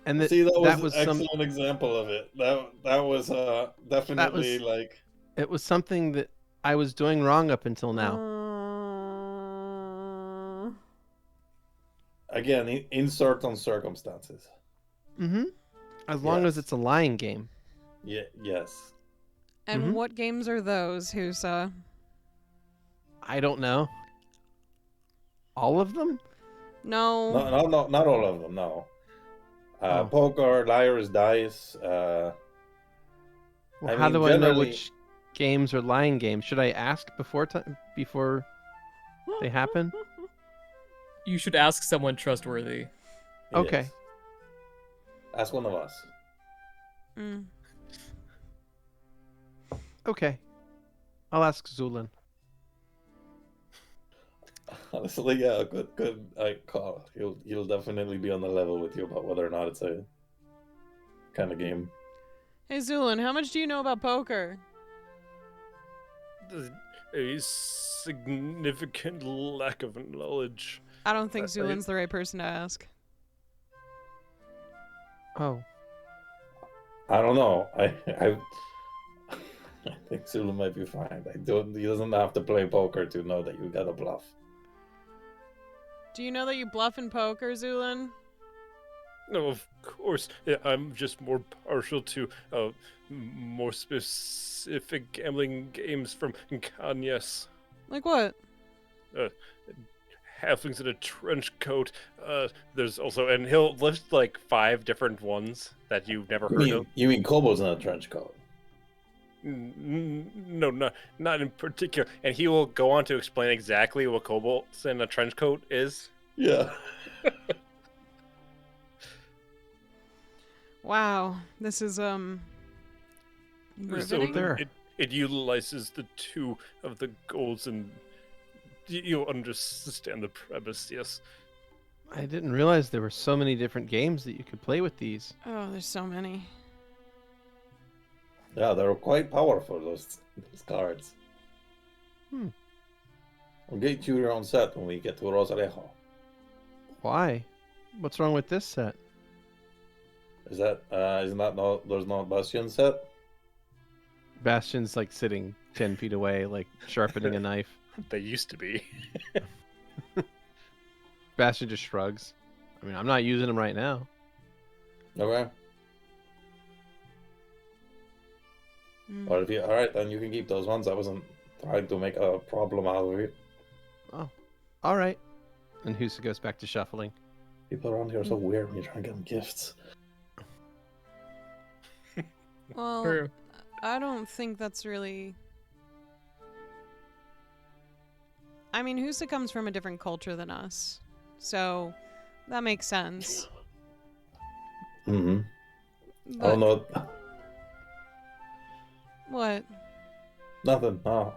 And See, that was an some excellent example of it. That was definitely was- like. it was something that I was doing wrong up until now. Again, in certain circumstances. Mm-hmm. As long as Yes. it's a lying game. Yeah. Yes. And Mhm. what games are those, Husa? I don't know. All of them? No. No, not all of them. No. Oh. Poker, liar's dice. Well, I how mean, do I know generally- which games are lying games? Should I ask before they happen? You should ask someone trustworthy. Okay. Yes. Ask one of us. Mm. Okay. I'll ask Zu'lin. Honestly, yeah, good call. He'll definitely be on the level with you about whether or not it's a kind of game. Hey, Zu'lin, how much do you know about poker? A significant lack of knowledge. I don't think I- Zu'lin's the right person to ask. Oh. I don't know. I think Zulu might be fine. He doesn't have to play poker to know that you got a bluff. Do you know that you bluff in poker, Zu'lin? No, of course. Yeah, I'm just more partial to more specific gambling games from Kanyes. Like what? Halflings in a trench coat. There's also, and he'll list like 5 different ones that you've never heard of. You mean Kobo's in a trench coat? No, not in particular. And he will go on to explain exactly what kobolds in a trench coat is. Yeah. Wow, this is So riveting. there. it utilizes the 2 of the golds, and you'll understand the premise. Yes. I didn't realize there were so many different games that you could play with these. Oh, there's so many. Yeah, they're quite powerful, those cards. Hmm. We'll get you your own set when we get to Rosarejo. Why? What's wrong with this set? Is that there's no Bastion set? Bastion's like sitting 10 feet away, like sharpening a knife. They used to be. Bastion just shrugs. I mean, I'm not using them right now. Okay. Mm. Or if you alright, then you can keep those ones. I wasn't trying to make a problem out of it. Oh, all right. And Husa goes back to shuffling. People around here are so weird when you're trying to get them gifts. Well, True. I don't think that's really. I mean, Husa comes from a different culture than us, so that makes sense. Mm-hmm. But Oh no, what? nothing. Oh.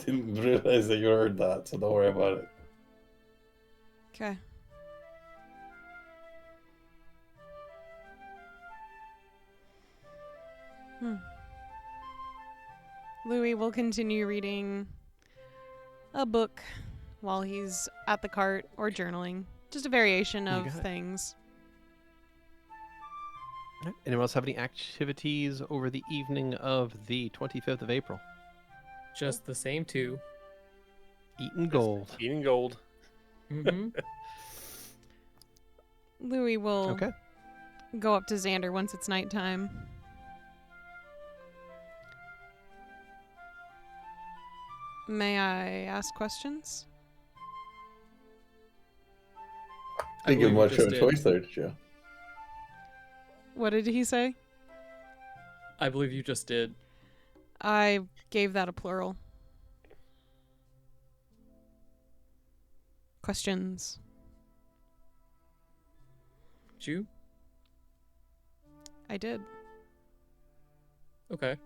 Didn't realize that you heard that, so don't worry about it. Okay. Louis will continue reading a book while he's at the cart or journaling. Just a variation You of got it. things. Alright, anyone else have any activities over the evening of the 25th of April? Just the same 2. Eating gold. Eating gold. Mm-hmm. Louis will Okay. go up to Xander once it's nighttime. May I ask questions? Didn't give believe you much of just a did. choice there, did you? What did he say? I believe you just did. I gave that a plural. Questions. Did you? I did. Okay.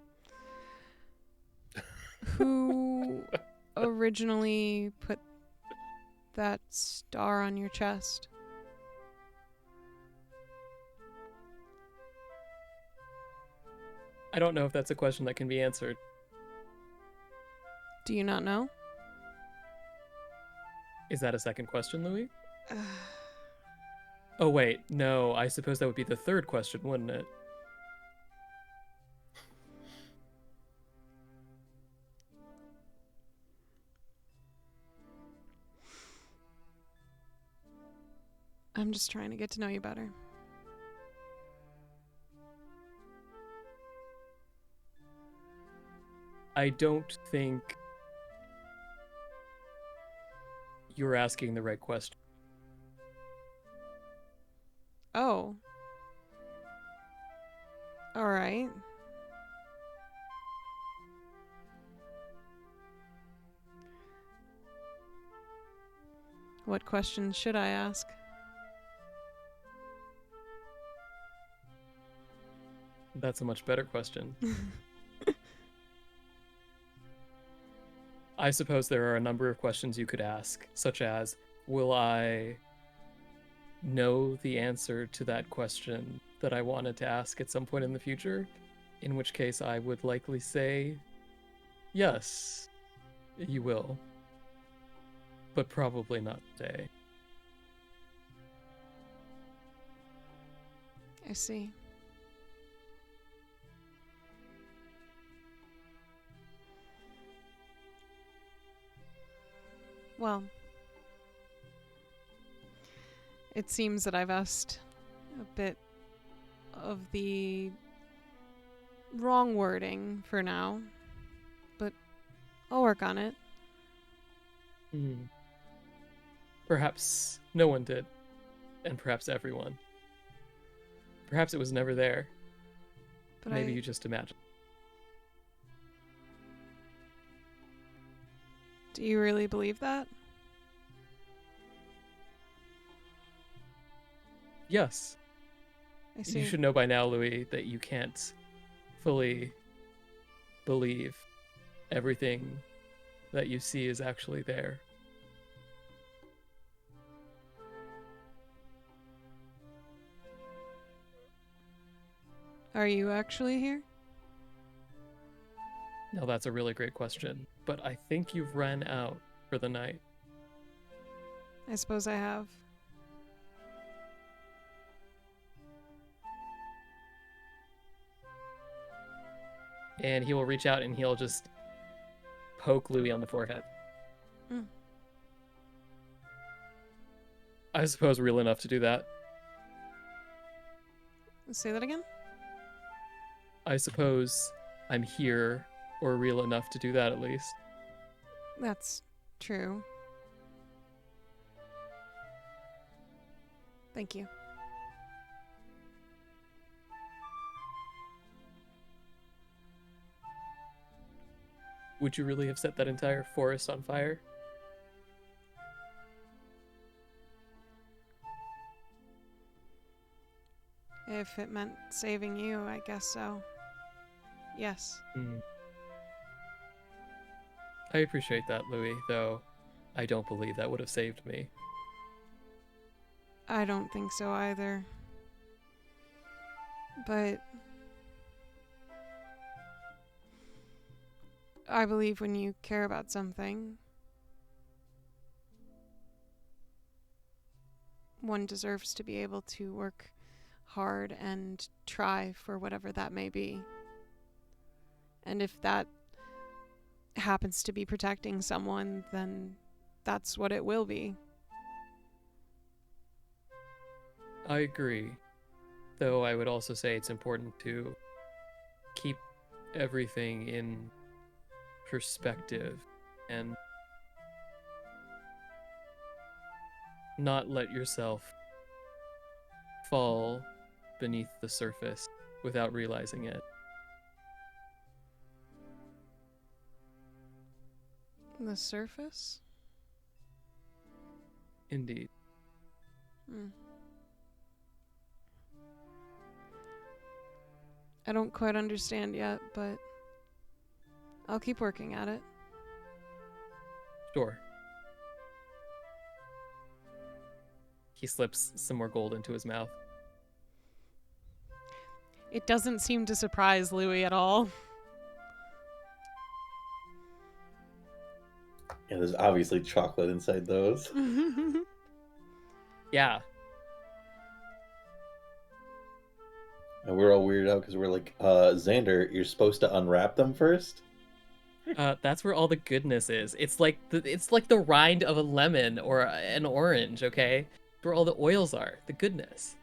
Who originally put that star on your chest? I don't know if that's a question that can be answered. Do you not know? Is that a second question, Louie? Oh, wait. No, I suppose that would be the third question, wouldn't it? I'm just trying to get to know you better. I don't think you're asking the right question. Oh. All right. What questions should I ask? That's a much better question. I suppose there are a number of questions you could ask, such as, will I know the answer to that question that I wanted to ask at some point in the future? In which case I would likely say, yes, you will. But probably not today. I see. Well, it seems that I've asked a bit of the wrong wording for now, but I'll work on it. Perhaps no one did, and perhaps everyone. Perhaps it was never there. But Maybe you just imagined. Do you really believe that? Yes. I see. You should know by now, Louis, that you can't fully believe everything that you see is actually there. Are you actually here? Now that's a really great question, but I think you've run out for the night. I suppose I have. And he will reach out and he'll just poke Louis on the forehead. Mm. I suppose real enough to do that. Say that again? I suppose I'm here or real enough to do that at least. That's true. Thank you. Would you really have set that entire forest on fire? If it meant saving you, I guess so. Yes. I appreciate that, Louis, though I don't believe that would have saved me. I don't think so either. But I believe when you care about something, one deserves to be able to work hard and try for whatever that may be. And if that happens to be protecting someone, then that's what it will be. I agree. Though I would also say it's important to keep everything in perspective and not let yourself fall beneath the surface without realizing it. The surface? Indeed. Hmm. I don't quite understand yet, but I'll keep working at it. Sure. He slips some more gold into his mouth. It doesn't seem to surprise Louie at all. Yeah, there's obviously chocolate inside those. Yeah. And we're all weirded out because we're like, Xander, you're supposed to unwrap them first? That's where all the goodness is. It's like the rind of a lemon or an orange, okay? Where all the oils are, the goodness.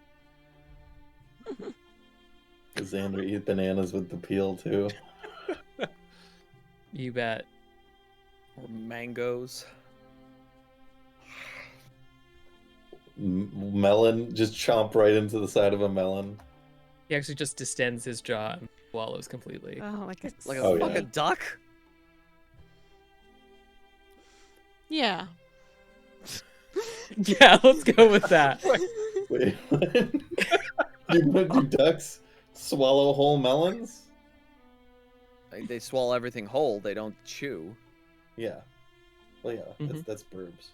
Xander eat bananas with the peel too. You bet. Or mangoes. Melon, just chomp right into the side of a melon. He actually just distends his jaw and swallows completely. Oh, like a Like a Oh, yeah. fucking duck? yeah. Yeah, let's go with that. Wait, do ducks swallow whole melons? Like, they swallow everything whole, they don't chew. Yeah. Well, yeah, Mhm. that's burbs.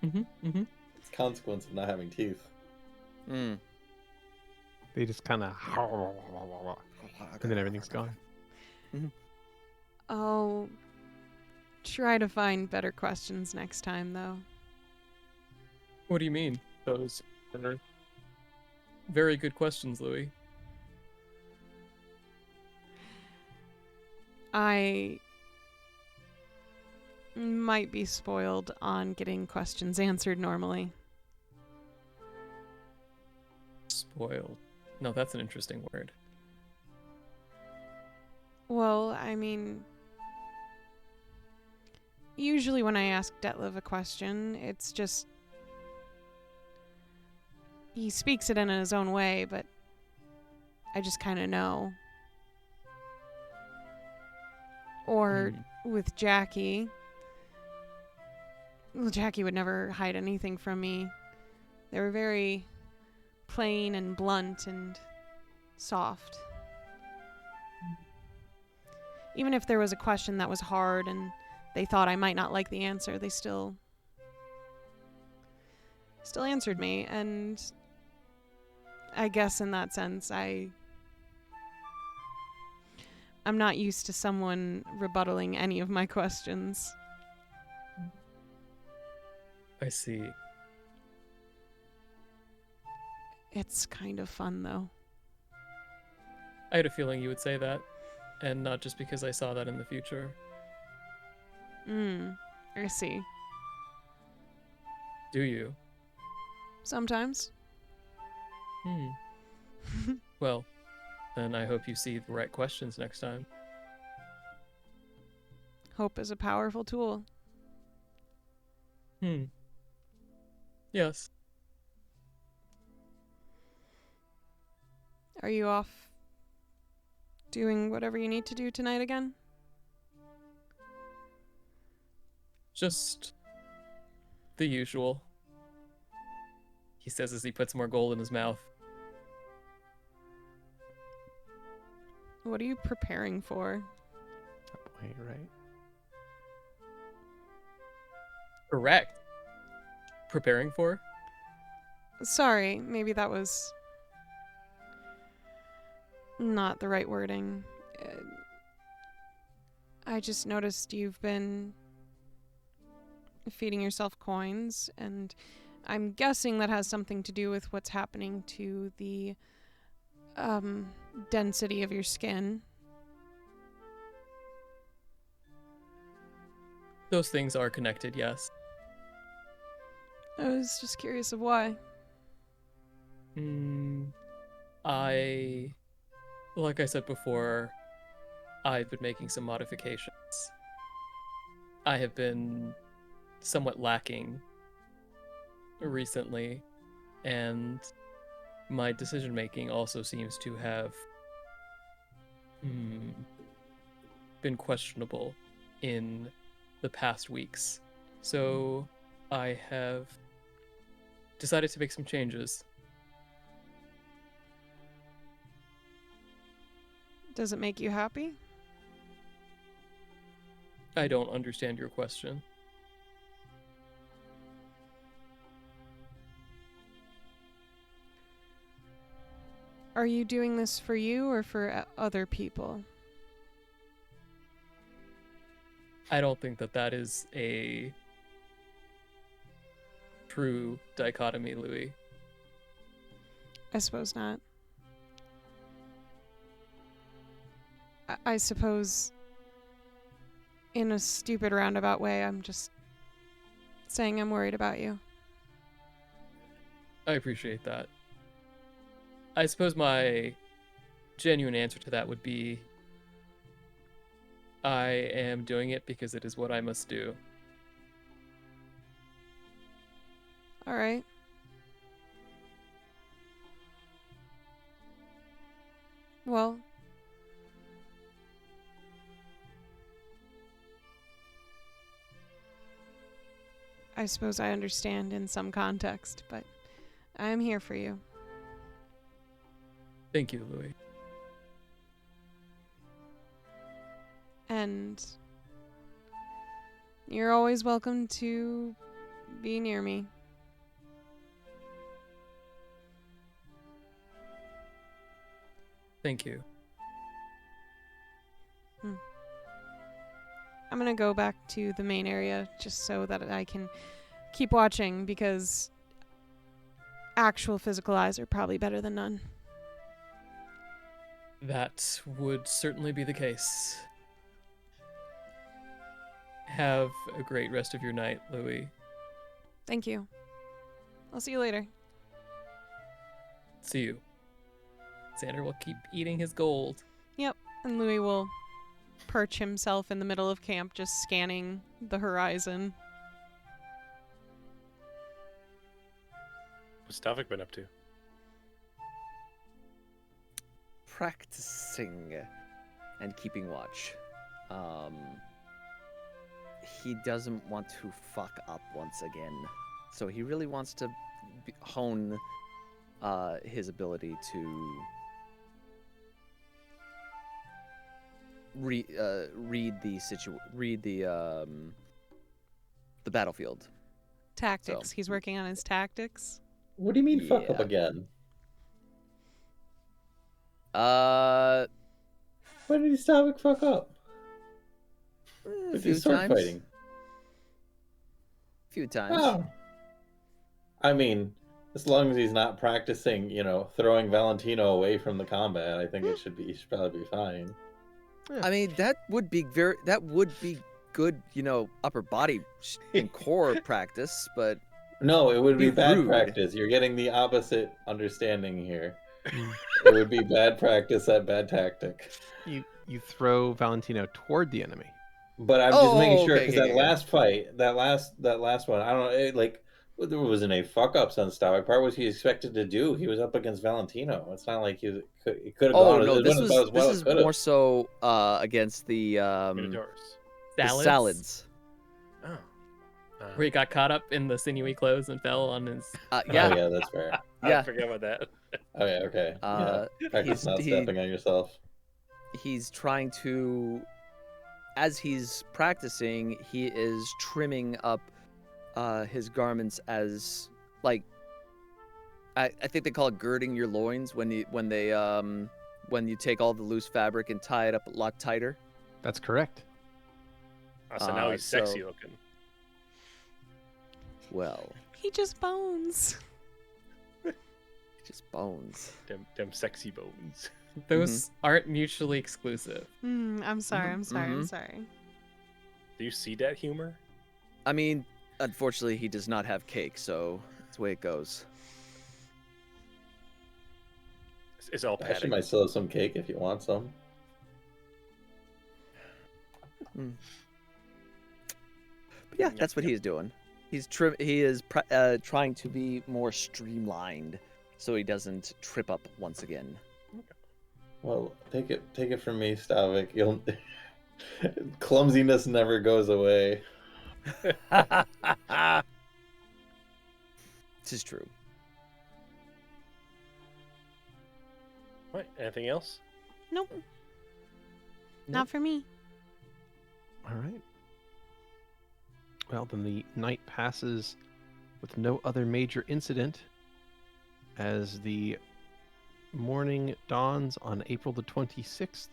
Mm-hmm. It's a consequence of not having teeth. Mm. They just kind of, and then everything's gone. I'll try to find better questions next time, though. What do you mean? Those are very good questions, Louie. I might be spoiled on getting questions answered normally. Spoiled. No, that's an interesting word. Well, I mean, usually when I ask Detlev a question, it's just he speaks it in his own way, but I just kind of know. Or with Jackie, well, Jackie would never hide anything from me. They were very plain and blunt and soft. Even if there was a question that was hard and they thought I might not like the answer, they still answered me. And I guess in that sense, I'm not used to someone rebuttaling any of my questions. I see. It's kind of fun, though. I had a feeling you would say that, and not just because I saw that in the future. I see. Do you? Sometimes. Well, then I hope you see the right questions next time. Hope is a powerful tool. Yes. Are you off doing whatever you need to do tonight again? Just the usual. He says as he puts more gold in his mouth. What are you preparing for? Wait, right? Correct. Preparing for? Sorry, maybe that was not the right wording. I just noticed you've been feeding yourself coins, and I'm guessing that has something to do with what's happening to the density of your skin. Those things are connected, yes. I was just curious of why. Like I said before, I've been making some modifications. I have been somewhat lacking recently, and my decision making also seems to have been questionable in the past weeks. So I have decided to make some changes. Does it make you happy? I don't understand your question. Are you doing this for you or for other people? I don't think that that is a true dichotomy, Louie. I suppose not. I suppose, in a stupid roundabout way, I'm just saying I'm worried about you. I appreciate that. I suppose my genuine answer to that would be I am doing it because it is what I must do. All right. Well, I suppose I understand in some context, but I am here for you. Thank you, Louie. And you're always welcome to be near me. Thank you. I'm gonna go back to the main area just so that I can keep watching, because actual physical eyes are probably better than none. That would certainly be the case. Have a great rest of your night, Louie. Thank you. I'll see you later. See you. Xander will keep eating his gold. And Louis will perch himself in the middle of camp, just scanning the horizon. What's Stavik been up to? Practicing and keeping watch. He doesn't want to fuck up once again, so he really wants to hone his ability to read the battlefield. Tactics. So- He's working on his tactics. What do you mean fuck up Yeah. again? When did he Stavik fuck up? A With few his sword times. fighting. Few times. Oh. I mean, as long as he's not practicing, throwing Valentino away from the combat, I think he should probably be fine. I mean, that would be good, upper body and core practice, but No, it would be Be bad rude. practice. You're getting the opposite understanding here. It would be bad practice at bad tactic. You throw Valentino toward the enemy. But I'm just making sure, okay, because okay, that okay. last fight, that last one, I don't know, there wasn't any fuck ups on Stavik. Part was he expected to do. He was up against Valentino. It's not like he could have Oh gone. no, It this went about as well is as could more have. so against the Minotaurus. salads. Oh. Where he got caught up in the sinewy clothes and fell on his... Oh, Yeah, yeah, that's fair. I Yeah. forget about that. Oh yeah, okay. Practice not he- stepping on yourself. he's trying to, as he's practicing, he is trimming up his garments as like I think they call it girding your loins when you take all the loose fabric and tie it up a lot tighter. That's correct. So now he's sexy so- looking. Well, He just bones. just bones. Them sexy bones. Those aren't mutually exclusive. I'm sorry. I'm sorry. I'm Mhm. sorry. Do you see that humor? I mean, unfortunately, he does not have cake, so that's the way it goes. It's all Actually, petting. might still have some cake if you want some. But yeah, that's what he's doing. He is trying to be more streamlined, so he doesn't trip up once again. Well, take it from me, Stavik. You'll clumsiness never goes away. This is true. Right. Anything else? Nope. Not for me. All right. Well, then the night passes with no other major incident as the morning dawns on April the 26th,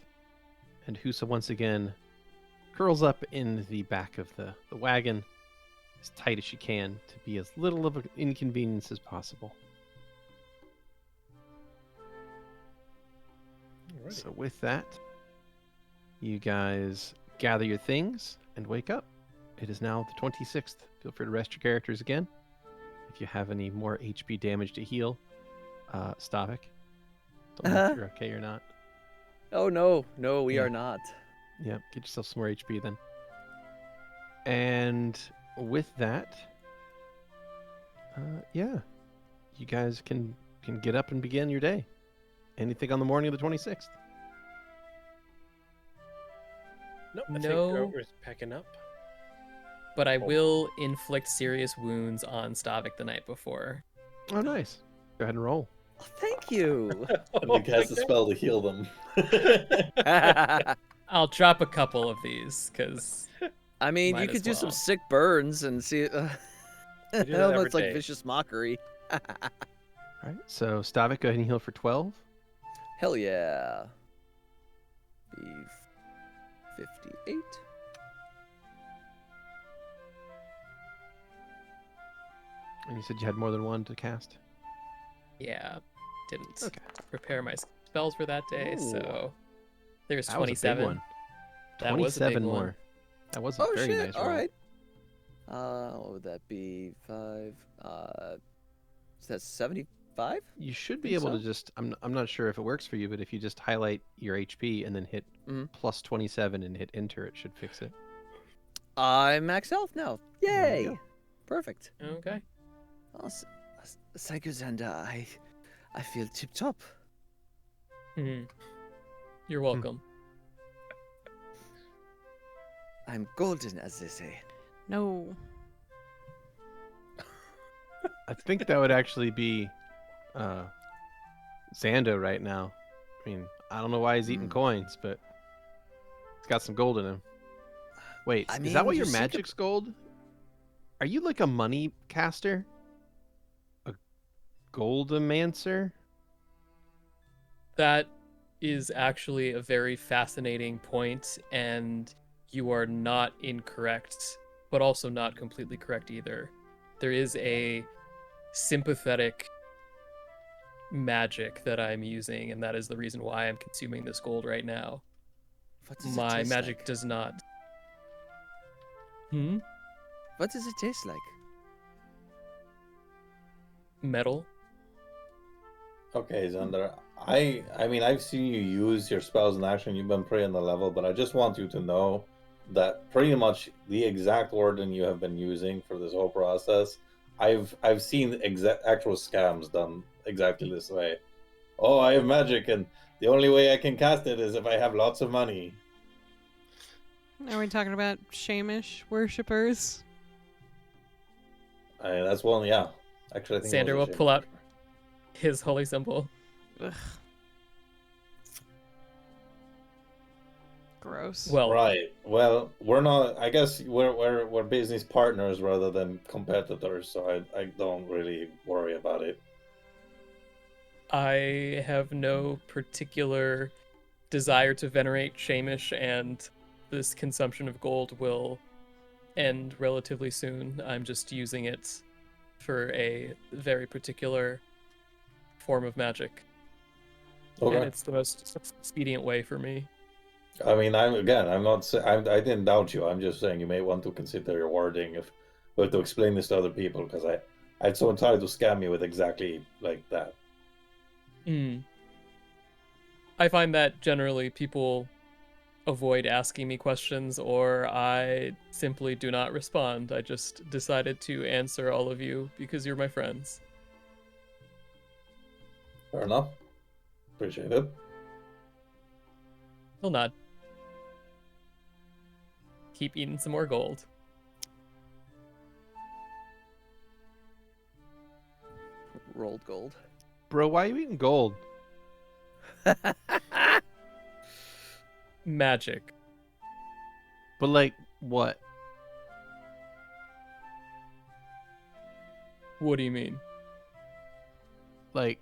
and Husa once again curls up in the back of the wagon as tight as she can to be as little of an inconvenience as possible. Alrighty. So with that, you guys gather your things and wake up. It is now the 26th. Feel free to rest your characters again. If you have any more HP damage to heal, Stavik. Don't know if you're okay or not. Oh no, we Yeah. are not. Yeah, get yourself some more HP then. And with that, yeah, you guys can get up and begin your day. Anything on the morning of the 26th? No, I think No. we're packing up. But I will inflict serious wounds on Stavik the night before. Oh, nice. Go ahead and roll. Oh, thank you. You cast a spell to heal them. I'll drop a couple of these, because I mean, Might you as could do some well. sick burns and see. that every It's like day. vicious mockery. All right, so Stavik, go ahead and heal for 12. Hell yeah. Be 58. And you said you had more than one to cast? yeah, didn't Okay. prepare my spells for that day, Ooh. so there's That was a big 27. one. That was a big 27 one. more. That was a Oh very shit! nice All roll. right. What would that be? 5. Is that 75? You should be Think able so? to just, I'm not sure if it works for you, but if you just highlight your HP and then hit Mhm. plus 27 and hit enter, it should fix it. I'm max health now. There you Yay! go. Perfect. Okay. Oh, thank you, Xander. I feel tip top. Mhm. You're welcome. I'm golden, as they say. No. I think that would actually be Xando right now. I mean, I don't know why he's eating Hmm. coins, but he's got some gold in him. Wait, I is that mean, what you your think magic's gold? Are you like a money caster? A goldomancer? That is actually a very fascinating point, and you are not incorrect, but also not completely correct either. There is a sympathetic magic that I'm using, and that is the reason why I'm consuming this gold right now. What does it My taste magic like? does not. What does it taste like? Metal. Okay, Xander. I mean, I've seen you use your spells in action. You've been pretty on the level, but I just want you to know that pretty much the exact wording you have been using for this whole process, I've seen actual scams done exactly this way. Oh, I have magic, and the only way I can cast it is if I have lots of money. Are we talking about Shamish worshippers? That's one, yeah. Actually, I think it Xander was will a pull shame. out his holy symbol. Ugh. Gross. Well, Right. Well, we're not. I guess we're business partners rather than competitors, so I don't really worry about it. I have no particular desire to venerate Shamish, and this consumption of gold will end relatively soon. I'm just using it for a very particular form of magic, and Okay. it's the most expedient way for me. I mean, I'm not. I didn't doubt you. I'm just saying you may want to consider your wording if, but to explain this to other people because I'd so tried to scam you with exactly like that. I find that generally people avoid asking me questions or I simply do not respond. I just decided to answer all of you because you're my friends. Fair enough. Appreciate it. He'll nod. Keep eating some more gold. Rolled gold. Bro, why are you eating gold? Magic. But like, what? What do you mean? Like,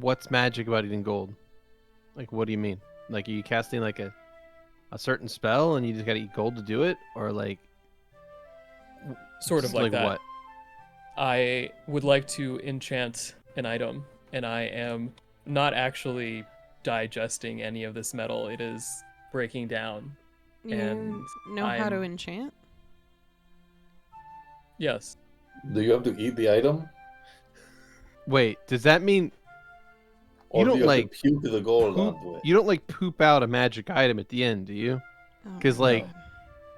what's magic about eating gold? Like, what do you mean? Like, are you casting like a certain spell and you just gotta eat gold to do it? Or like, Sort of like that. what? I would like to enchant an item, and I am not actually digesting any of this metal. It is breaking down. You And know how to I'm- enchant? Yes. Do you have to eat the item? Wait, does that mean Or don't do you have like to puke the gold poop, onto it? you don't like poop out a magic item at the end, do you? Oh 'Cause, my like, God.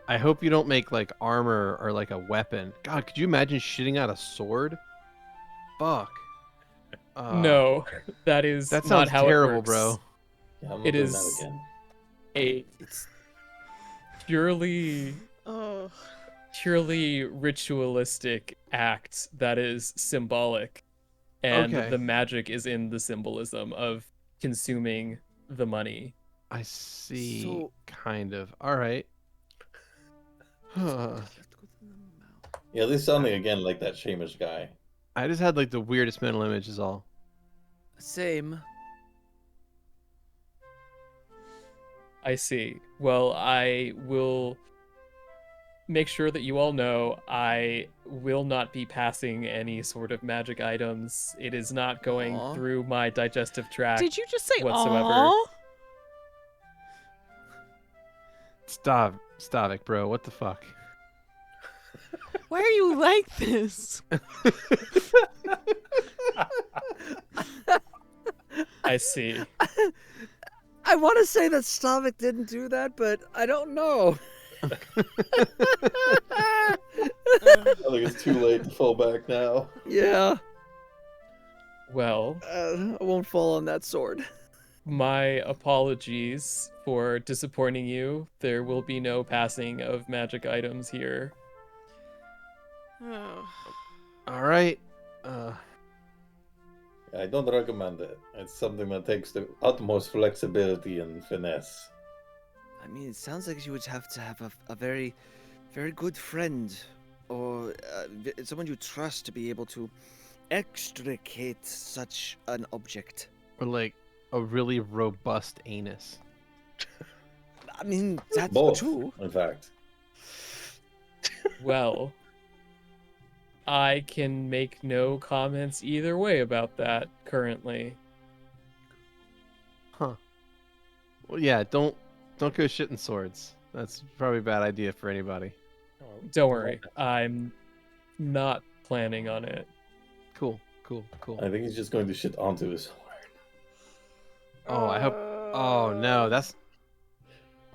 I hope you don't make like armor or like a weapon. God, could you imagine shitting out a sword? Fuck. No, that is That not sounds how terrible, it works. bro. Yeah, I'm not It doing is- that again. A purely Oh. ritualistic act that is symbolic, and Okay. the magic is in the symbolism of consuming the money. I see. So- Kind of. All right. Huh. Yeah, this sounding again like that Seamus guy. I just had like the weirdest mental image is all. Same. I see. Well, I will make sure that you all know I will not be passing any sort of magic items. It is not going Aw. through my digestive tract. Did you just say whatsoever. "Aw"? Stavik, bro. What the fuck? Why are you like this? I see. I want to say that Stavik didn't do that, but I don't know. I think it's too late to fall back now. Yeah, Well, I won't fall on that sword. my apologies for disappointing you. There will be no passing of magic items here. Oh. All right. I don't recommend it. It's something that takes the utmost flexibility and finesse. I mean, it sounds like you would have to have a very, very good friend or someone you trust to be able to extricate such an object. Or like a really robust anus. I mean, that's Both, true. in fact. Well, I can make no comments either way about that currently. Huh. Well, yeah. Don't go shitting swords. That's probably a bad idea for anybody. Don't worry, I'm not planning on it. Cool. I think he's just going to shit onto his sword. Oh, I hope. Oh no, that's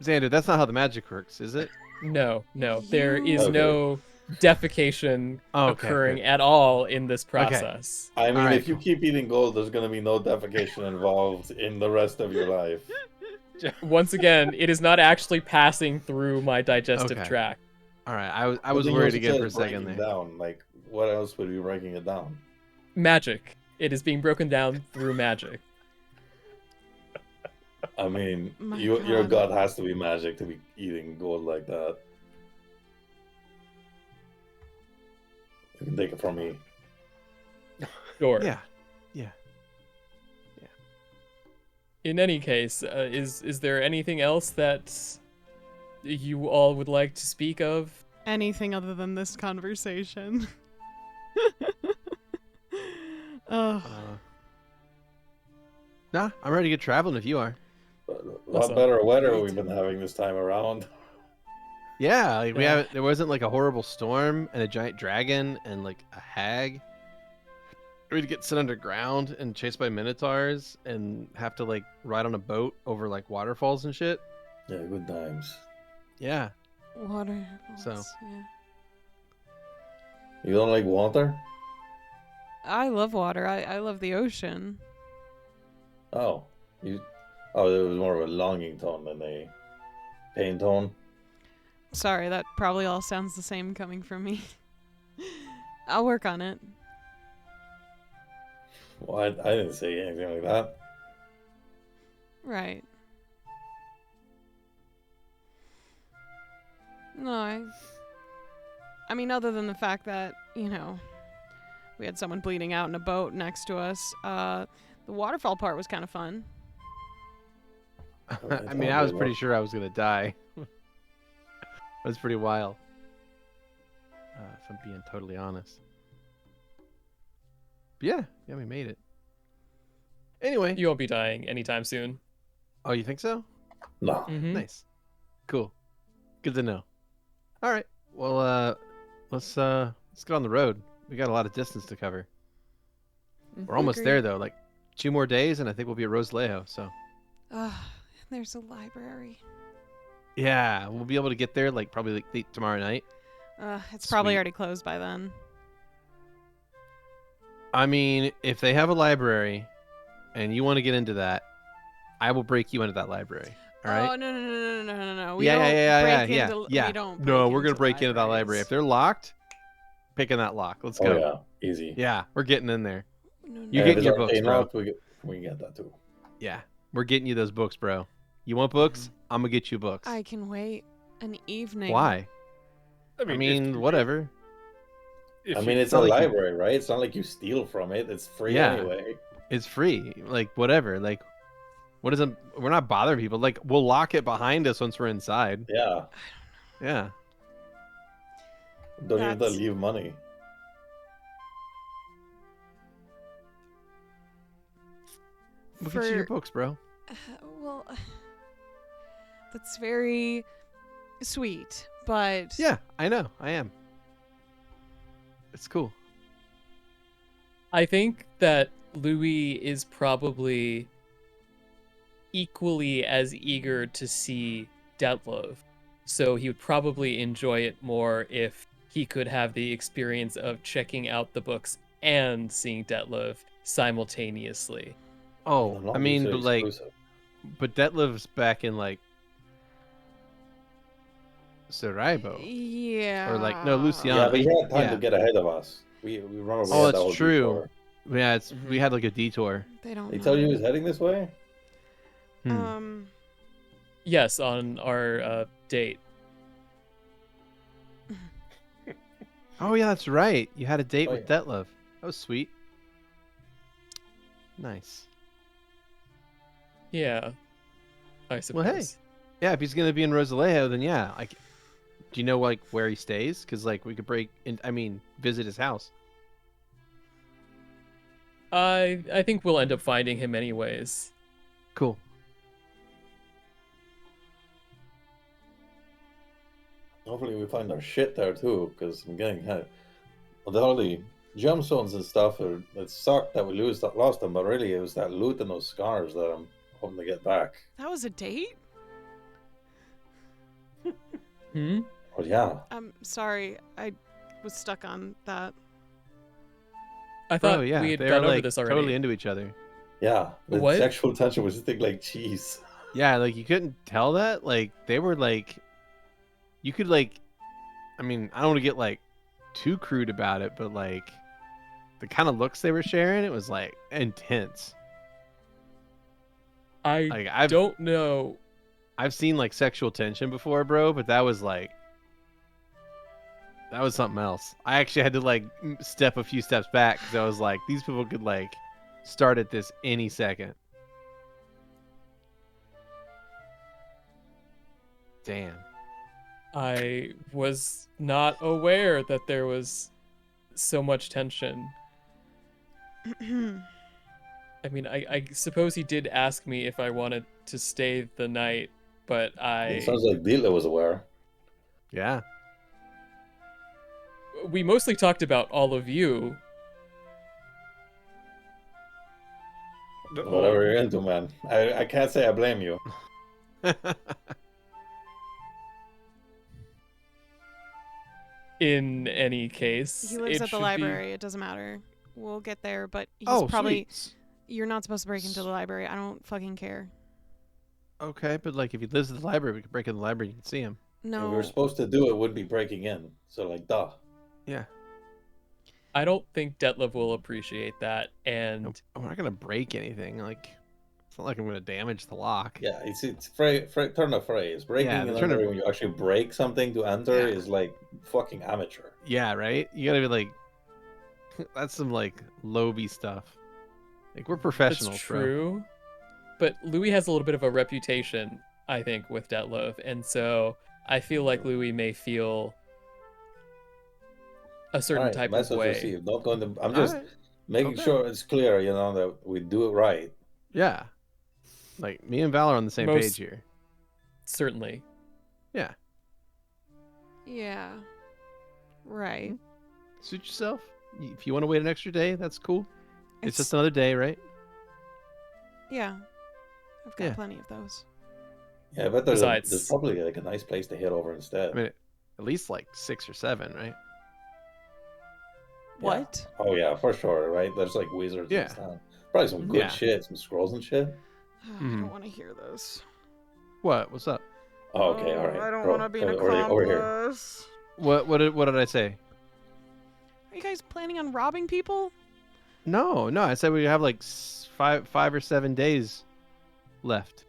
Xander. That's not how the magic works, is it? No, there is Okay. no defecation Oh, okay, occurring good. at all in this process. I mean, Alright, if you keep eating gold, there's going to be no defecation involved in the rest of your life. Once again, it is not actually passing through my digestive Okay. tract. All right. I was But then you worried also again said for a second breaking there. down. Like, what else would be breaking it down? Magic. It is being broken down through magic. I mean, My your God. god has to be magic to be eating gold like that. You can take it from me. Sure. Yeah. In any case, is there anything else that you all would like to speak of? Anything other than this conversation. Oh. Nah, I'm ready to get traveling if you are. A Awesome. lot better weather Great. we've been having this time around. Yeah, like we Yeah. have. There wasn't like a horrible storm and a giant dragon and like a hag. We'd get sit underground and chased by minotaurs and have to like ride on a boat over like waterfalls and shit. Yeah, good times. Yeah. Water. So. Yeah. You don't like water? I love water. I love the ocean. Oh, Oh, it was more of a longing tone than a pain tone. Sorry, that probably all sounds the same coming from me. I'll work on it. Well, I didn't say anything like that. Right. No, I mean, other than the fact that, we had someone bleeding out in a boat next to us, the waterfall part was kind of fun. I mean, I was pretty sure I was gonna die. It was pretty wild. If I'm being totally honest. But yeah, we made it. Anyway. You won't be dying anytime soon. Oh, you think so? No. Mm-hmm. Nice. Cool. Good to know. All right. Well, let's get on the road. We got a lot of distance to cover. We're almost Agreed. there though. Like 2 more days, and I think we'll be at Rosalejo. So. There's a library. Yeah, we'll be able to get there like probably like late tomorrow night. It's probably Sweet. already closed by then. I mean, if they have a library, and you want to get into that, I will break you into that library. All right. Oh no! We Yeah. We don't. No, break we're gonna into break into that library. libraries. If they're locked, picking that lock. Let's Oh go. yeah, easy. Yeah, we're getting in there. No, You And get if it's your books, arcane bro. locked, we can get that too. Yeah, we're getting you those books, bro. You want books? I'm gonna get you books. I can wait an evening. Why? I if mean, you- whatever. if I you- mean, it's a not like you- library, right? It's not like you steal from it. It's free Yeah. anyway. It's free. Like whatever. Like, what is it? We're not bothering people. Like, we'll lock it behind us once we're inside. Yeah. Yeah. Don't even have to That's- leave money. We'll get you your books, bro. Well, that's very sweet, but Yeah, I know. I am. It's cool. I think that Louie is probably equally as eager to see Detlef, so he would probably enjoy it more if he could have the experience of checking out the books and seeing Detlef simultaneously. Oh, Not I mean, mutually but like, exclusive. but that lives back in like Saraibo. yeah. Or, like, no, Luciana. Yeah, but he had time yeah. to get ahead of us. We remember. We Oh, had that it's whole true. detour. Yeah, we Mhm. had like a detour. They don't. They know. tell you he was heading this way. Hmm. Yes, on our date. Oh yeah, that's right. You had a date Oh, with yeah. Detlef. That was sweet. Nice. Yeah, I suppose. Well, hey. Yeah, if he's gonna be in Rosalejo, then yeah. Like, do you know like where he stays? Because like we could visit his house. I think we'll end up finding him anyways. Cool. Hopefully, we find our shit there too, because I'm getting kind of. Well, all the gemstones and stuff. It sucked that we lost them, but really, it was that loot and those scars that I'm hoping to get back. That was a date? Hmm? Well, yeah. I'm sorry. I was stuck on that. I thought Oh yeah, we had they're gone over like this already. totally into each other. Yeah, the What? sexual tension was just like cheese. Yeah, like you couldn't tell that. Like they were like, you could like, I mean, I don't want to get like too crude about it, but like the kind of looks they were sharing, it was like intense. I Like I've don't know. I've seen like sexual tension before, bro, but that was something else. I actually had to like step a few steps back because I was like, these people could like start at this any second. Damn. I was not aware that there was so much tension. I mean, I suppose he did ask me if I wanted to stay the night, but It sounds like Dila was aware. Yeah. we mostly talked about all of you. Whatever you're into, man. I can't say I blame you. in any case. He lives It at the should be- library. It doesn't matter. We'll get there, but he's Oh, probably. sweet. You're not supposed to break into the library. I don't fucking care. Okay, but like if he lives at the library, we could break in the library and you can see him. If No. we were supposed to do it, would be breaking in. So like, duh. Yeah. I don't think Detlef will appreciate that, and Nope. I'm not gonna break anything. Like, it's not like I'm gonna damage the lock. Yeah, it's turn of phrase. Breaking Yeah, and the turn of- entering when you actually break something to enter Yeah. is like fucking amateur. Yeah, right. You gotta be like, that's some like Loby stuff. Like we're professionals, it's true. But Louie has a little bit of a reputation, I think, with Detlef, and so I feel like Louie may feel a certain Alright, type of message way. received. Not going to. I'm Bro. just Alright. making Okay. sure it's clear, that we do it right. Yeah. Like me and Val are on the same Most- page here. Certainly. Yeah. Yeah. Right. Suit yourself. If you want to wait an extra day, that's cool. It's It's- just another day, right? Yeah. I've got Yeah. plenty of those. Yeah, but there's Besides- probably like a nice place to head over instead. I mean, at least like 6 or 7, right? What? Oh yeah, for sure, right? There's like wizards Yeah. in this town. Probably some good Yeah. shit, some scrolls and shit. I Mhm. don't want to hear this. What? What's up? Oh, okay, all right. I don't Bro, want to be an over here. accomplice. What did I say? Are you guys planning on robbing people? No. I said we have like 5 or 7 days left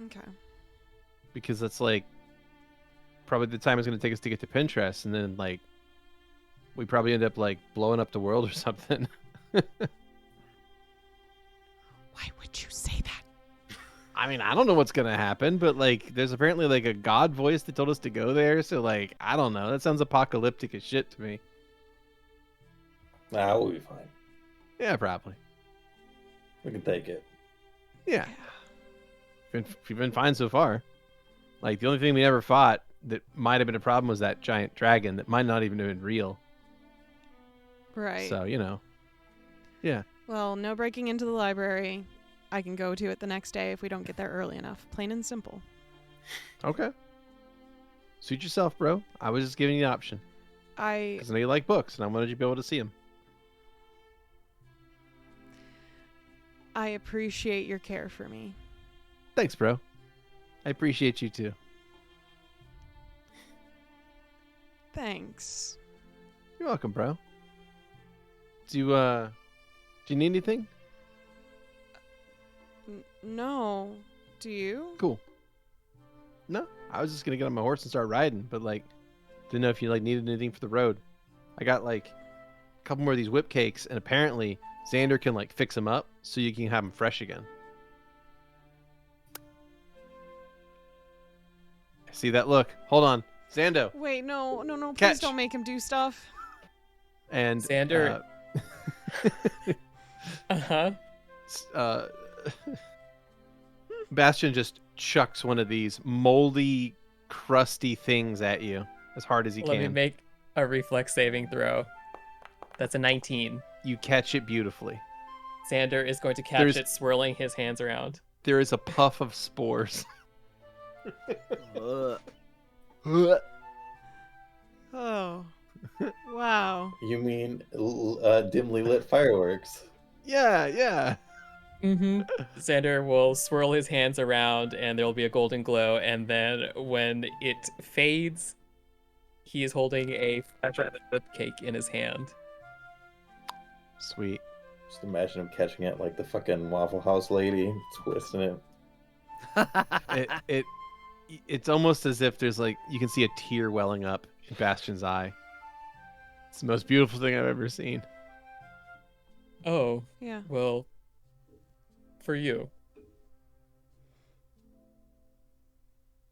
Okay. because that's like probably the time it's going to take us to get to Pinterest, and then like we probably end up like blowing up the world or something. Why would you say that? I mean, I don't know what's gonna happen, but like, there's apparently like a god voice that told us to go there. So like, I don't know. That sounds apocalyptic as shit to me. Nah, we'll be fine. Yeah, probably. We can take it. Yeah, we've been fine so far. Like the only thing we ever fought that might have been a problem was that giant dragon that might not even have been real. Right. So yeah. Well, no breaking into the library. I can go to it the next day if we don't get there early enough. Plain and simple. Okay. Suit yourself, bro. I was just giving you the option I because I know you like books, and I wanted you to be able to see them. appreciate your care for me. Thanks, bro. I appreciate you too. Thanks. You're welcome, bro. Do you need anything? No. Do you? Cool. No, I was just gonna get on my horse and start riding, but like, didn't know if you like needed anything for the road. I got like a couple more of these whip cakes, and apparently Xander can like fix them up so you can have them fresh again. I see that look. Hold on, Xando. Wait, no. Please Catch. don't make him do stuff. And Xander- Uh-huh. uh, Bastion just chucks one of these moldy, crusty things at you as hard as he Let me can. make a reflex saving throw. That's a 19. You catch it beautifully. Xander is going to catch There's- it, swirling his hands around. There is a puff of spores. Oh. Wow. You mean dimly lit fireworks? Yeah. Mm-hmm. Xander will swirl his hands around, and there will be a golden glow. And then when it fades, he is holding a fresh whip cake in his hand. Sweet. Just imagine him catching it like the fucking Waffle House lady, twisting it. It's almost as if there's like you can see a tear welling up in Bastion's eye. It's the most beautiful thing I've ever seen. Oh, Yeah. well, for you.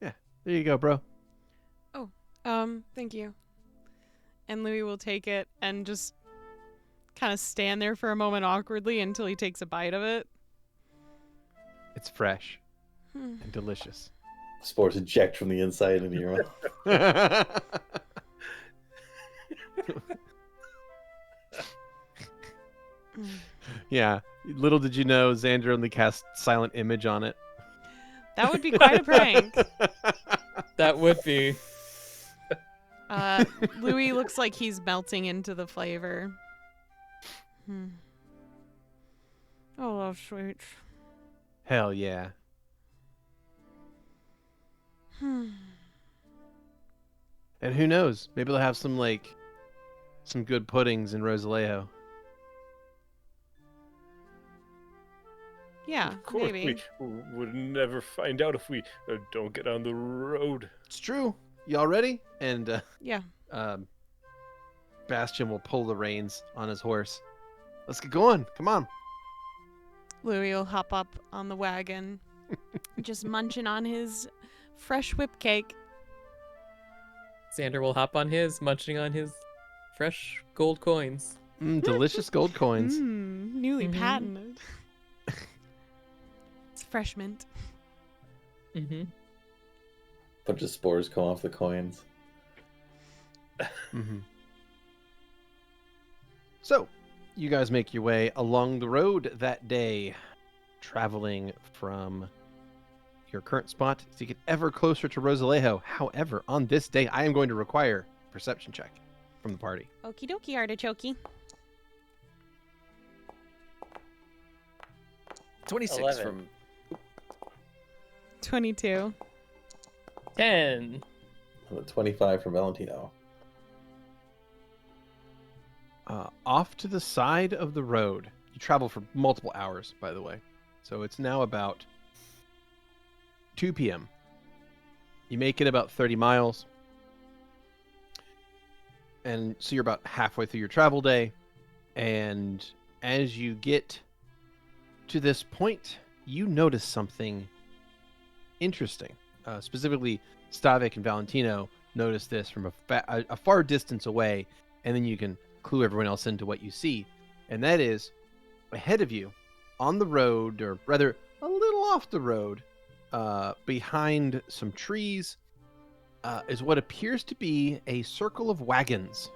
There you go, bro. Thank you. And Louie will take it and just kind of stand there for a moment awkwardly until he takes a bite of it. It's fresh Hmm. and delicious. Spores eject from the inside into your mouth. Mm. Yeah. Little did you know, Xander only cast silent image on it. That would be quite a prank. That would be. Louie looks like he's melting into the flavor. Oh, love sweets. Hell yeah. And who knows? Maybe they'll have some good puddings in Rosalejo. Yeah, Of course, maybe. we would never find out if we don't get on the road. It's true. Y'all ready? And Yeah. Bastion will pull the reins on his horse. Let's get going. Come on. Louie will hop up on the wagon, just munching on his fresh whip cake. Xander will hop on his, munching on his fresh gold coins. Delicious gold coins. Newly patented. It's fresh mint. Mm-hmm. Bunch of spores come off the coins. So, you guys make your way along the road that day, traveling from your current spot to get ever closer to Rosalejo. However, on this day, I am going to require a perception check from the party. Okie dokie, artichoke. 26 11. from 22. 10. 25 from Valentino. Off to the side of the road. You travel for multiple hours, by the way. So it's now about 2 p.m. You make it about 30 miles. And so you're about halfway through your travel day. And as you get to this point, you notice something interesting. Specifically, Stavik and Valentino notice this from a far distance away. And then you can clue everyone else into what you see. And that is, ahead of you, on the road, or rather, a little off the road, behind some trees, is what appears to be a circle of wagons.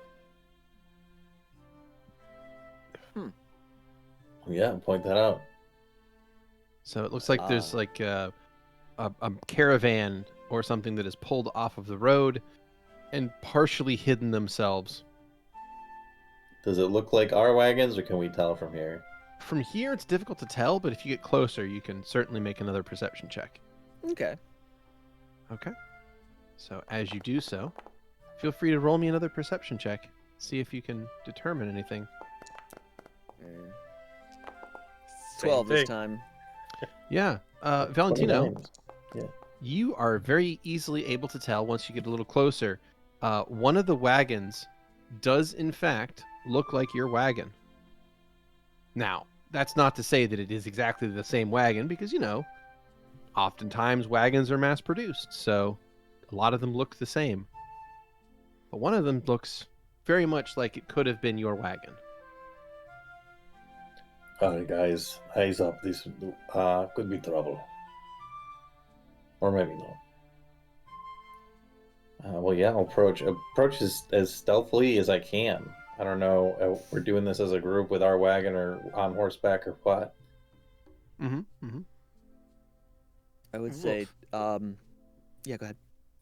Yeah, point that out. So it looks like there's like a caravan or something that is pulled off of the road and partially hidden themselves. Does it look like our wagons, or can we tell from here? From here, it's difficult to tell, but if you get closer, you can certainly make another perception check. Okay. Okay. So as you do so, feel free to roll me another perception check. See if you can determine anything. 12 this thing. time. Yeah. Valentino, 29. Yeah. you are very easily able to tell once you get a little closer. One of the wagons does, in fact, look like your wagon. Now, that's not to say that it is exactly the same wagon, because, you know, oftentimes wagons are mass-produced, so a lot of them look the same. But one of them looks very much like it could have been your wagon. Alright, guys, eyes up. This could be trouble. Or maybe not. Well, yeah, I'll approach as stealthily as I can. I don't know if we're doing this as a group with our wagon or on horseback or what. I would say, yeah, go ahead.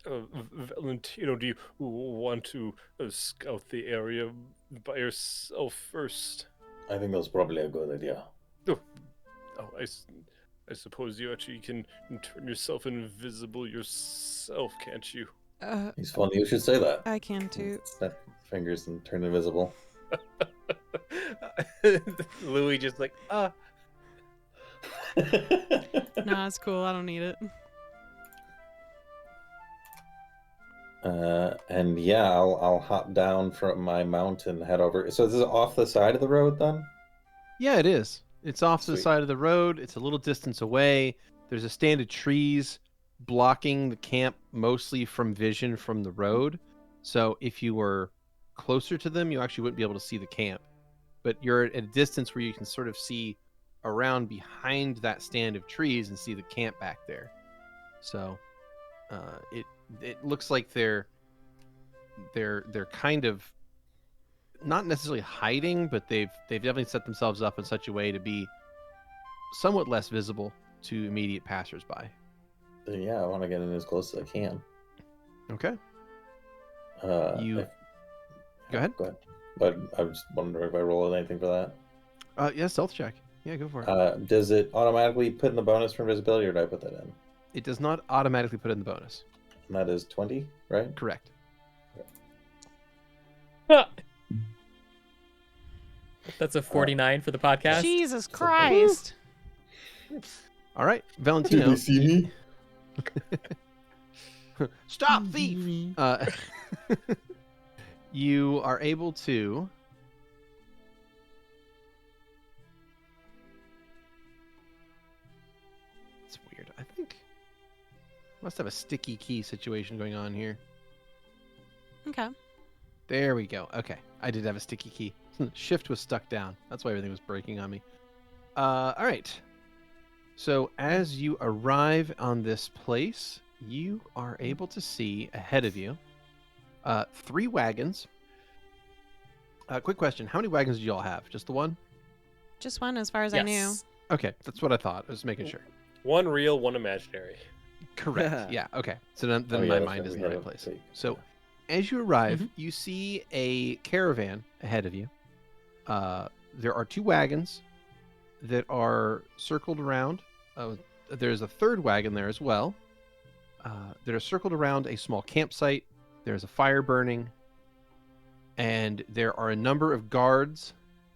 Valentino, do you want to scout the area by yourself first? I think that's probably a good idea. I suppose you actually can turn yourself invisible yourself, can't you? It's funny you should say that. I can too. Snap fingers and turn invisible. Louie just like, Nah, it's cool. I don't need it. And yeah, I'll hop down from my mount and head over. So this is off the side of the road then? Yeah, it is. It's off to the Sweet. side of the road. It's a little distance away. There's a stand of trees blocking the camp mostly from vision from the road. So if you were closer to them, you actually wouldn't be able to see the camp. But you're at a distance where you can sort of see around behind that stand of trees and see the camp back there. So it looks like they're kind of not necessarily hiding, but they've definitely set themselves up in such a way to be somewhat less visible to immediate passersby. Yeah, I want to get in as close as I can. Okay. You- if- Go ahead. Go ahead. But I was wondering if I roll anything for that. Yeah, stealth check. Yeah, go for it. Does it automatically put in the bonus for invisibility, or do I put that in? It does not automatically put in the bonus. And that is 20, right? Correct. That's a 49 for the podcast. Jesus Christ. All right, Valentino. see me? Stop, thief! You are able to. It's weird. I think must have a sticky key situation going on here. Okay. There we go. Okay, I did have a sticky key. Shift was stuck down. That's why everything was breaking on me. All right. So as you arrive on this place, you are able to see ahead of you 3 wagons. Quick question: how many wagons do you all have? Just the one? Just one, as far as I knew. Yes. Okay, that's what I thought. I was making sure. One real, one imaginary. Correct. Yeah. Okay. So then Oh, yeah, my that's mind right, is we in the had right a place. fake. So as you arrive, you see a caravan ahead of you. There are 2 wagons that are circled around. There's a 3rd wagon there as well. That are circled around a small campsite. There's a fire burning. And there are a number of guards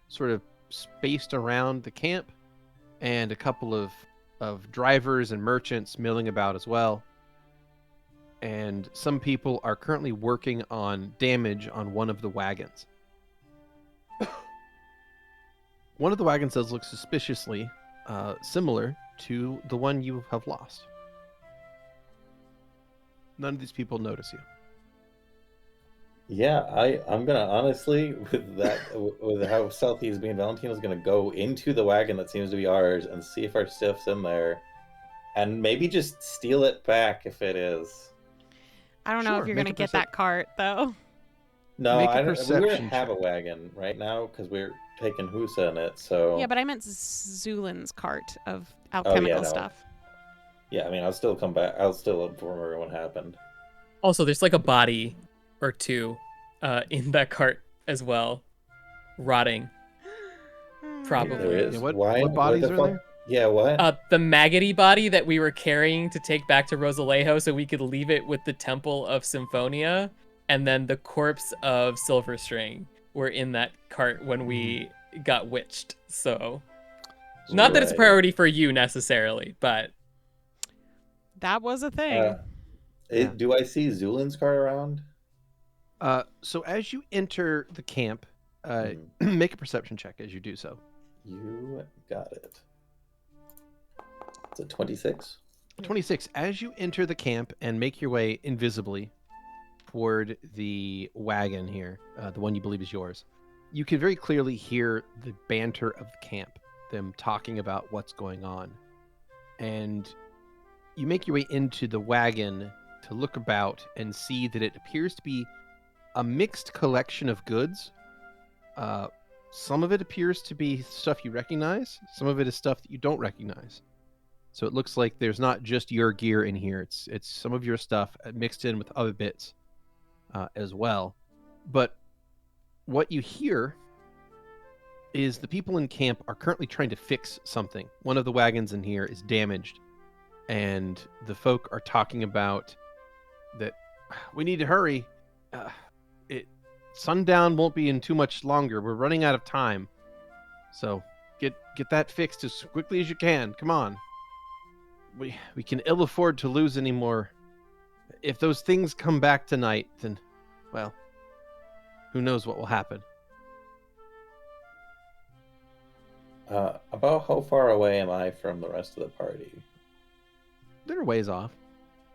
sort of spaced around the camp. And a couple of drivers and merchants milling about as well. And some people are currently working on damage on one of the wagons. One of the wagons does look suspiciously similar to the one you have lost. None of these people notice you. Yeah, I'm gonna honestly, with how stealthy he's being, Valentino's gonna go into the wagon that seems to be ours and see if our stuff's in there, and maybe just steal it back if it is. I don't know Sure, if you're make going to a get that cart, though. No, Make a I don't. We perception already have a check. wagon right now because we're taking Husa in it. So Yeah, but I meant Zu'lin's cart of yeah, alchemical no. stuff. yeah, I mean, I'll still come back. I'll still inform her what happened. Also, there's like a body or 2 in that cart as well, rotting. Probably. There is. Yeah, what Why? bodies Where the are fuck? there? Yeah, what? The maggoty body that we were carrying to take back to Rosalejo so we could leave it with the Temple of Symphonia, and then the corpse of Silverstring were in that cart when we got witched. So, not that it's a Right. priority for you necessarily, but That was a thing. Yeah. Do I see Zu'lin's car around? So as you enter the camp, Mhm. make a perception check as you do so. You got it. It's a 26. 26. As you enter the camp and make your way invisibly toward the wagon here, the one you believe is yours, you can very clearly hear the banter of the camp, them talking about what's going on. And you make your way into the wagon to look about and see that it appears to be a mixed collection of goods. Some of it appears to be stuff you recognize. Some of it is stuff that you don't recognize. So it looks like there's not just your gear in here. It's some of your stuff mixed in with other bits as well. But what you hear is the people in camp are currently trying to fix something. One of the wagons in here is damaged, and the folk are talking about that we need to hurry. Sundown won't be in too much longer. We're running out of time. So get that fixed as quickly as you can. Come on. We can ill afford to lose any more. If those things come back tonight, then, well, who knows what will happen. About how far away am I from the rest of the party? They're a ways off.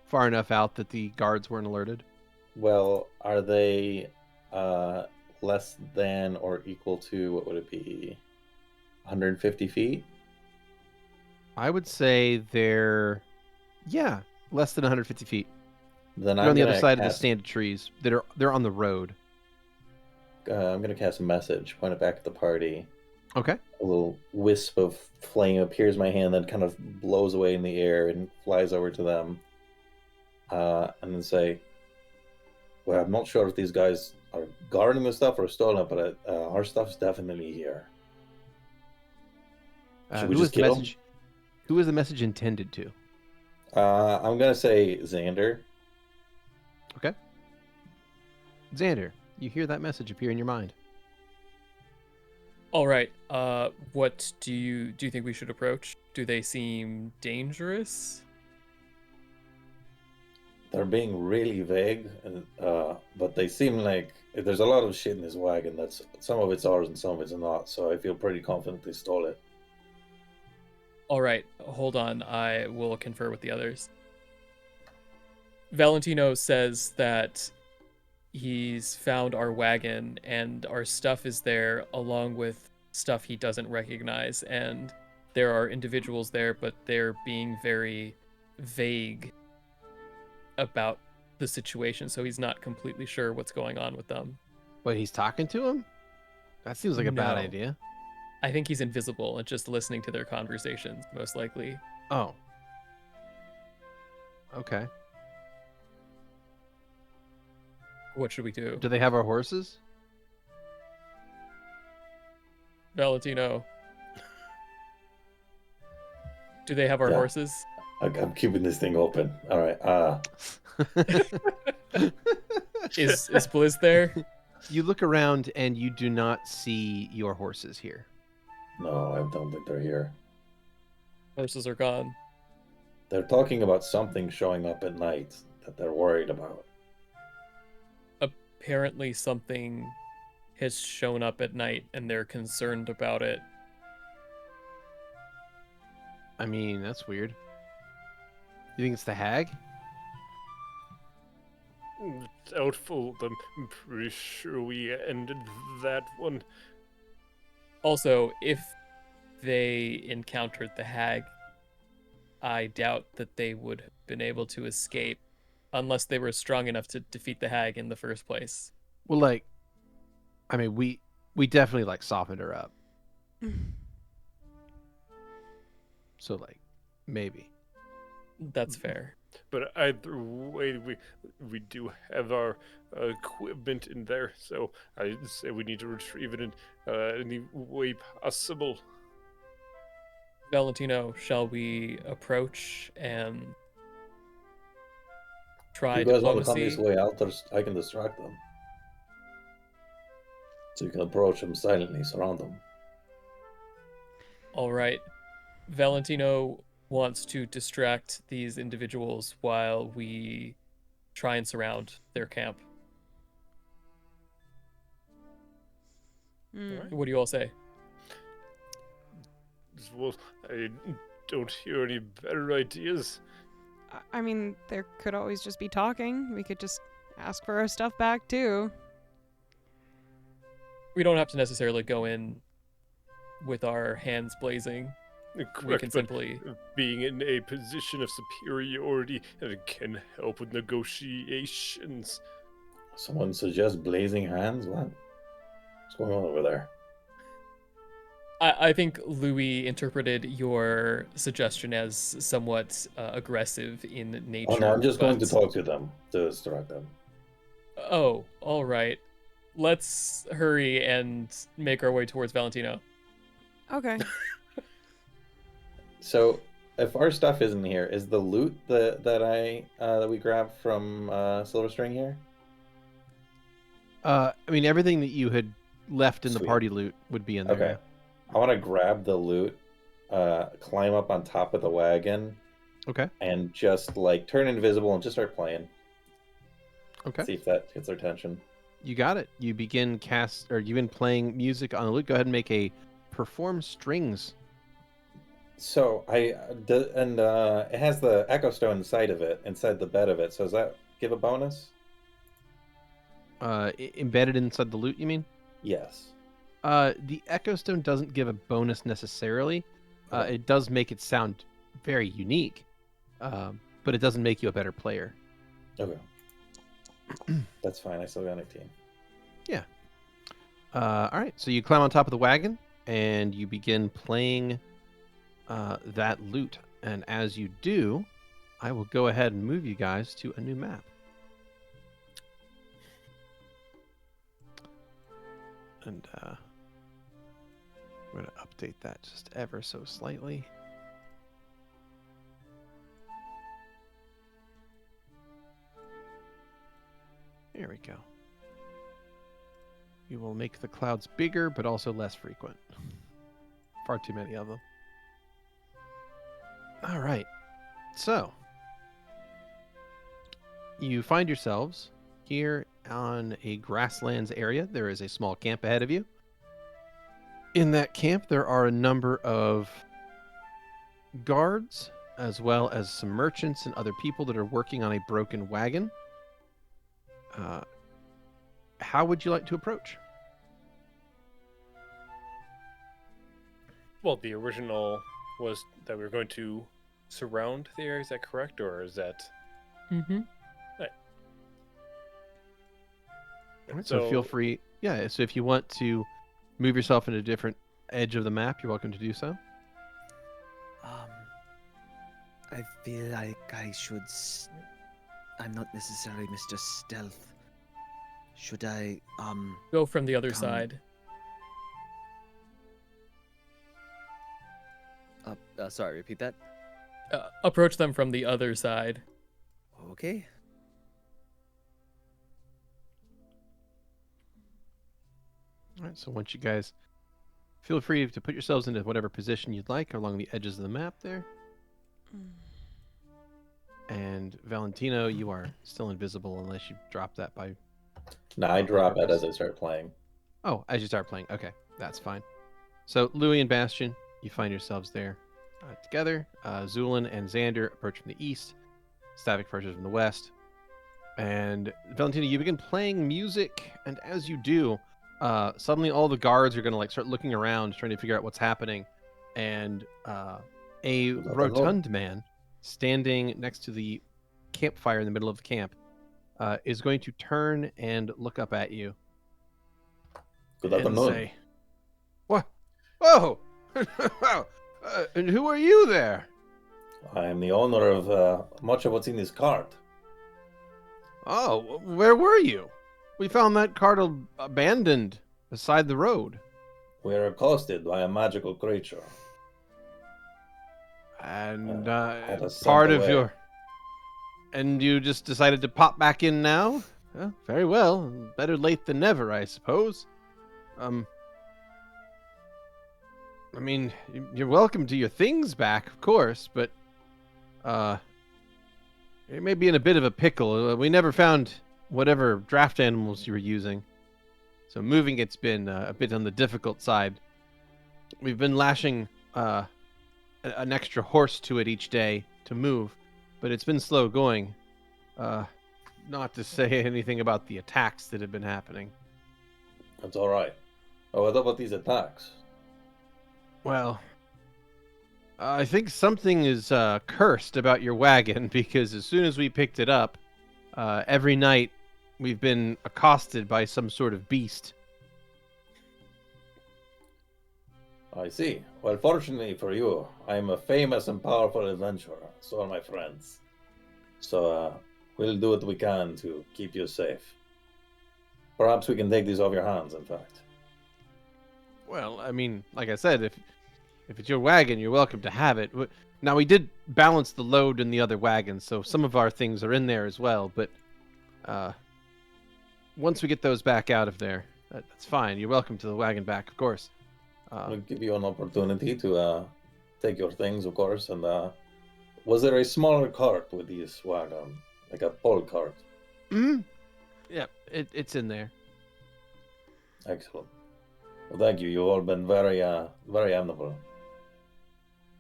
Far enough out that the guards weren't alerted. Well, are they less than or equal to, what would it be, 150 feet? I would say they're, less than 150 feet. Then They're I'm on the other gonna side of the cast- stand of trees. They're on the road. I'm gonna cast a message, point it back at the party. Okay. A little wisp of flame appears in my hand, then kind of blows away in the air and flies over to them. And then say, Well, I'm not sure if these guys are guarding the stuff or stolen it, but our stuff's definitely here. Should we Who just is the kill him? message? Who is the message intended to? I'm gonna say Xander. Okay. Xander, you hear that message appear in your mind. All right. What do you think we should approach? Do they seem dangerous? They're being really vague, and but they seem like there's a lot of shit in this wagon. That's some of it's ours and some of it's not. So I feel pretty confident they stole it. All right. Hold on. I will confer with the others. Valentino says that he's found our wagon and our stuff is there along with stuff he doesn't recognize, and there are individuals there, but they're being very vague about the situation, so he's not completely sure what's going on with them. But he's talking to him? That seems like a bad No. idea. I think he's invisible and just listening to their conversations, most likely. Oh. Okay. What should we do? Do they have our horses? Valentino. Do they have our Yeah. horses? I'm keeping this thing open. All right. Is Blizz there? You look around and you do not see your horses here. No, I don't think they're here. Horses are gone. They're talking about something showing up at night that they're worried about. Apparently something has shown up at night and they're concerned about it. I mean, that's weird. You think it's the hag? Doubtful. I'm pretty sure we ended that one. Also, if they encountered the hag, I doubt that they would have been able to escape unless they were strong enough to defeat the hag in the first place. Well, like, I mean, we definitely like softened her up. So like, maybe. That's fair. But either way, we do have our equipment in there, so I say we need to retrieve it in any way possible. Valentino, shall we approach and try If you guys want to come diplomacy? this way out, I can distract them. So you can approach them silently, surround them. All right. Valentino wants to distract these individuals while we try and surround their camp. What do you all say? Well, I don't hear any better ideas. I mean, there could always just be talking. We could just ask for our stuff back, too. We don't have to necessarily go in with our hands blazing. We Correct, can but simply... being in a position of superiority can help with negotiations. Someone suggests blazing hands? What? What's going on over there? I think Louie interpreted your suggestion as somewhat aggressive in nature. Oh no, I'm just going to but- talk to them, to distract them. Oh, all right. Let's hurry and make our way towards Valentino. Okay. So, if our stuff isn't here, is the loot that we grabbed from Silver String here? I mean, everything that you had left in the Sweet. party loot would be in there. Okay. I want to grab the loot, climb up on top of the wagon, Okay. and just like turn invisible and just start playing. Okay. See if that gets their attention. You got it. You begin you've been playing music on the loot. Go ahead and make a perform strings. So it has the Echo Stone inside the bed of it. So does that give a bonus? Embedded inside the loot, you mean? Yes. The Echo Stone doesn't give a bonus necessarily. Okay. It does make it sound very unique, but it doesn't make you a better player. Okay. That's fine. I still got 19. All right, so you climb on top of the wagon and you begin playing that loot. And as you do, I will go ahead and move you guys to a new map. And I'm going to update that just ever so slightly. There we go. We will make the clouds bigger, but also less frequent. Far too many of them. All right. So, you find yourselves here on a grasslands area. There is a small camp ahead of you. In that camp, there are a number of guards, as well as some merchants and other people that are working on a broken wagon. How would you like to approach? Well, the original was that we were going to surround the area. Is that correct, or is that? Mm-hmm. So feel free. Yeah, so if you want to move yourself into a different edge of the map, you're welcome to do so. I feel like I should. I'm not necessarily Mr. Stealth. Should I Go from the other Come. side. Sorry, repeat that. Approach them from the other side. Okay. All right, so once you guys feel free to put yourselves into whatever position you'd like along the edges of the map there. And Valentino, you are still invisible unless you drop that by... No, I drop it as I start playing. Oh, as you start playing. Okay, that's fine. So Louie and Bastion, you find yourselves there together. Zu'lin and Xander approach from the east. Stavik approaches from the west. And Valentino, you begin playing music, and as you do, suddenly all the guards are going to start looking around, trying to figure out what's happening. And a rotund man standing next to the campfire in the middle of the camp is going to turn and look up at you. Good and afternoon. say, "What? Oh, and who are you there?" I am the owner of much of what's in this cart. "Oh, where were you? We found that cart abandoned beside the road." We are accosted by a magical creature. And had us sent part of away. your... And you just decided to pop back in now? Well, very well. Better late than never, I suppose. I mean, you're welcome to your things back, of course, but you may be in a bit of a pickle. We never found whatever draft animals you were using, so moving it's been a bit on the difficult side. We've been lashing an extra horse to it each day to move, but it's been slow going. Not to say anything about the attacks that have been happening. That's all right. Oh, what about these attacks? Well, I think something is cursed about your wagon, because as soon as we picked it up, every night we've been accosted by some sort of beast. I see. Well, fortunately for you, I am a famous and powerful adventurer. So are my friends. So, we'll do what we can to keep you safe. Perhaps we can take these off your hands, in fact. Well, I mean, like I said, if it's your wagon, you're welcome to have it. Now, we did balance the load in the other wagon, so some of our things are in there as well, but once we get those back out of there, that's fine. You're welcome to the wagon back, of course. We'll give you an opportunity to take your things, of course. And was there a smaller cart with these wagon, like a pole cart? Mm-hmm. Yeah, it's in there. Excellent. Well, thank you. You've all been very amiable.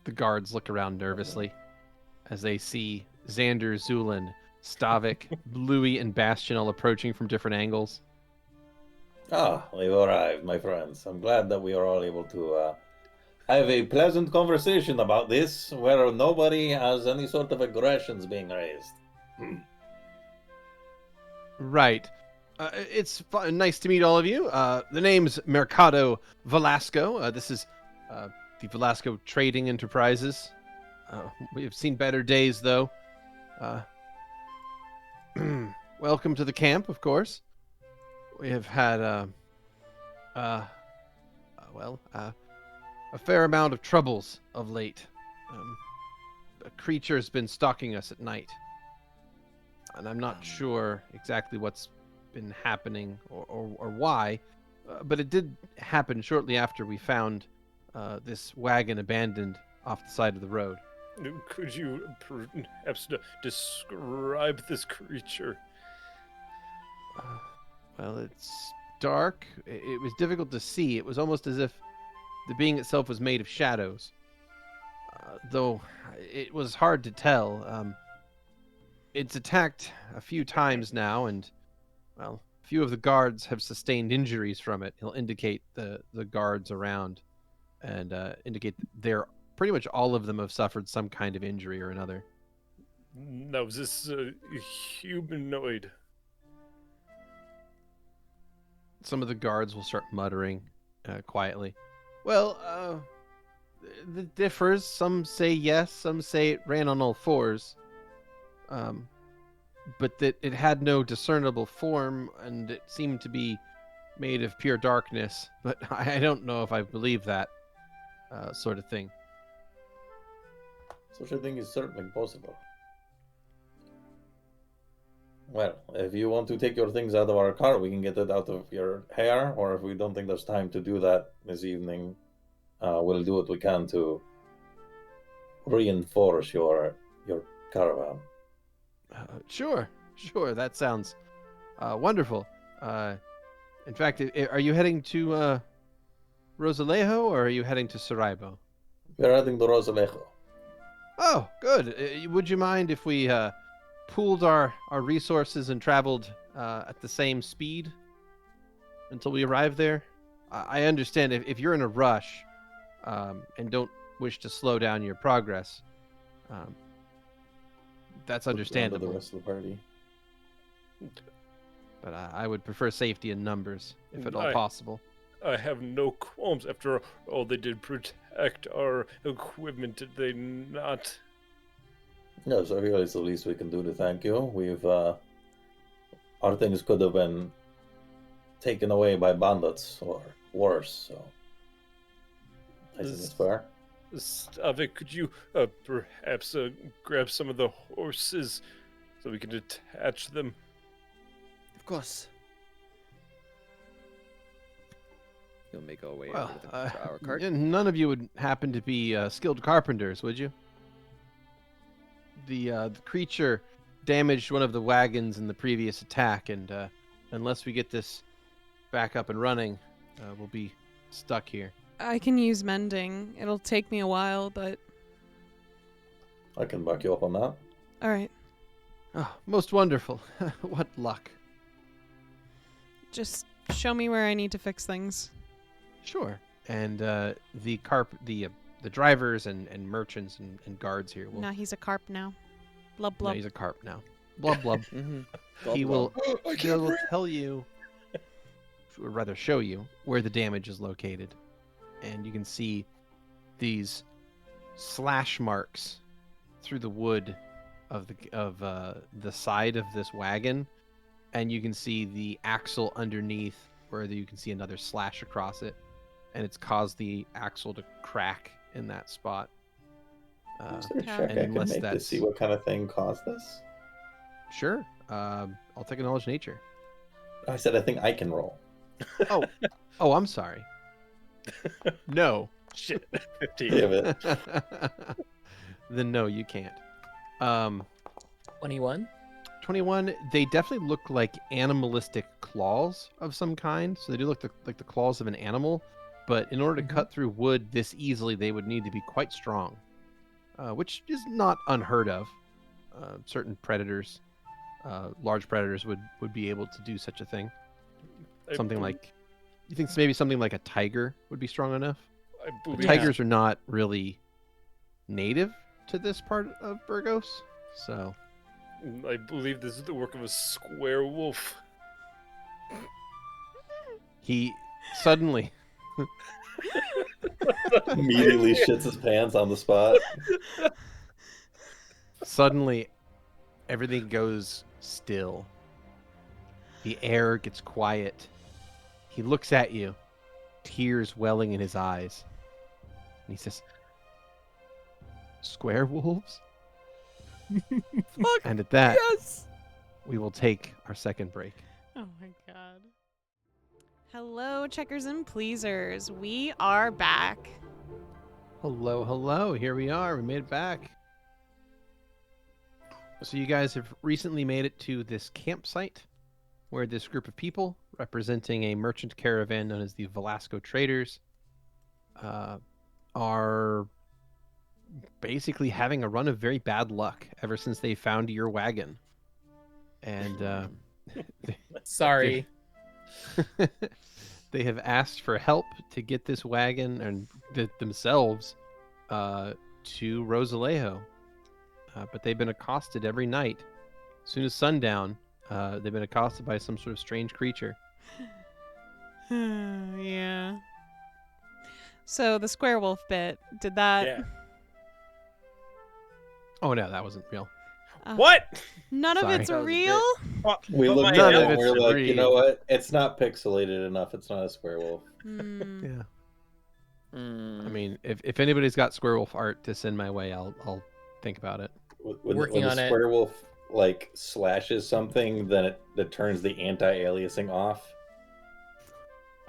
The guards look around nervously as they see Xander, Zu'lin, Stavik, Louie, and Bastion all approaching from different angles. Ah, we've arrived, my friends. I'm glad that we are all able to have a pleasant conversation about this, where nobody has any sort of aggressions being raised. Right. It's nice to meet all of you. The name's Mercado Velasco. This is the Velasco Trading Enterprises. We have seen better days, though. Welcome to the camp, of course. We have had A fair amount of troubles of late. A creature's been stalking us at night. And I'm not sure exactly what's been happening or why, but it did happen shortly after we found this wagon abandoned off the side of the road. Could you perhaps describe this creature? Well, it's dark. It was difficult to see. It was almost as if the being itself was made of shadows. Though it was hard to tell. It's attacked a few times now, and, well, a few of the guards have sustained injuries from it. He'll indicate the guards around and indicate they're pretty much all of them have suffered some kind of injury or another. Now, is this humanoid? Some of the guards will start muttering quietly. Well, it differs. Some say yes, some say it ran on all fours. But that it had no discernible form, and it seemed to be made of pure darkness. But I don't know if I believe that sort of thing. Such a thing is certainly possible. Well, if you want to take your things out of our car, we can get it out of your hair, or if we don't think there's time to do that this evening, we'll do what we can to reinforce your caravan. Sure. That sounds wonderful. In fact, are you heading to Rosalejo, or are you heading to Saraibo? We're heading to Rosalejo. Oh, good. Would you mind if we pooled our resources and traveled at the same speed until we arrive there? I understand if you're in a rush and don't wish to slow down your progress, that's understandable. The rest of the party. But I would prefer safety in numbers, if at all possible. I have no qualms. After all, they did protect our equipment, did they not? No, so I feel it's the least we can do to thank you. We've, our things could have been taken away by bandits or worse, so I think it's fair. Stavik, could you perhaps grab some of the horses so we can attach them? Of course. You'll make our way Well, over to our cart. none of you would happen to be skilled carpenters, would you? The creature damaged one of the wagons in the previous attack, and unless we get this back up and running, we'll be stuck here. I can use mending. It'll take me a while, but I can back you up on that. all right. Oh, most wonderful. What luck. Just show me where I need to fix things. Sure. And the drivers and merchants and guards here will... Now he's a carp now. Blub No, blub. he's a carp now. Blub blub. He will tell you, or rather show you, where the damage is located. And you can see these slash marks through the wood of the side of this wagon, and you can see the axle underneath, where you can see another slash across it, and it's caused the axle to crack in that spot. Is there a Yeah. check I can Unless make to that's- see what kind of thing caused this? Sure. I'll take a knowledge nature. I said I think I can roll. Oh, I'm sorry. No. Shit, 15. Damn it. Then no, you can't. 21. 21, they definitely look like animalistic claws of some kind. So they do look like the claws of an animal. But in order to cut through wood this easily, they would need to be quite strong. Which is not unheard of. Certain predators, large predators, would be able to do such a thing. Something like... You think maybe something like a tiger would be strong enough? I But believe tigers are not really native to this part of Burgos. So... I believe this is the work of a square wolf. He suddenly... Immediately shits his pants on the spot. Suddenly, everything goes still. The air gets quiet. He looks at you, tears welling in his eyes. And he says, "Square wolves?" Fuck And at that, yes. we will take our second break. Oh my god. Hello, checkers and pleasers. We are back. Hello, hello. Here we are. We made it back. So you guys have recently made it to this campsite where this group of people, representing a merchant caravan known as the Velasco Traders, are basically having a run of very bad luck ever since they found your wagon. And Sorry. they have asked for help to get this wagon and themselves to Rosalejo. But they've been accosted every night. As soon as sundown, they've been accosted by some sort of strange creature. Yeah. So the square wolf bit, did that... Yeah. Oh no, that wasn't real. What? None of Sorry. it's That was a real? We But looked my- at None it of and it's we're like, you know real. what? It's not pixelated enough. It's not a square wolf. Hmm. Yeah. I Mm. mean, if anybody's got square wolf art to send my way, I'll think about it. When Working the on it. square wolf like slashes something, then it turns the anti-aliasing off.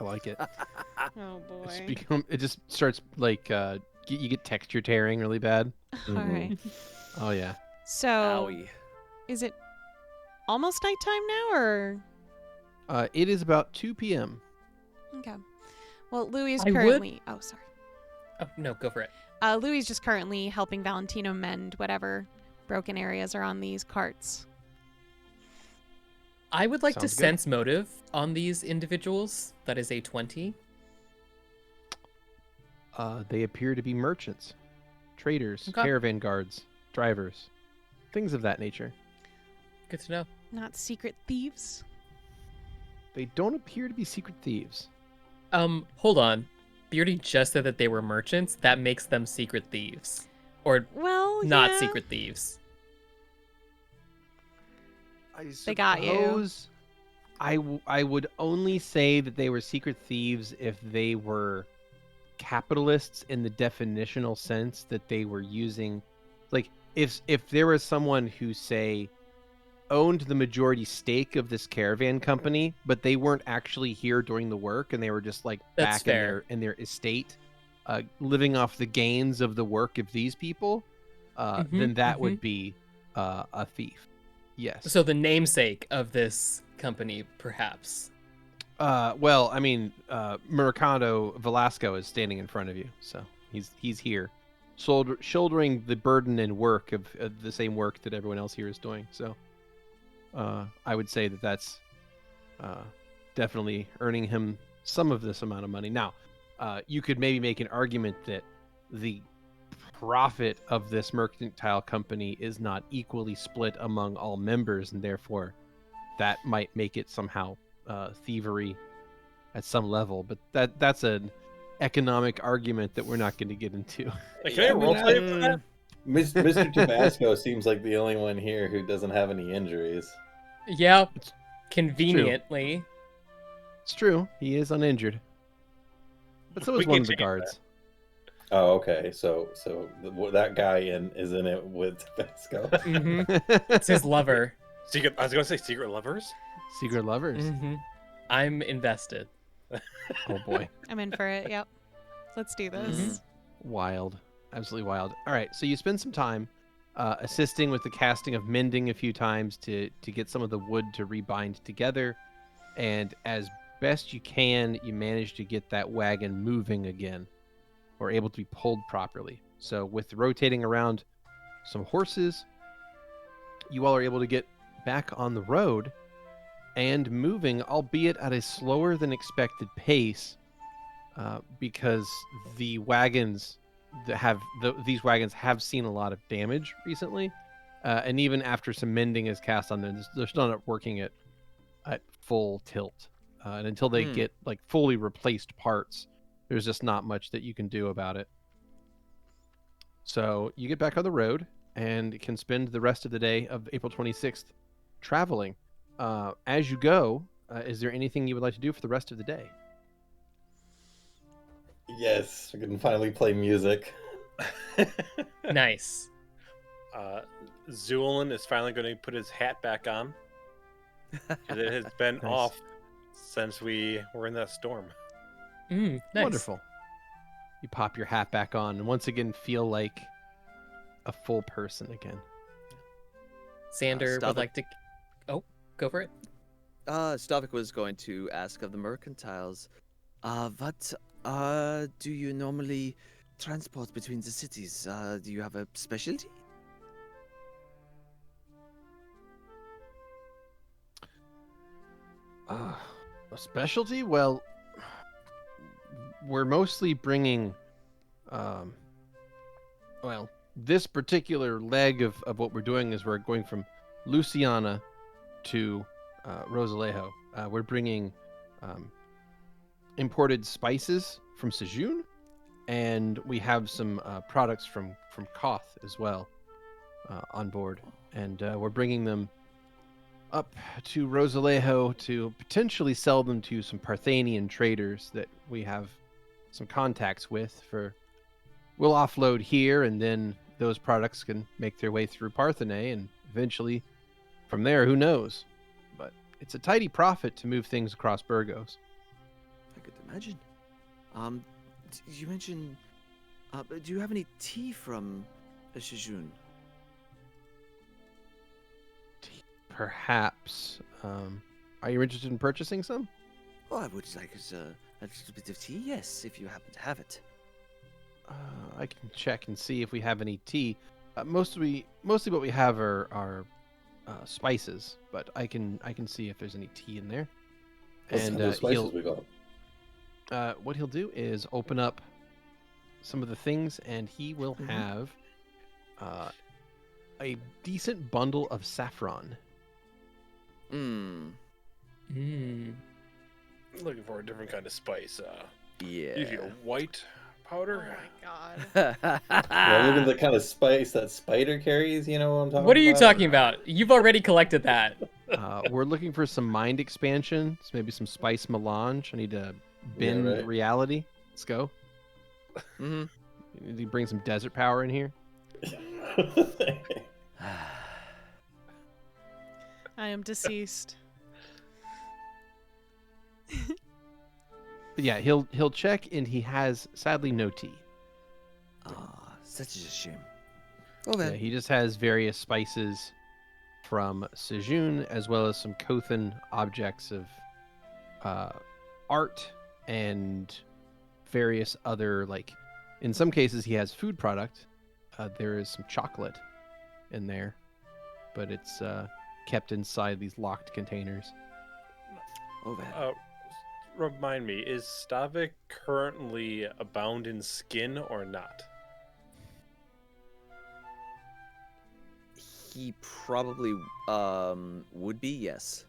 I like it. Oh It just starts like you get texture tearing really bad. All right. Oh yeah. So, Owie. is it almost nighttime now, or? It is about 2 p.m. Okay. Well, Louie is I would- currently... Oh, sorry. Oh, no, go for it. Louie is just currently helping Valentino mend whatever broken areas are on these carts. I would like to Sounds good. sense motive on these individuals. That is a 20. They appear to be merchants, traders, Okay. caravan guards, drivers, things of that nature. Good to know. Not secret thieves? They don't appear to be secret thieves. Hold on. Beardy just said that they were merchants. That makes them secret thieves. Or Well, not yeah. secret thieves. They got you. suppose I would only say that they were secret thieves if they were capitalists in the definitional sense that they were using, like if there was someone who, say, owned the majority stake of this caravan company, but they weren't actually here doing the work and they were just like That's back fair. in their estate, living off the gains of the work of these people, then that would be a thief. Yes. So the namesake of this company, perhaps. Well, I mean, Mercado Velasco is standing in front of you, so he's here, shouldering the burden and work of the same work that everyone else here is doing. So, I would say that that's definitely earning him some of this amount of money. Now, you could maybe make an argument that the profit of this mercantile company is not equally split among all members, and therefore that might make it somehow thievery at some level, but that's an economic argument that we're not going to get into. Like, can I roleplay for that? Mr. Tabasco seems like the only one here who doesn't have any injuries. Yeah, conveniently. It's true, he is uninjured, but so We is one can of the change guards. Oh, okay. So that guy is in it with Tabasco. hmm It's his lover. Secret. I was gonna say secret lovers. Secret lovers. hmm I'm invested. Oh boy, I'm in for it, yep. Let's do this. wild, absolutely wild. All right, so you spend some time assisting with the casting of mending a few times to get some of the wood to rebind together, and as best you can, you manage to get that wagon moving again, or able to be pulled properly. So with rotating around some horses, you all are able to get back on the road and moving, albeit at a slower than expected pace, because the wagons these wagons have seen a lot of damage recently, and even after some mending is cast on them, they're still not working at full tilt, and until they get like fully replaced parts, there's just not much that you can do about it. So you get back on the road and can spend the rest of the day of April 26th traveling. As you go, is there anything you would like to do for the rest of the day? Yes, we can finally play music. Nice. Zu'lin is finally going to put his hat back on. 'Cause it has been Nice. off since we were in that storm. Nice. Wonderful. You pop your hat back on and once again feel like a full person again. Xander Stavik. would like to. Oh, go for it. Stavik was going to ask of the mercantiles, what do you normally transport between the cities? Do you have a specialty? A specialty? Well, we're mostly bringing, well, this particular leg of what we're doing is we're going from Luciana to Rosalejo. We're bringing imported spices from Sejun, and we have some products from Koth as well on board. And we're bringing them up to Rosalejo to potentially sell them to some Parthenian traders that we have some contacts with. We'll offload here, and then those products can make their way through Parthene, and eventually from there, who knows? But it's a tidy profit to move things across Burgos. I could imagine. You mentioned. Do you have any tea from Shijun? Perhaps. Are you interested in purchasing some? Oh, I would like a little bit of tea, yes, if you happen to have it. I can check and see if we have any tea. Mostly what we have are spices, but I can see if there's any tea in there. What's And the spices we got? what he'll do is open up some of the things, and he will Mhm. have a decent bundle of saffron. Mmm. Looking for a different kind of spice. Yeah. Usually a white Oh powder. my god. Yeah, look at the kind of spice that spider carries. You know what I'm talking about? What are you talking about? You've already collected that. We're looking for some mind expansion, so maybe some spice melange. I need to bend right. reality. Let's go. hmm Need to bring some desert power in here. I am deceased. But yeah, he'll check, and he has sadly no tea. Such a shame. Oh, Yeah, well. he just has various spices from Sejun, as well as some Kothan objects of art and various other, like, in some cases he has food product. There is some chocolate in there, but it's kept inside these locked containers. Oh, well. Remind me, is Stavik currently bound in skin or not? He probably would be, yes.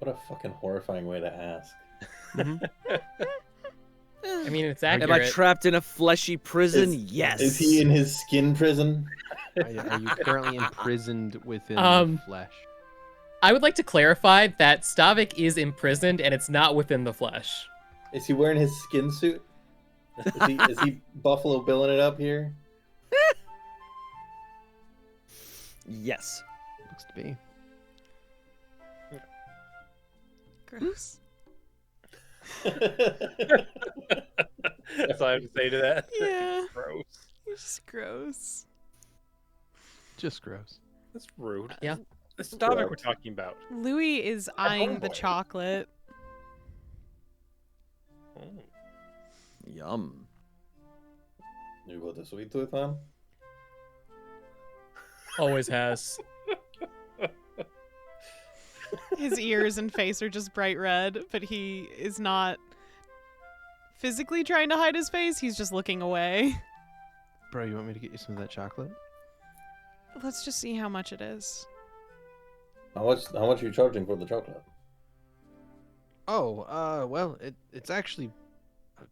What a fucking horrifying way to ask. I mean, it's Am accurate. I trapped in a fleshy prison? Yes. Is he in his skin prison? Are you currently imprisoned within Um, the flesh? I would like to clarify that Stavik is imprisoned and it's not within the flesh. Is he wearing his skin suit? Is he Buffalo Billing it up here? Yes. Looks to be. Gross. That's all I have to say to that. Yeah. Gross. You're just gross. Just gross. That's rude. Yeah. It's Stavik we're talking about. Louie is eyeing the homeboy. chocolate. Oh. Yum. You got the sweet tooth on? Always has. His ears and face are just bright red, but he is not physically trying to hide his face. He's just looking away. Bro, you want me to get you some of that chocolate? Let's just see how much it is. How much are you charging for the chocolate? Oh, well, it's actually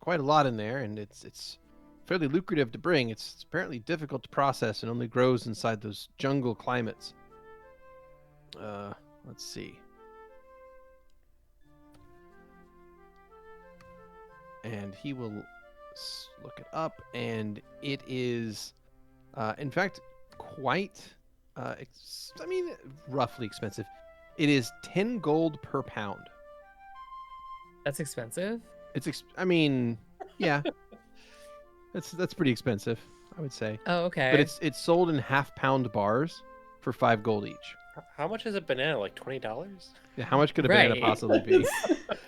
quite a lot in there, and it's fairly lucrative to bring. It's apparently difficult to process and only grows inside those jungle climates. Let's see. And he will look it up, and it is, in fact, quite, roughly expensive. It is 10 gold per pound. That's expensive. Yeah, that's pretty expensive, I would say. Oh, okay. But it's sold in half-pound bars for 5 gold each. How much is a banana? Like $20? Yeah, how much could a banana Right. possibly be?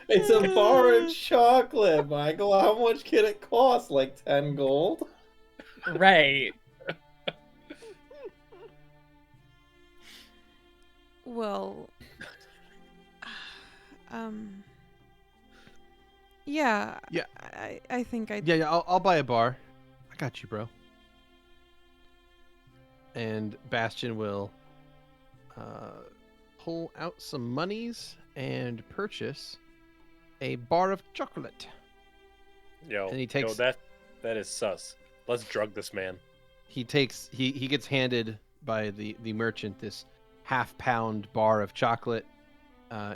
It's a bar of chocolate, Michael. How much can it cost? Like 10 gold? Right. Well, yeah. Yeah. I think I. Yeah, I'll buy a bar. I got you, bro. And Bastion will pull out some monies and purchase a bar of chocolate. Yo, And he takes- that is sus. Let's drug this man. He gets handed by the merchant this half-pound bar of chocolate.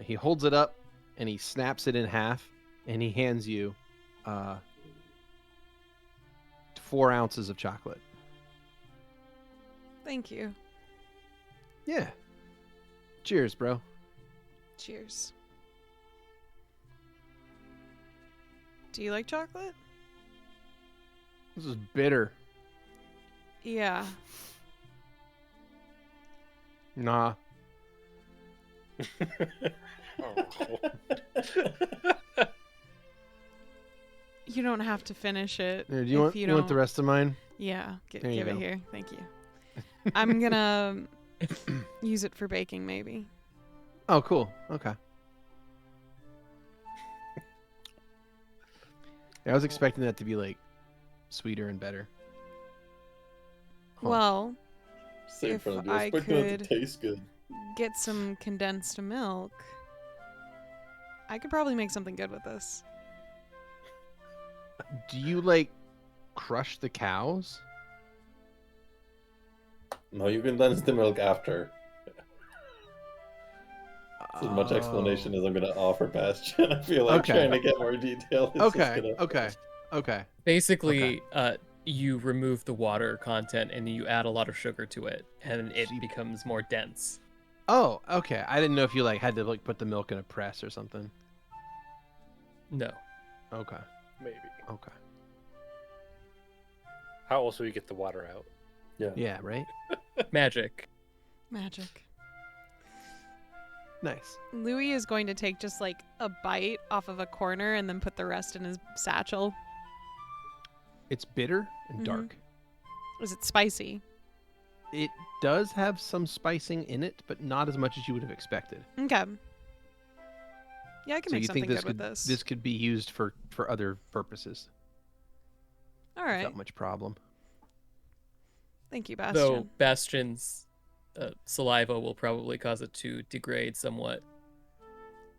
He holds it up and he snaps it in half, and he hands you 4 ounces of chocolate. Thank you. Yeah. Cheers, bro. Cheers. Do you like chocolate? This is bitter. Yeah. Nah. You don't have to finish it. Here, do if you want you want the don't- rest of mine? Yeah, There you give it go. here. Thank you. I'm gonna use it for baking, maybe. Oh, cool. Okay. Yeah, I was expecting that to be like sweeter and better. Huh. Well, Same If for the I expecting it could- to taste good. get some condensed milk. I could probably make something good with this. Do you like crush the cows? No, you condense the milk after. That's as much explanation as I'm going to offer Bastion. I feel like Okay. trying to get more detail. is just Okay. gonna- Okay. Basically, you remove the water content and you add a lot of sugar to it, and it Sheep. becomes more dense. Oh, okay. I didn't know if you like had to like put the milk in a press or something. No. Okay. Maybe. Okay. How else will you get the water out? Yeah, right? Magic. Magic. Nice. Louie is going to take just like a bite off of a corner and then put the rest in his satchel. It's bitter and Mhm. dark. Is it spicy? It does have some spicing in it, but not as much as you would have expected. Okay. Yeah, I can So make you something think this good could with this. could be used for other purposes All right. without much problem. Thank you, Bastion. Though Bastion's saliva will probably cause it to degrade somewhat.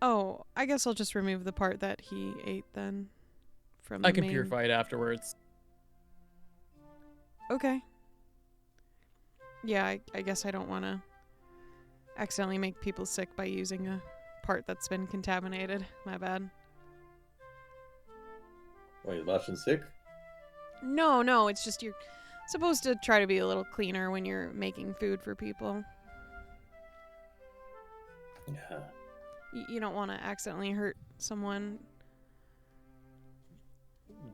Oh, I guess I'll just remove the part that he ate then. From I the can main... purify it afterwards. Okay. Yeah, I guess I don't want to accidentally make people sick by using a part that's been contaminated. My bad. Wait, is Bastion sick? No, it's just you're supposed to try to be a little cleaner when you're making food for people. Yeah. You don't want to accidentally hurt someone.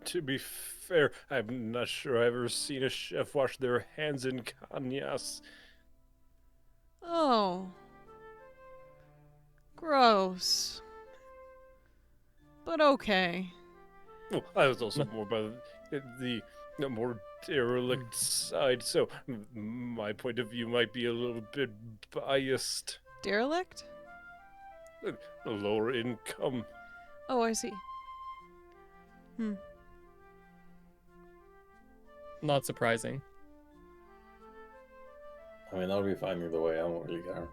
To be fair, I'm not sure I've ever seen a chef wash their hands in canyas. Oh. Gross. But okay. Oh, I was also more by the more derelict side, so my point of view might be a little bit biased. Derelict? Lower income. Oh, I see. Not surprising. I mean, that'll be fine either way. I don't really care.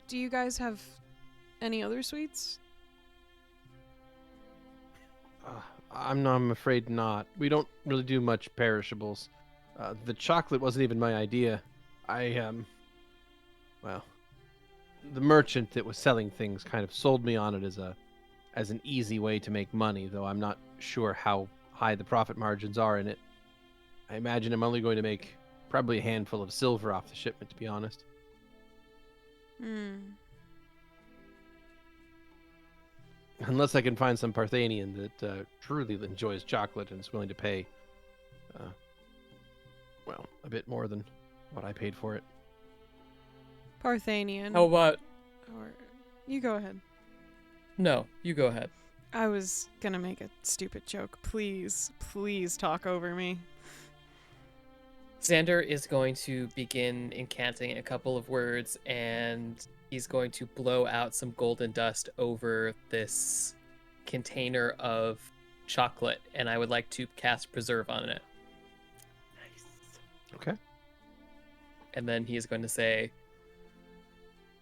Do you guys have any other sweets? I'm afraid not. We don't really do much perishables. The chocolate wasn't even my idea. Well, the merchant that was selling things kind of sold me on it as as an easy way to make money, though I'm not sure how high the profit margins are in it. I imagine I'm only going to make probably a handful of silver off the shipment, to be honest. Hmm. Unless I can find some Parthenian that truly enjoys chocolate and is willing to pay, well, a bit more than what I paid for it. Parthenian. How about... Or you go ahead. No, you go ahead. I was gonna make a stupid joke. Please, please talk over me. Xander is going to begin incanting a couple of words, and he's going to blow out some golden dust over this container of chocolate, and I would like to cast Preserve on it. Okay. And then he is going to say,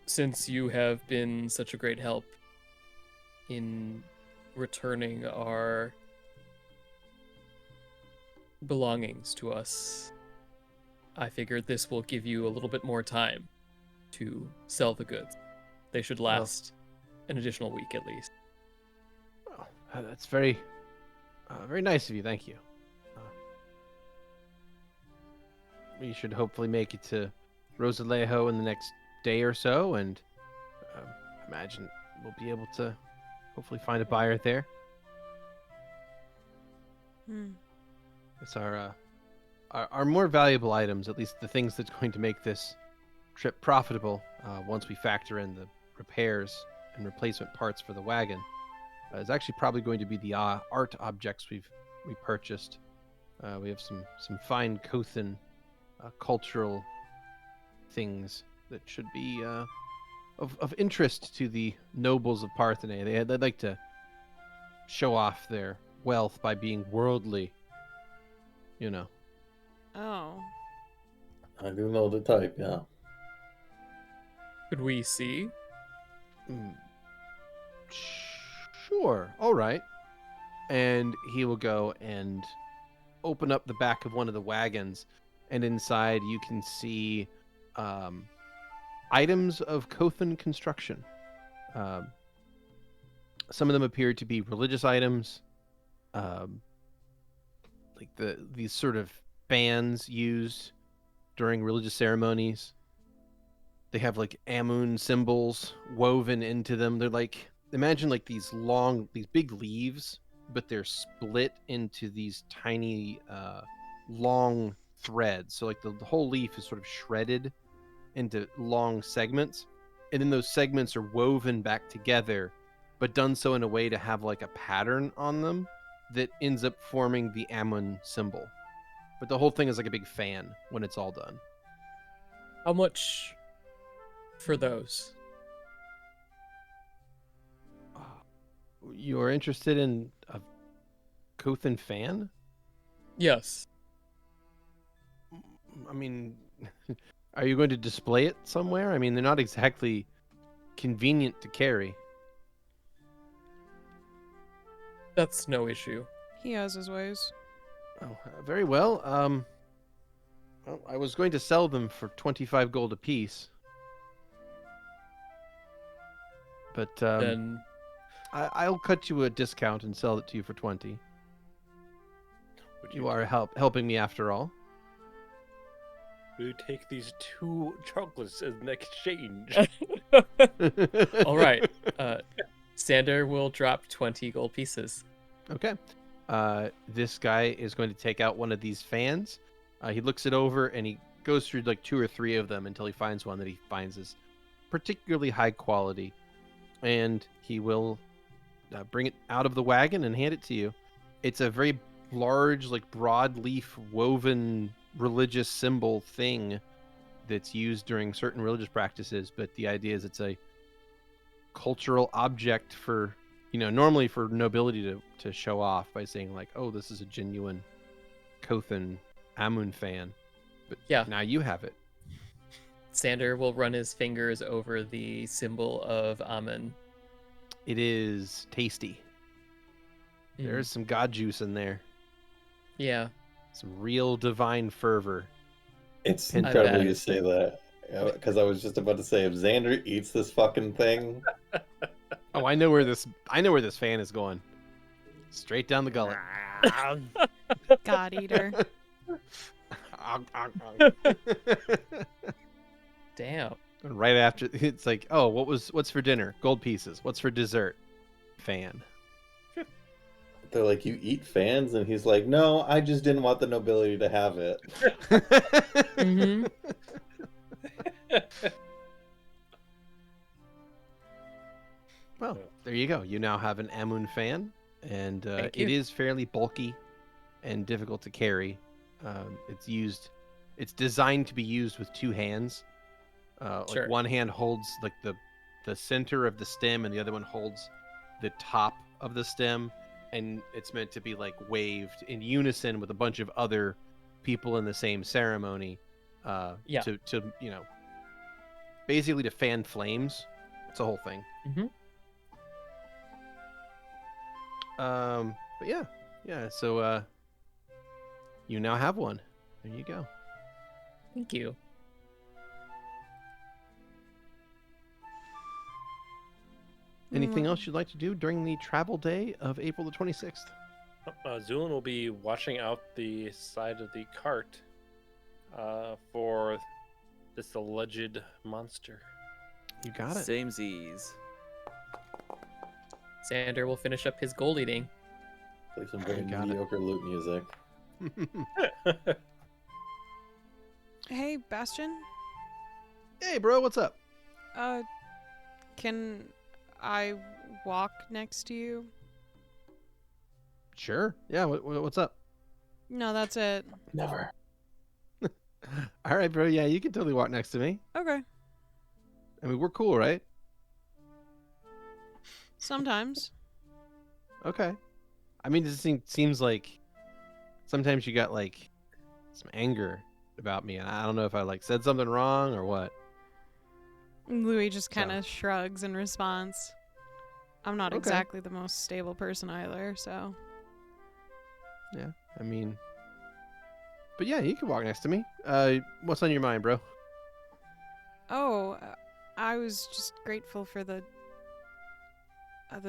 since you have been such a great help in returning our belongings to us, I figured this will give you a little bit more time to sell the goods. They should last an additional week at least. Well, that's very nice of you. Thank you. We should hopefully make it to Rosalejo in the next day or so, and imagine we'll be able to hopefully find a buyer there. It's our more valuable items, at least the things that's going to make this trip profitable, once we factor in the repairs and replacement parts for the wagon, is actually probably going to be the art objects we purchased. We have some fine Kothan cultural things that should be of interest to the nobles of Parthene. They'd like to show off their wealth by being worldly, you know. Oh. I do know the type, yeah. Could we see? Sure. All right. And he will go and open up the back of one of the wagons, and inside you can see items of Kothan construction. Some of them appear to be religious items, like these sort of fans used during religious ceremonies. They have like ANNNNND symbols woven into them. They're like, imagine like these big leaves, but they're split into these tiny long threads. So like the whole leaf is sort of shredded into long segments, and then those segments are woven back together, but done so in a way to have like a pattern on them that ends up forming the ANNNNND symbol. But the whole thing is like a big fan when it's all done. How much for those? You're interested in a Kothan fan? Yes. I mean, are you going to display it somewhere? I mean, they're not exactly convenient to carry. That's no issue. He has his ways. Oh, very well. Well, I was going to sell them for 25 gold apiece. But Then I'll cut you a discount and sell it to you for 20. Would You are helping me after all. Will you take these 2 chocolates as an exchange? all right. Xander will drop 20 gold pieces. Okay. This guy is going to take out one of these fans. He looks it over and he goes through like 2 or 3 of them until he finds one that he finds is particularly high quality. And he will bring it out of the wagon and hand it to you. It's a very large, like broadleaf woven religious symbol thing that's used during certain religious practices. But the idea is it's a cultural object for, normally for nobility to show off by saying like, oh, this is a genuine Kothan ANNNNND fan. But Yeah. now you have it. Xander will run his fingers over the symbol of Amun. It is tasty. There's some god juice in there. Yeah. Some real divine fervor. It's I incredible bet. you say that. Because I was just about to say, if Xander eats this fucking thing, Oh, Oh, I know where this fan is going. Straight down the gullet. God eater. Damn. And right after, it's like, oh, what's for dinner? Gold pieces. What's for dessert? Fan. They're like, you eat fans? And he's like, no, I just didn't want the nobility to have it. Mm-hmm. Well, there you go. You now have an Amun fan, and Thank it you. is fairly bulky and difficult to carry. It's designed to be used with two hands. Sure. Like one hand holds like the center of the stem, and the other one holds the top of the stem, and it's meant to be like waved in unison with a bunch of other people in the same ceremony. Yeah. To basically to fan flames. It's a whole thing. Mm-hmm. But yeah. So you now have one. There you go. Thank you. Anything else you'd like to do during the travel day of April the 26th? Zu'lin will be watching out the side of the cart for this alleged monster. You got it. Same Z's. Xander will finish up his gold eating. Play some very got it. mediocre loot music. Hey, Bastion. Hey, bro, what's up? Can I walk next to you? Sure. Yeah. What's up? No, that's it. Never. All right, bro. Yeah, you can totally walk next to me. Okay. I mean, we're cool, right? Sometimes. Okay. I mean, it seems like sometimes you got like some anger about me, and I don't know if I like said something wrong or what. Louie just kind So. of shrugs in response. I'm not Okay. exactly the most stable person either, so. Yeah. I mean, but yeah, you can walk next to me. What's on your mind, bro? Oh, I was just grateful for the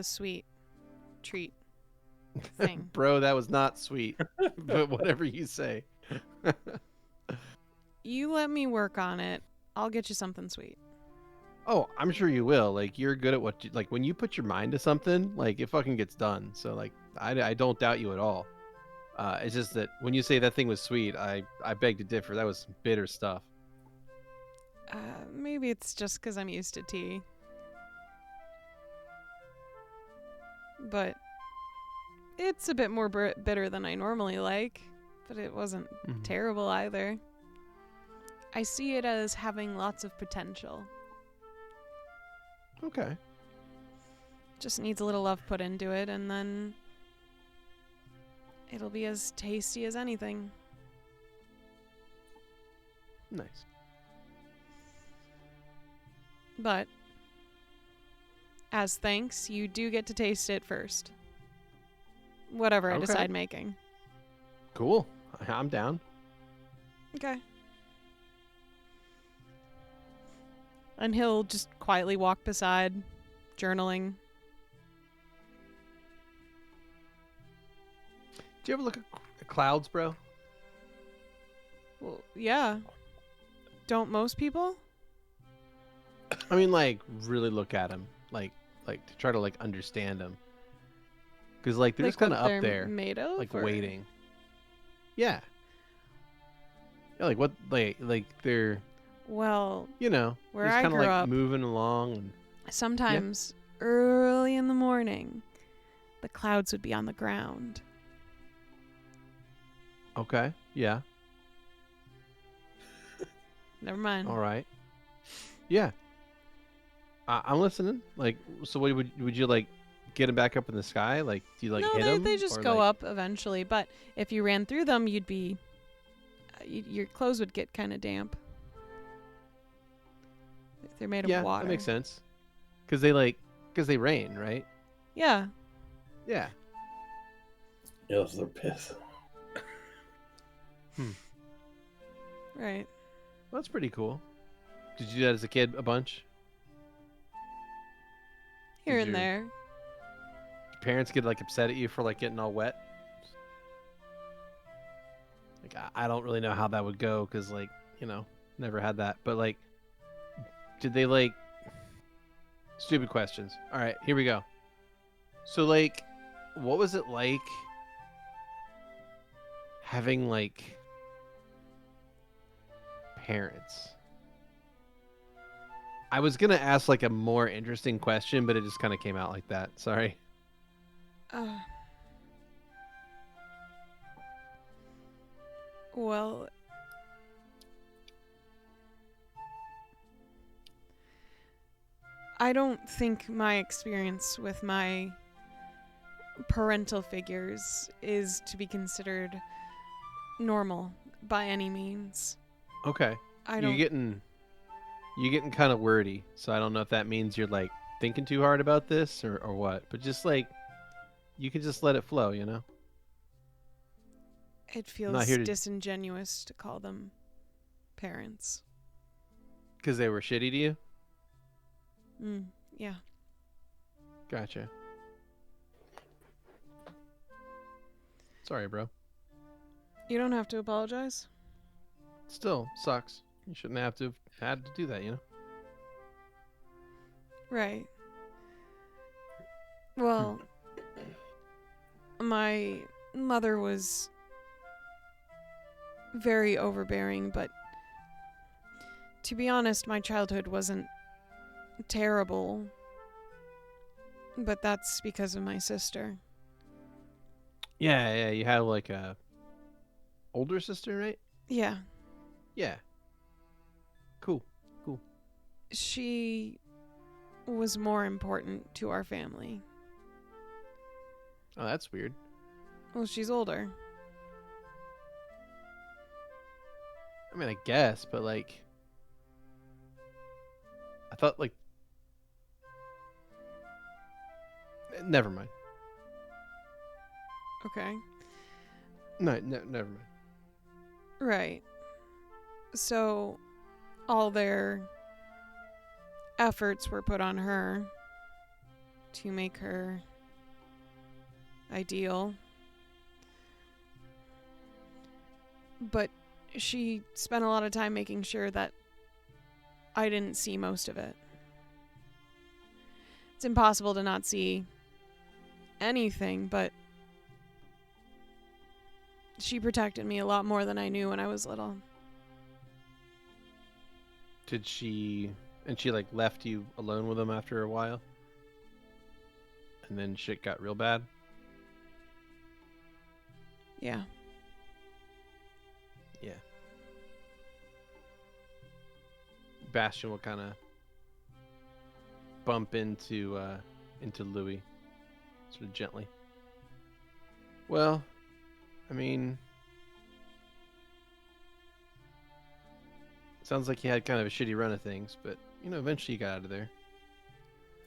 sweet treat thing. Bro, that was not sweet. But whatever you say. You let me work on it. I'll get you something sweet. Oh, I'm sure you will. Like, you're good at what you like. When you put your mind to something, like it fucking gets done. So like, I don't doubt you at all. It's just that when you say that thing was sweet, I beg to differ. That was some bitter stuff. Maybe it's just because I'm used to tea. But it's a bit more bitter than I normally like. But it wasn't Mhm. terrible either. I see it as having lots of potential. Okay. Just needs a little love put into it, and then it'll be as tasty as anything. Nice. But as thanks, you do get to taste it first. Whatever I Okay. decide making. Cool. I'm down. Okay. And he'll just quietly walk beside, journaling. Do you ever look at clouds, bro? Well, yeah. Don't most people? I mean, like, really look at them, like to try to like understand them, because like they're just kind of what up they're there, made of, like or- waiting. Yeah. Yeah, like what, like they're, Well, you know, where just I kind of grew like up, moving along. And sometimes early in the morning, the clouds would be on the ground. okay, yeah, Never mind. all right, yeah. I'm listening. Like, so what would you like? Get them back up in the sky? Like, do you like no, hit they, them? they just go up eventually. But if you ran through them, you'd be... your clothes would get kind of damp. If they're made Yeah, of water. that makes sense. Because they rain, right? Yeah. Yeah. Yeah, those are piss. Right. Well, that's pretty cool. Did you do that as a kid a bunch? Here Did and your there. parents get like upset at you for like getting all wet? Like I don't really know how that would go because like never had that. But like, did they like stupid questions? All right, here we go. So like, what was it like having like parents? I was gonna ask like a more interesting question, but it just kind of came out like that. Sorry. Uh, well, I don't think my experience with my parental figures is to be considered normal by any means. Okay. I don't. You're getting kind of wordy, so I don't know if that means you're like thinking too hard about this or what. But just like, you can just let it flow, It not feels here to- disingenuous to call them parents. Because they were shitty to you. Yeah. Gotcha. Sorry, bro. You don't have to apologize. Still sucks. You shouldn't have to have had to do that, Right. Well, my mother was very overbearing, but to be honest, my childhood wasn't terrible. But that's because of my sister. Yeah. You had like a older sister, right? Yeah. Yeah. Cool. She was more important to our family. Oh, that's weird. Well, she's older. I mean, I guess, but like, I thought like, never mind. Okay. No, never mind. Right. So, all their efforts were put on her to make her ideal. But she spent a lot of time making sure that I didn't see most of it. It's impossible to not see anything, but she protected me a lot more than I knew when I was little. Did she? And she like left you alone with him after a while? And then shit got real bad? Yeah. Yeah. Bastion will kind of bump into Louie, sort of gently. Well, I mean, sounds like you had kind of a shitty run of things, but eventually you got out of there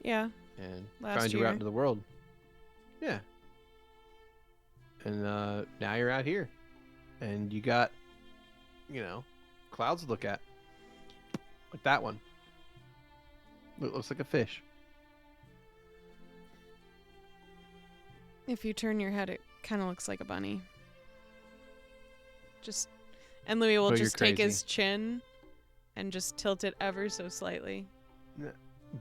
Yeah. and Last found you year. out into the world. Yeah. And now you're out here, and you got, clouds to look at, like that one. It looks like a fish. If you turn your head, it kind of looks like a bunny. And Louis will Oh, you're just take crazy. his chin and just tilt it ever so slightly.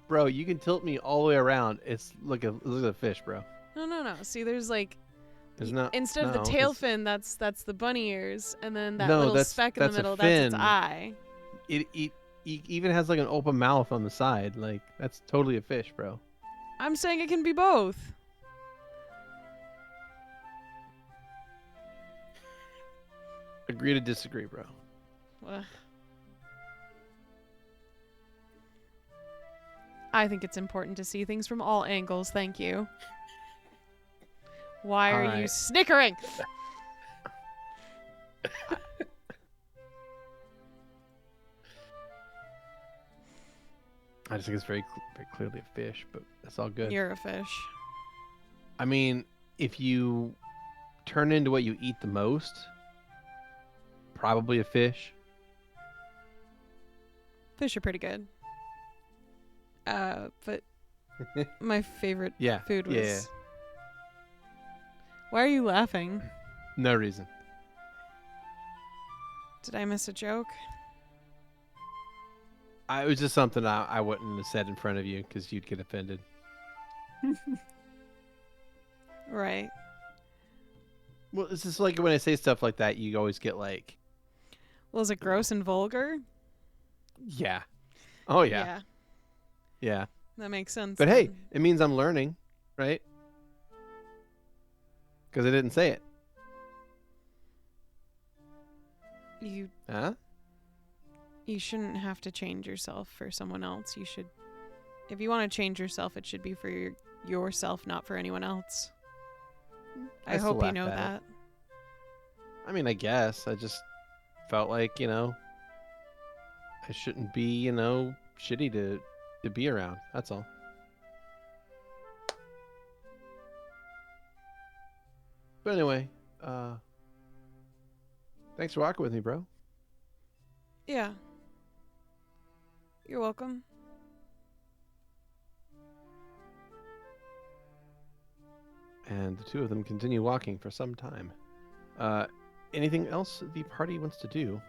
Bro, you can tilt me all the way around. It's look at a fish, bro. No. See, there's like There's not instead of the no, tail it's- fin, that's the bunny ears, and then that No, little that's- speck in the that's a middle, that's its fin. eye. It even has like an open mouth on the side. Like that's totally a fish, bro. I'm saying it can be both. Agree to disagree, bro. Ugh. I think it's important to see things from all angles. Thank you. Why are you Alright. snickering? I just think it's very clearly a fish, but that's all good. You're a fish. I mean, if you turn into what you eat the most, probably a fish. Fish are pretty good. But My favorite Yeah. food was. Yeah. Why are you laughing? No reason. Did I miss a joke? It was just something I wouldn't have said in front of you because you'd get offended. Right. Well, it's just like when I say stuff like that, you always get like, Was it gross and vulgar? yeah. Oh, yeah. Yeah. That makes sense. But hey, then. it means I'm learning, right? Because I didn't say it. Huh? You shouldn't have to change yourself for someone else. You should, if you want to change yourself, it should be for yourself, not for anyone else. I still hope you laughed know at it. that. I mean, I guess I just felt like, I shouldn't be, shitty to be around. That's all. But anyway, thanks for walking with me, bro. Yeah. You're welcome. And the two of them continue walking for some time. Anything else the party wants to do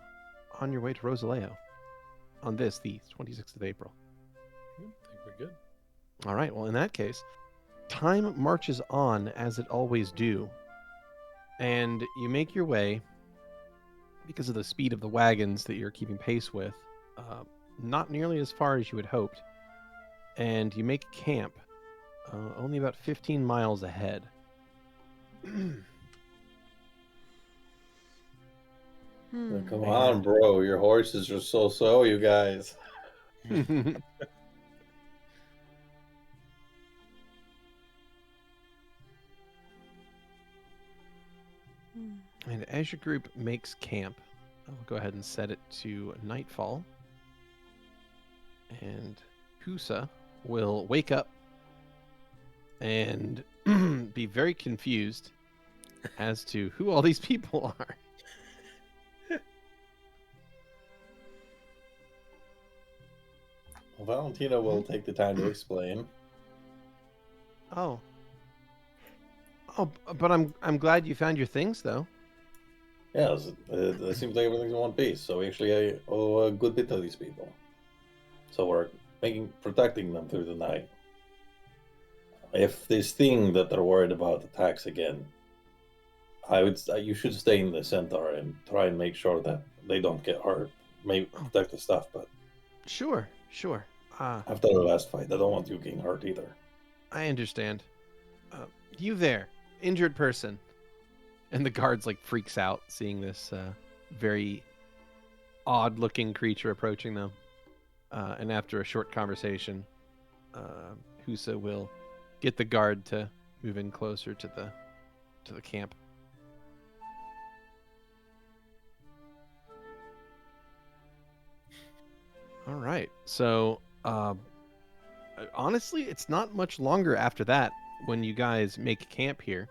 on your way to Rosaleo on this, the 26th of April? I think we're good. All right. Well, in that case, time marches on as it always do. And you make your way, because of the speed of the wagons that you're keeping pace with, not nearly as far as you had hoped. And you make camp only about 15 miles ahead. Come on, bro. Your horses are so, you guys. And as your group makes camp, I'll go ahead and set it to nightfall. And Husa will wake up and be very confused as to who all these people are. Well, Valentino will take the time to explain. Oh, but I'm glad you found your things, though. Yeah, it seems like everything's in one piece. So we actually owe a good bit to these people. So we're protecting them through the night. If this thing that they're worried about attacks again, you should stay in the centaur and try and make sure that they don't get hurt. Maybe protect the stuff, but Sure. after the last fight, I don't want you getting hurt either. I understand. You there, injured person. And the guards freaks out seeing this very odd-looking creature approaching them. And after a short conversation, Husa will get the guard to move in closer to the camp. All right. So, honestly, it's not much longer after that when you guys make camp here.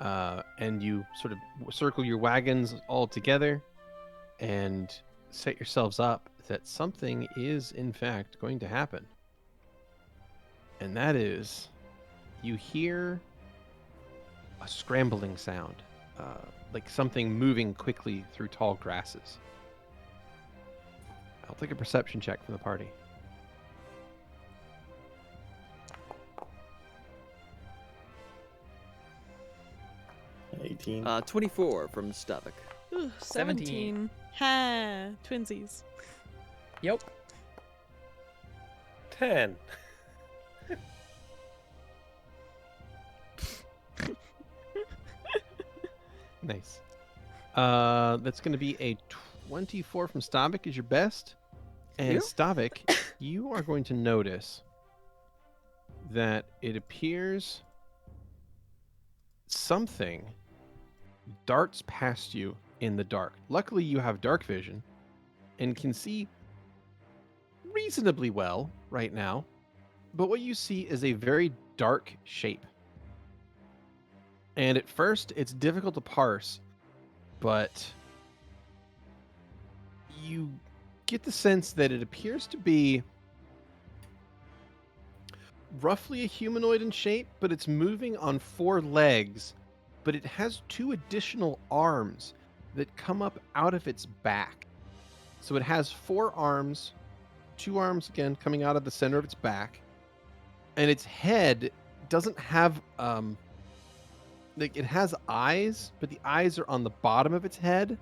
And you sort of circle your wagons all together and set yourselves up that something is, in fact, going to happen. And that is, you hear a scrambling sound, like something moving quickly through tall grasses. I'll take a perception check from the party. An 18. 24 from Stavik. Ooh, 17. 17. Ha! Twinsies. Yep. 10. Nice. That's going to be a 24 from Stavik is your best. And Yep. Stavik, you are going to notice that it appears something darts past you in the dark. Luckily, you have dark vision and can see reasonably well right now. But what you see is a very dark shape. And at first, it's difficult to parse, but you get the sense that it appears to be roughly a humanoid in shape, but it's moving on 4 legs, but it has 2 additional arms that come up out of its back. So it has 4 arms, 2 arms again coming out of the center of its back, and its head doesn't have like it has eyes, but the eyes are on the bottom of its head.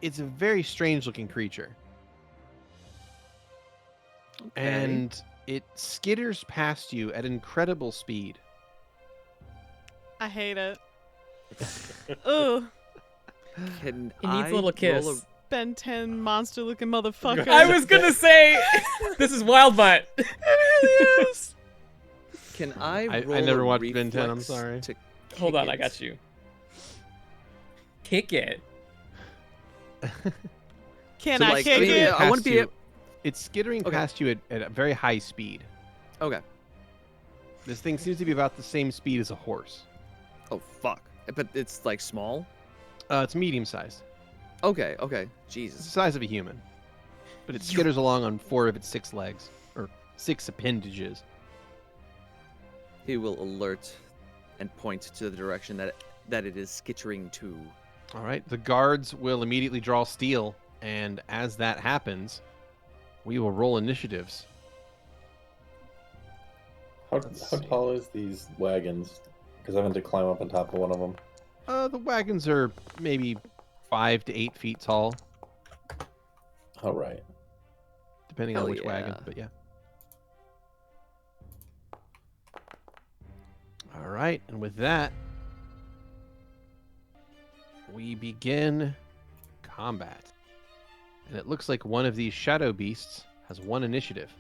It's a very strange looking creature. Okay. And it skitters past you at incredible speed. I hate it. Ugh. Can It needs I a little kiss. roll Ben 10 monster looking motherfucker. I was gonna say, this is Wild Butt. It really is. Can I I roll never a watched Ben 10, I'm reflex sorry. to Hold kick on, I it? got you. Kick it. Can So, I like, kick I mean, it? I wanna be It's skittering Okay. past you at a very high speed. Okay. This thing seems to be about the same speed as a horse. Oh fuck! But it's like small. It's medium sized. Okay. Okay. It's Jesus. the size of a human. But it skitters along on 4 of its 6 legs, or 6 appendages. He will alert and point to the direction that it is skittering to. All right, the guards will immediately draw steel, and as that happens, we will roll initiatives. How Let's see. tall is these wagons? Because I went to climb up on top of one of them. The wagons are maybe 5 to 8 feet tall, All right. depending on Hell which wagon, yeah. but yeah. All right, and with that, we begin combat. And it looks like one of these shadow beasts has 1 initiative.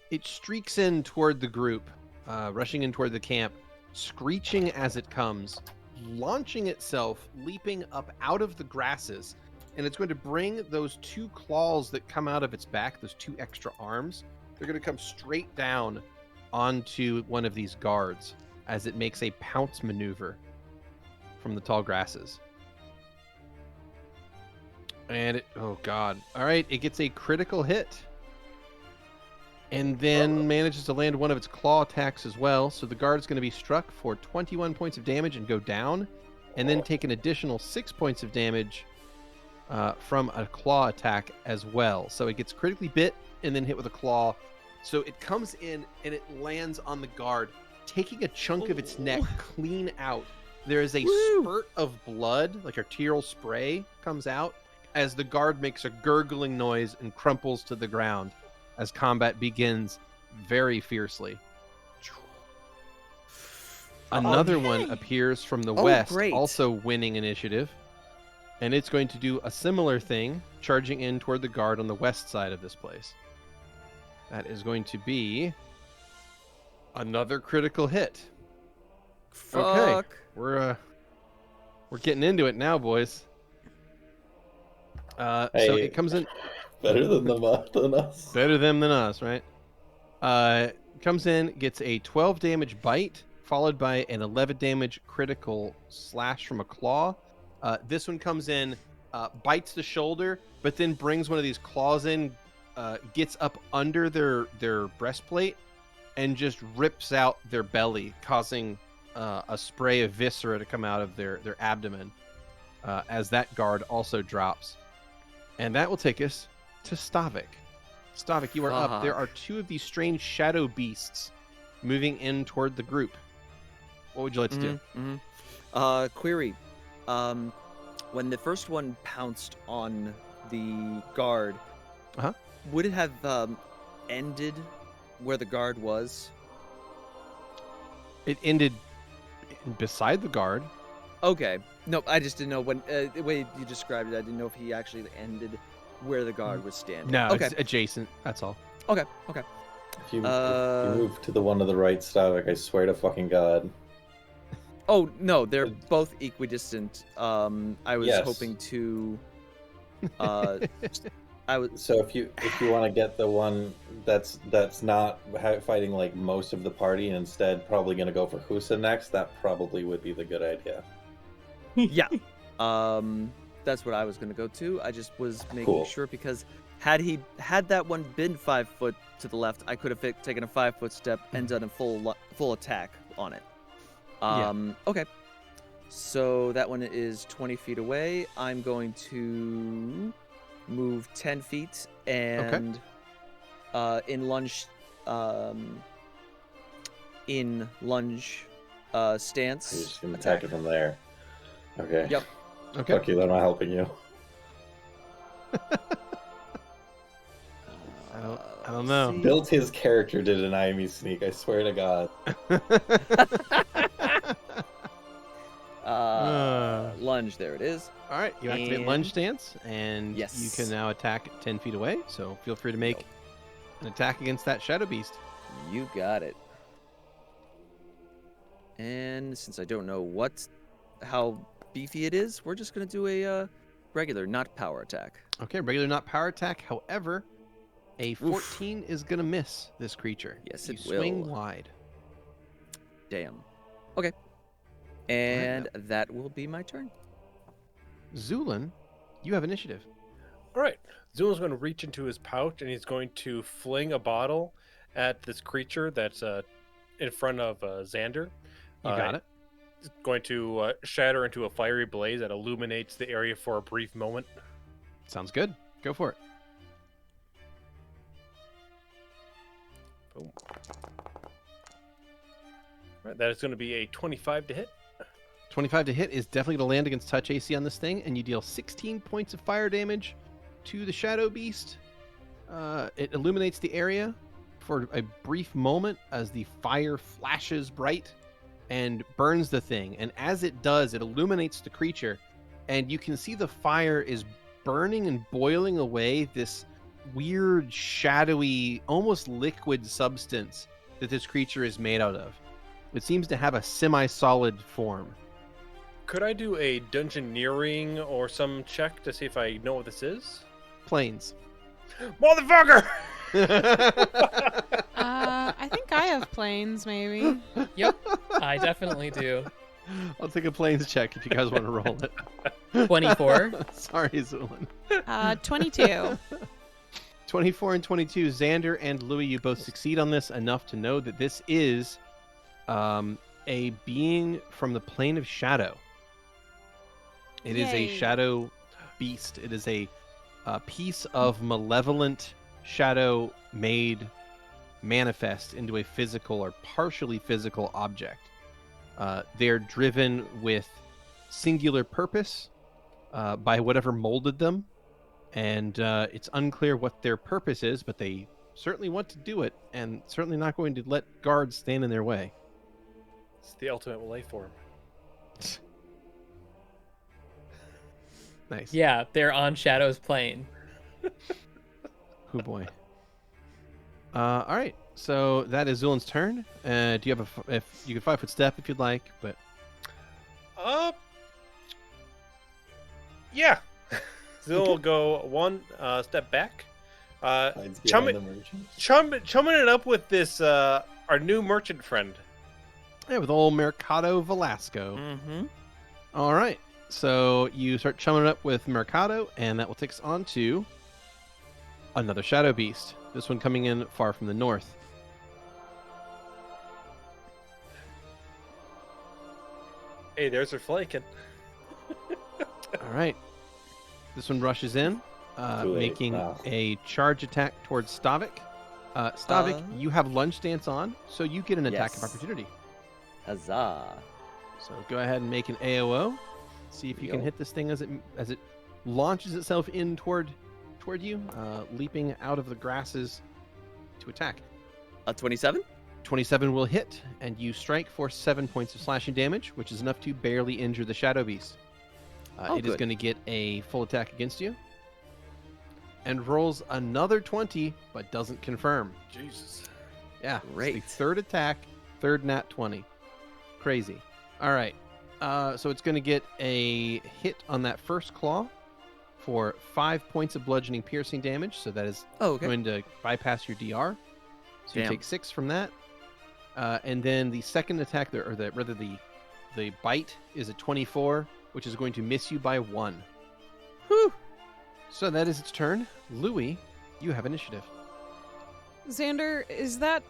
It streaks in toward the group, rushing in toward the camp, screeching as it comes, launching itself, leaping up out of the grasses, and it's going to bring those 2 claws that come out of its back, those 2 extra arms, they're going to come straight down onto one of these guards as it makes a pounce maneuver from the tall grasses. And it, oh god. All right, it gets a critical hit. And then manages to land one of its claw attacks as well. So the guard is going to be struck for 21 points of damage and go down, and then take an additional 6 points of damage from a claw attack as well. So it gets critically bit and then hit with a claw. So it comes in and it lands on the guard, taking a chunk of its neck clean out. There is a spurt of blood, like arterial spray, comes out as the guard makes a gurgling noise and crumples to the ground as combat begins very fiercely. Another one appears from the west, great. also winning initiative. And it's going to do a similar thing, charging in toward the guard on the west side of this place. That is going to be another critical hit. Fuck. Okay, we're getting into it now, boys. So Hey. it comes in Better than than us. better them than us, right? Comes in, gets a 12 damage bite, followed by an 11 damage critical slash from a claw. This one comes in, bites the shoulder, but then brings one of these claws in, gets up under their breastplate, and just rips out their belly, causing a spray of viscera to come out of their abdomen, as that guard also drops. And that will take us to Stavik. Stavik, you are up. There are 2 of these strange shadow beasts moving in toward the group. What would you like to do? Query. When the first one pounced on the guard, Uh-huh. would it have ended where the guard was? It ended beside the guard. Okay. No, I just didn't know when the way you described it. I didn't know if he actually ended where the guard was standing. No, Okay. it's adjacent. That's all. Okay. Okay. If you move to the one to the right, Stavik, I swear to fucking God. Oh no, they're both equidistant. I was Yes. hoping to. I was. So if you want to get the one that's not fighting like most of the party and instead probably going to go for Husa next, that probably would be the good idea. Yeah. That's what I was gonna go to. I just was making Cool. sure because had that one been 5 foot to the left, I could have taken a 5-foot step and done a full attack on it. Okay. So that one is 20 feet away. I'm going to move 10 feet and in lunge stance. You're just gonna attack it from there. Okay. Yep. Okay. Okay, then I'm not helping you. I don't know. Built his character to deny me sneak. I swear to God. Lunge. There it is. All right, you activate And- lunge stance, and Yes. you can now attack 10 feet away. So feel free to make an attack against that shadow beast. You got it. And since I don't know how beefy it is, we're just gonna do a regular, not power attack. Okay, regular not power attack. However, a 14 is gonna miss this creature. Yes, you it swing will. wide. Damn. Okay. And that will be my turn. Zu'lin, you have initiative. All right. Zu'lin's going to reach into his pouch and he's going to fling a bottle at this creature that's in front of Xander. You got it. It's going to shatter into a fiery blaze that illuminates the area for a brief moment. Sounds good. Go for it. Boom. All right, that is going to be a 25 to hit. 25 to hit is definitely going to land against touch AC on this thing, and you deal 16 points of fire damage to the shadow beast. It illuminates the area for a brief moment as the fire flashes bright and burns the thing. And as it does, it illuminates the creature, and you can see the fire is burning and boiling away this weird, shadowy, almost liquid substance that this creature is made out of. It seems to have a semi-solid form. Could I do a dungeoneering or some check to see if I know what this is? Planes. Motherfucker! I think I have planes, maybe. Yep, I definitely do. I'll take a planes check if you guys want to roll it. 24. Sorry, Zu'lin. 22. 24 and 22. Xander and Louie, you both succeed on this enough to know that this is a being from the plane of shadow. It is a Yay. shadow beast. It is a piece of malevolent shadow made manifest into a physical or partially physical object. They're driven with singular purpose by whatever molded them, and it's unclear what their purpose is, but they certainly want to do it, and certainly not going to let guards stand in their way. It's the ultimate life form. Nice. Yeah, they're on Shadow's plane. Oh boy. All right. So that is Zu'lin's turn. Do you have if you can 5-foot step if you'd like, but Yeah. Zul will go one step back. Hides Chum behind it- the merchant. Chumming it up with this our new merchant friend. yeah, with old Mercado Velasco. Mm-hmm. All right. So you start chumming it up with Mercado, and that will take us on to another shadow beast. This one coming in far from the north. Hey, there's her flanking. All right. This one rushes in, Too late. making Wow. a charge attack towards Stavik. Stavik, you have lunge stance on, so you get an attack of Yes. opportunity. Huzzah. So go ahead and make an AOO. See if you can Yo. hit this thing as it launches itself in toward you, leaping out of the grasses to attack. 27? 27 will hit, and you strike for 7 points of slashing damage, which is enough to barely injure the shadow beast. Oh, it is good. going to get a full attack against you, and rolls another 20, but doesn't confirm. Jesus. Yeah, it's Great. the third attack, third nat 20. Crazy. All right. So it's going to get a hit on that first claw for 5 points of bludgeoning piercing damage. So that is Oh, okay. going to bypass your DR. So you Damn. take 6 from that. And then the second attack, the bite is a 24, which is going to miss you by 1. Whew. So that is its turn. Louie, you have initiative. Xander, is that...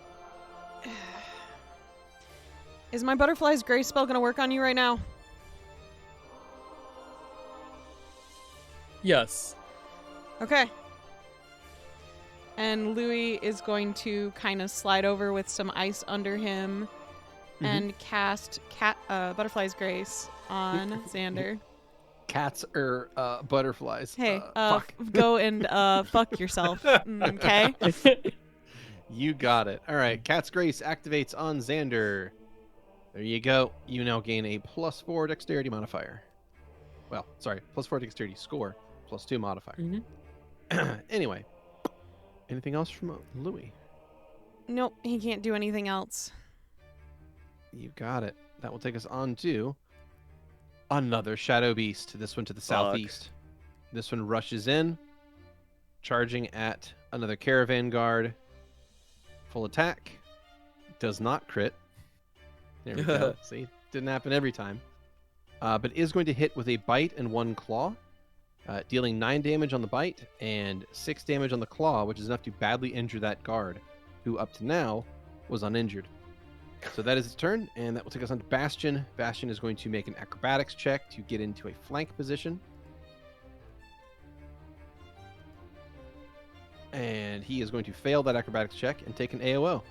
Is my butterfly's grace spell gonna work on you right now? Yes. Okay. And Louie is going to kind of slide over with some ice under him and cast Butterfly's Grace on Xander. Cats or butterflies? Hey, fuck. go and fuck yourself, okay? You got it. All right, Cat's Grace activates on Xander. There you go. You now gain a +4 dexterity modifier. Well, sorry, +4 dexterity score, +2 modifier. Anyway, anything else from Louie? Nope, he can't do anything else. You got it. That will take us on to another Shadow Beast. This one to the southeast. This one rushes in, charging at another Caravan Guard. Full attack. Does not crit. There we go. See, didn't happen every time. But is going to hit with a bite and 1 claw, dealing 9 damage on the bite and 6 damage on the claw, which is enough to badly injure that guard, who up to now was uninjured. So that is its turn, and that will take us on to Bastion. Bastion is going to make an acrobatics check to get into a flank position. And he is going to fail that acrobatics check and take an AOO.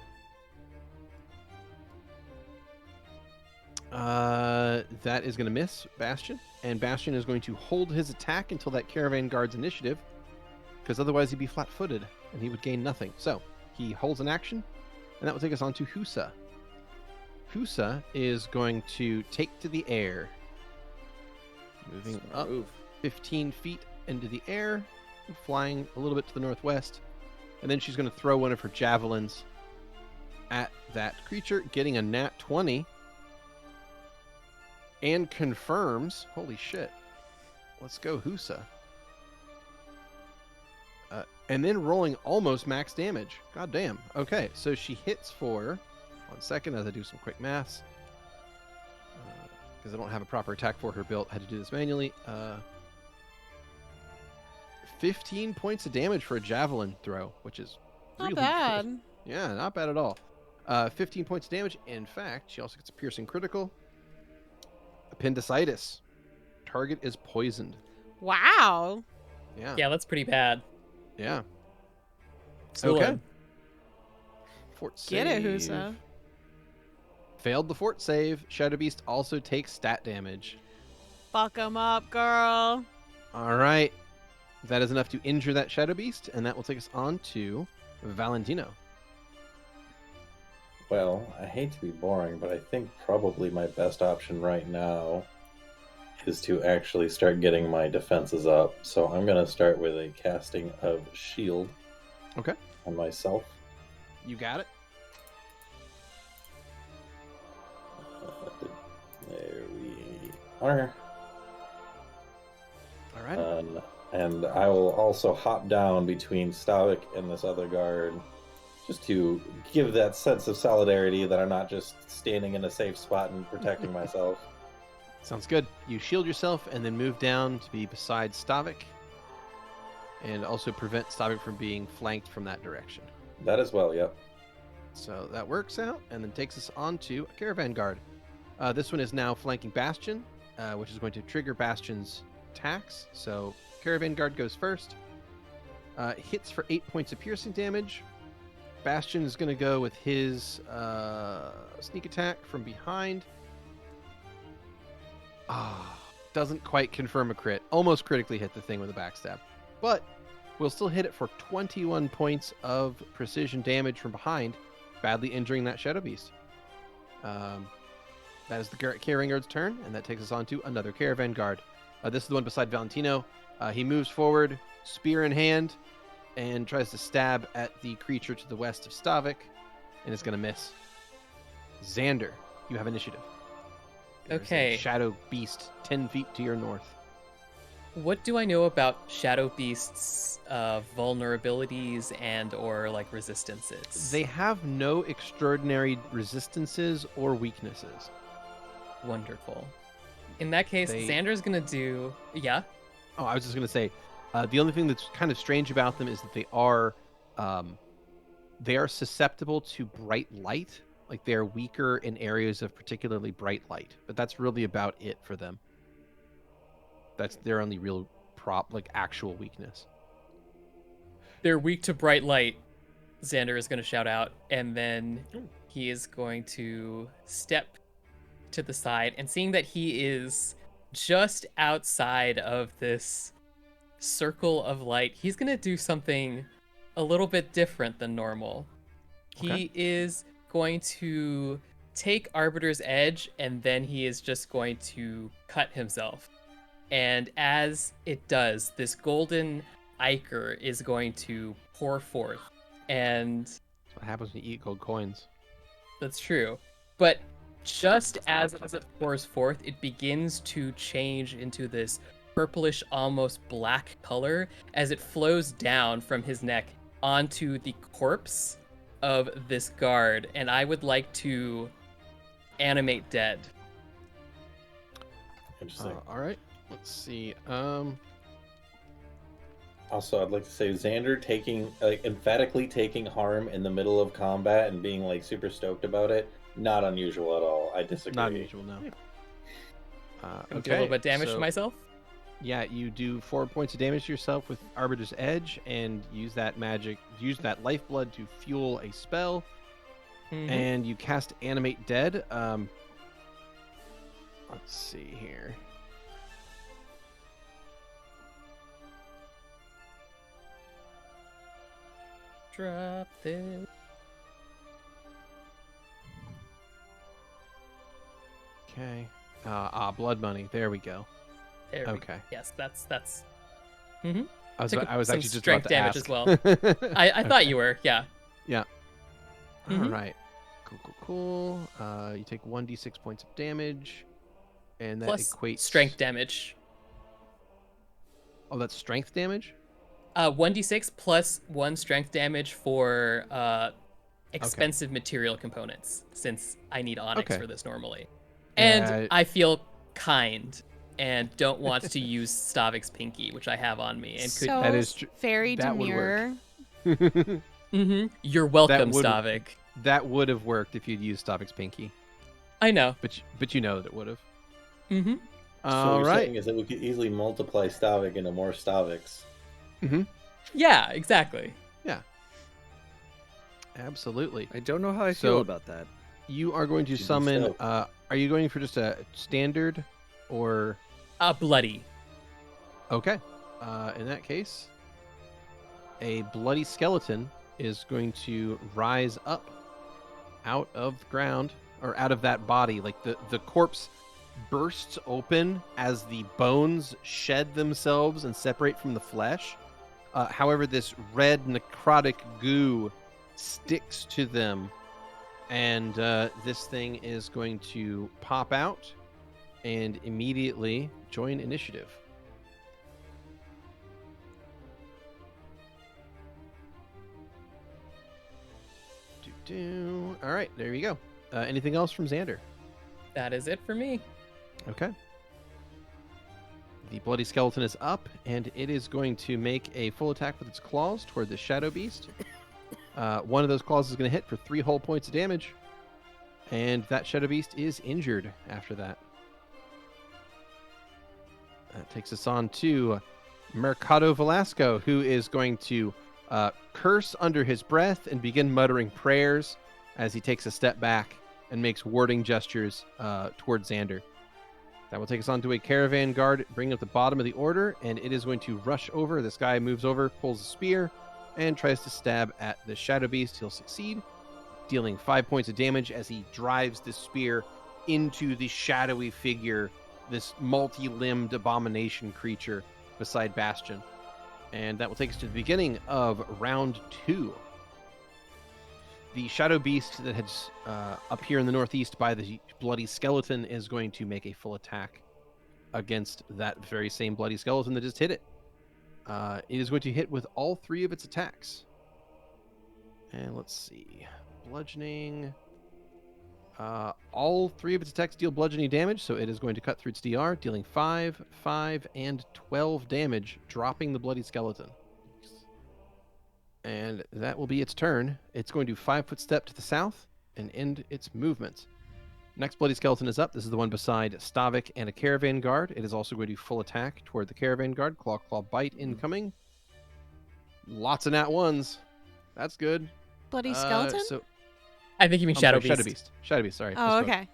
That is going to miss Bastion, and Bastion is going to hold his attack until that Caravan Guard's initiative, because otherwise he'd be flat-footed and he would gain nothing. So he holds an action, and that will take us on to Husa. Husa is going to take to the air, moving up 15 feet into the air, flying a little bit to the northwest, and then she's going to throw one of her javelins at that creature, getting a nat 20. And confirms. Holy shit. Let's go, Husa. And then rolling almost max damage. God damn. Okay, so she hits for... 1 second as I do some quick maths. Because I don't have a proper attack for her built. I had to do this manually. 15 points of damage for a javelin throw, which is Not really bad. good. Yeah, not bad at all. 15 points of damage. In fact, she also gets a piercing critical. Appendicitis. Target is poisoned. Wow. Yeah. Yeah, that's pretty bad. Yeah. Zu'lin. Okay. Fort save. Get it, Husa. Failed the fort save. Shadow Beast also takes stat damage. Fuck him up, girl. All right. That is enough to injure that Shadow Beast, and that will take us on to Valentino. Well, I hate to be boring, but I think probably my best option right now is to actually start getting my defenses up. So I'm going to start with a casting of Shield. Okay. On myself. You got it. There we are. All right. And I will also hop down between Stavik and this other guard, just to give that sense of solidarity that I'm not just standing in a safe spot and protecting myself. Sounds good. You shield yourself and then move down to be beside Stavik, and also prevent Stavik from being flanked from that direction. That as well, yep. So that works out, and then takes us on to a Caravan Guard. This one is now flanking Bastion, which is going to trigger Bastion's attacks. So Caravan Guard goes first. Hits for 8 points of piercing damage. Bastion is going to go with his sneak attack from behind. Doesn't quite confirm a crit. Almost critically hit the thing with a backstab. But we'll still hit it for 21 points of precision damage from behind, badly injuring that Shadow Beast. That is the Caravan Guard's turn, and that takes us on to another Caravan Guard. This is the one beside Valentino. He moves forward, spear in hand, and tries to stab at the creature to the west of Stavik, and it's going to miss. Xander, you have initiative. There's Okay. a Shadow Beast 10 feet to your north. What do I know about Shadow Beast's vulnerabilities and or like resistances? They have no extraordinary resistances or weaknesses. Wonderful. In that case, They- Xander's gonna do... Yeah? Oh, I was just going to say, the only thing that's kind of strange about them is that they are They are susceptible to bright light. Like they are weaker in areas of particularly bright light, but that's really about it for them. That's their only real actual weakness. They're weak to bright light. Xander is going to shout out, and then he is going to step to the side, and seeing that he is just outside of this circle of light, he's going to do something a little bit different than normal. Okay. He is going to take Arbiter's Edge, and then he is just going to cut himself. And as it does, this golden ichor is going to pour forth. And That's what happens when you eat gold coins. that's true. But just as it pours forth, it begins to change into this purplish, almost black color as it flows down from his neck onto the corpse of this guard. And I would like to animate dead. Interesting. All right. Let's see. Also, I'd like to say Xander emphatically taking harm in the middle of combat and being like super stoked about it. Not unusual at all. I disagree. Not unusual, no. Do a little bit of damage to myself. Yeah, you do 4 points of damage to yourself with Arbiter's Edge, and use that lifeblood to fuel a spell, and you cast Animate Dead. Let's see here. Drop this. Okay. Blood money. There we go. There we go. Okay. Yes, that's. I was Took I was some actually just strength about to damage ask. as well. I thought you were, yeah. Yeah. Mhm. All right. Cool. You take 1d6 points of damage, and that Plus equates strength damage. Oh, that's strength damage. 1d6 plus 1 strength damage for expensive material components, since I need onyx Okay. for this normally. And Uh, I feel kind and don't want to use Stavik's pinky, which I have on me. And could So That is tr- very that would work. demure. You're welcome, would- Stavik. That would have worked if you'd used Stavik's pinky, I know. but you know that it would have. Mm-hmm. So All what you're right. saying is that we could easily multiply Stavik into more Staviks. Yeah, exactly. Absolutely. I don't know how I So- feel about that. You are going to Should be summon. stoked. Are you going for just a standard, or Bloody. okay? In that case, a bloody skeleton is going to rise up out of the ground, or out of that body. Like the corpse bursts open as the bones shed themselves and separate from the flesh. However, this red necrotic goo sticks to them, and this thing is going to pop out and immediately join initiative. All right, there you go. Anything else from Xander? That is it for me. Okay. The bloody skeleton is up, and it is going to make a full attack with its claws toward the shadow beast. One of those claws is going to hit for 3 whole points of damage, and that shadow beast is injured after that. That takes us on to Mercado Velasco, who is going to curse under his breath and begin muttering prayers as he takes a step back and makes warding gestures towards Xander. That will take us on to a caravan guard, bringing up the bottom of the order, and it is going to rush over. This guy moves over, pulls a spear, and tries to stab at the shadow beast. He'll succeed, dealing 5 points of damage as he drives the spear into the shadowy figure, this multi-limbed abomination creature beside Bastion. And that will take us to the beginning of round 2. The shadow beast that heads up here in the northeast by the bloody skeleton is going to make a full attack against that very same bloody skeleton that just hit it. It is going to hit with all 3 of its attacks. And let's see. Bludgeoning. All 3 of its attacks deal bludgeoning damage, so it is going to cut through its DR, dealing 5, 5, and 12 damage, dropping the bloody skeleton. And that will be its turn. It's going to 5-foot step to the south and end its movement. Next bloody skeleton is up. This is the one beside Stavik and a caravan guard. It is also going to full attack toward the caravan guard. Claw, claw, bite incoming. Lots of nat ones. That's good. Bloody skeleton? So I think you mean I'm Shadow sorry, Beast. Shadow Beast. Sorry. Oh, misspoke. okay.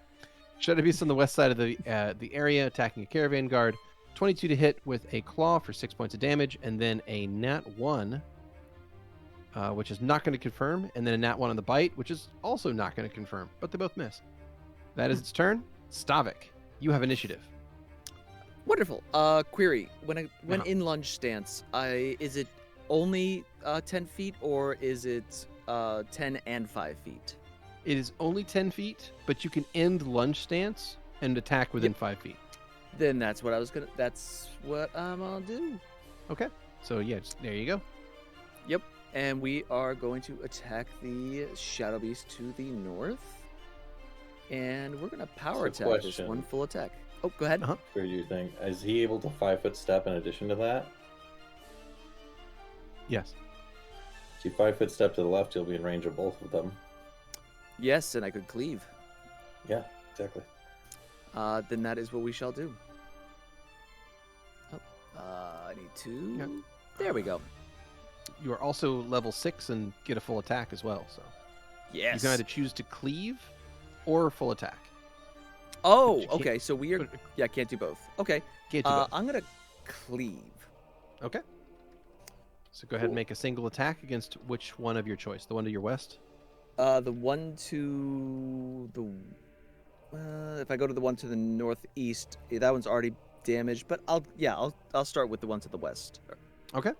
Shadow Beast on the west side of the area, attacking a caravan guard. 22 to hit with a claw for 6 points of damage, and then a nat 1, which is not going to confirm, and then a nat 1 on the bite, which is also not going to confirm, but they both miss. That is its turn. Stavik, you have initiative. Wonderful. Query: When Uh-huh. in lunge stance, is it only 10 feet, or is it 10 and 5 feet? It is only 10 feet, but you can end lunge stance and attack within 5 feet. Then that's what I'm gonna do. Okay. So, yeah, there you go. Yep. And we are going to attack the Shadow Beast to the north. And we're gonna power So attack this question. one full attack. Oh, go ahead. Uh-huh. Where do you think? Is he able to 5-foot step in addition to that? Yes. If you 5-foot step to the left, you'll be in range of both of them. Yes, and I could cleave. Yeah, exactly. Then that is what we shall do. Oh, I need to. Yep. There we go. You are also level 6 and get a full attack as well, so Yes. you can either choose to cleave or full attack. Oh, But you can't- okay. So we are. but- Yeah, can't do both. Okay. Can't do both. I'm gonna cleave. Okay. So go ahead and make a single attack against which one of your choice? The one to your west? The one to the. If I go to the one to the northeast, that one's already damaged. But I'll start with the one to the west. Okay.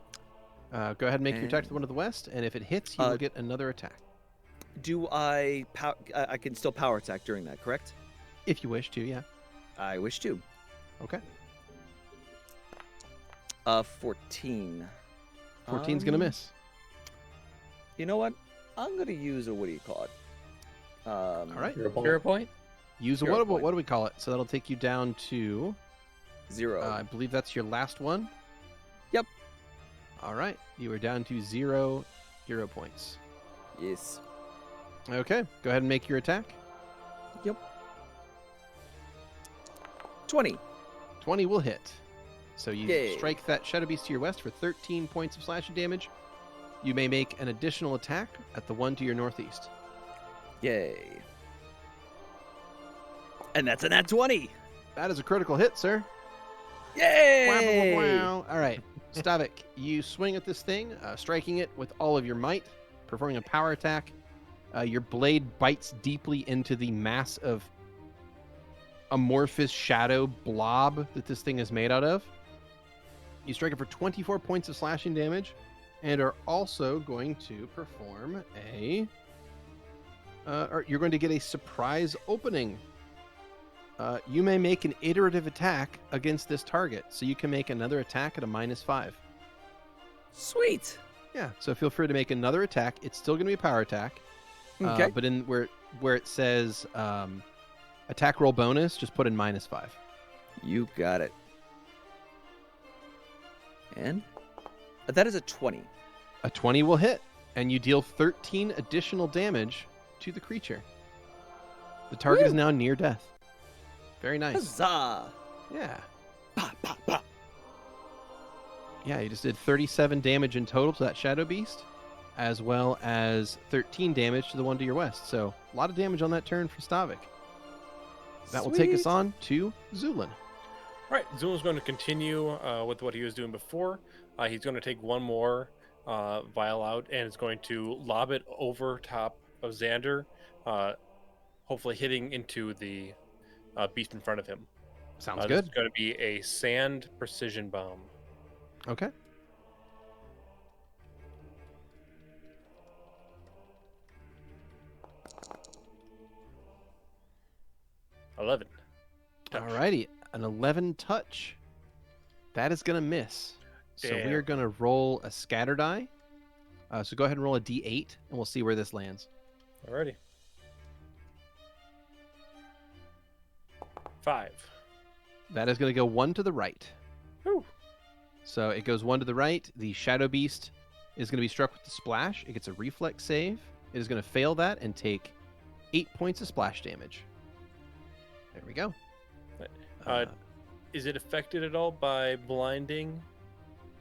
Go ahead and make your attack to the And- one to the west, and if it hits, you will get another attack. Do I I can still power attack during that, correct? If you wish to, yeah. I wish to. Okay. 14. 14's going to miss. You know what? I'm gonna use a what do you call it? All right. Your opponent. Hero point. Use a Hero what, point. what do we call it? So that'll take you down to, 0. I believe that's your last one. Yep. All right. You are down to 0 hero points. Yes. Okay. Go ahead and make your attack. 20. 20 will hit. So you Yay. strike that Shadow Beast to your west for 13 points of slashing damage. You may make an additional attack at the one to your northeast. Yay. And that's a nat 20. That is a critical hit, sir. Yay! Wow. All right. Stavik, you swing at this thing, striking it with all of your might, performing a power attack. Your blade bites deeply into the mass of amorphous shadow blob that this thing is made out of. You strike it for 24 points of slashing damage, and are also going to perform or you're going to get a surprise opening. You may make an iterative attack against this target, so you can make another attack at a -5. Sweet. Yeah, so feel free to make another attack. It's still going to be a power attack. Okay. But in where it says attack roll bonus, just put in -5. You got it. And that is a 20. A 20 will hit, and you deal 13 additional damage to the creature. The target is now near death. Very nice. Huzzah! Yeah. Pa, pa, pa. Yeah, you just did 37 damage in total to that Shadow Beast, as well as 13 damage to the one to your west. So a lot of damage on that turn for Stavik. That will take us Sweet. on to Zu'lin. All right, Zu'lin's going to continue with what he was doing before. He's going to take one more vial out, and is going to lob it over top of Xander, hopefully hitting into the beast in front of him. Sounds This good. is going to be a sand precision bomb. Okay. $11. Touch. Alrighty, an 11 touch. That is going to miss. So we are Damn. going to roll a scatter die. So go ahead and roll a d8, and we'll see where this lands. Alrighty. 5. That is going to go one to the right. Whew. So it goes one to the right. The Shadow Beast is going to be struck with the splash. It gets a reflex save. It is going to fail that and take 8 points of splash damage. There we go. Is it affected at all by blinding?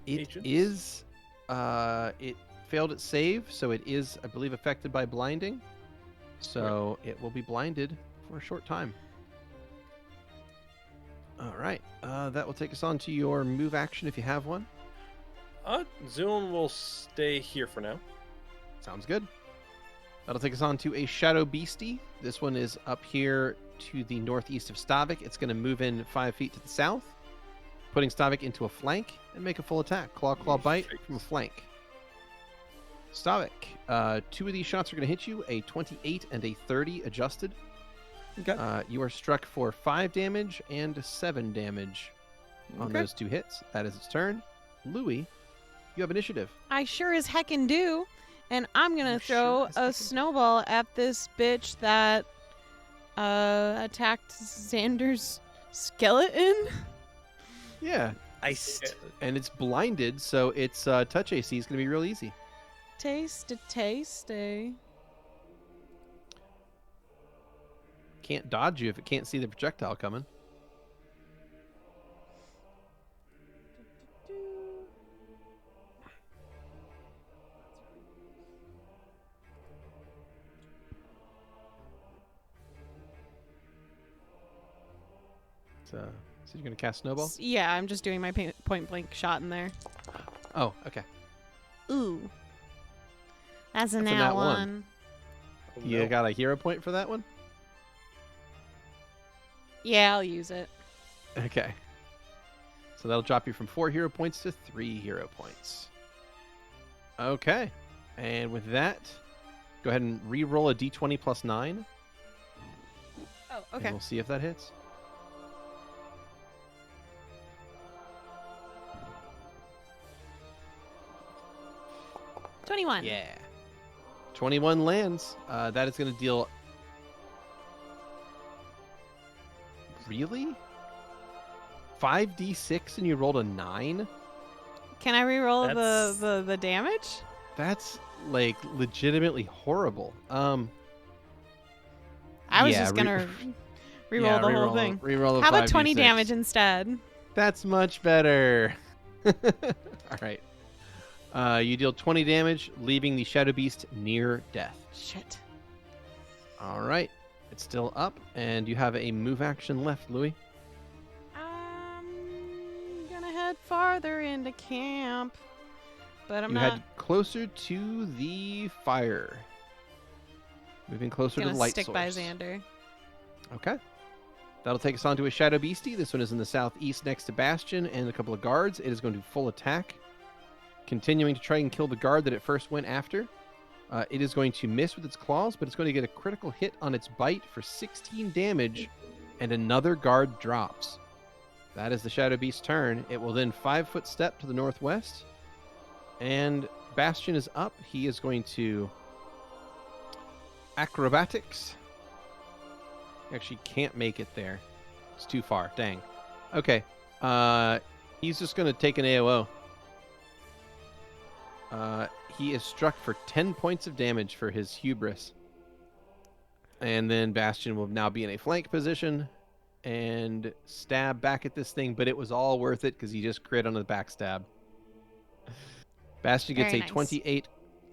It agents? is. It failed its save, so it is, I believe, affected by blinding. So it will be blinded for a short time. All right. That will take us on to your move action if you have one. Zu'lin will stay here for now. Sounds good. That'll take us on to a Shadow Beastie. This one is up here to the northeast of Stavik. It's going to move in 5 feet to the south, putting Stavik into a flank and make a full attack. Claw, bite from a flank. Stavik, 2 of these shots are going to hit you, a 28 and a 30 adjusted. Okay. You are struck for 5 damage and 7 damage on Okay. those 2 hits. That is its turn. Louie, you have initiative. I sure as heckin' do. And I'm gonna You throw sure as heckin' a do. snowball at this bitch that attacked Xander's skeleton. Yeah, Iced. and it's blinded, so its touch AC is going to be real easy. Tasty. Can't dodge you if it can't see the projectile coming. So you're going to cast Snowball? Yeah, I'm just doing my point blank shot in there. Oh, okay. Ooh. That's a That's a nat nat one. one. Oh, You no. got a hero point for that one? Yeah, I'll use it. Okay. So that'll drop you from 4 hero points to 3 hero points. Okay. And with that, go ahead and re-roll a d20 plus 9. Oh, And okay. we'll see if that hits. 21. Yeah. 21 lands. That is going to deal... Really? 5d6 and you rolled a 9? Can I re-roll That's- the damage? That's, like, legitimately horrible. I was Yeah, just gonna re-roll yeah, the re-roll whole thing. Re-roll the How about 20 5d6. damage instead? That's much better. All right. You deal 20 damage, leaving the Shadow Beast near death. Shit. All right. It's still up, and you have a move action left, Louie. I'm gonna head farther into camp, but I'm You not head closer to the fire. Moving closer to gonna the light stick source. by Xander. Okay. That'll take us on to a Shadow Beastie. This one is in the southeast next to Bastion and a couple of guards. It is going to full attack, continuing to try and kill the guard that it first went after. It is going to miss with its claws, but it's going to get a critical hit on its bite for 16 damage, and another guard drops. That is the Shadow Beast's turn. It will then 5-foot step to the northwest, and Bastion is up. He is going to acrobatics. He actually can't make it there. It's too far. Dang. Okay. He's just going to take an AOO. He is struck for 10 points of damage for his hubris. And then Bastion will now be in a flank position and stab back at this thing, but it was all worth it because he just crit on the backstab. Bastion gets Very a nice.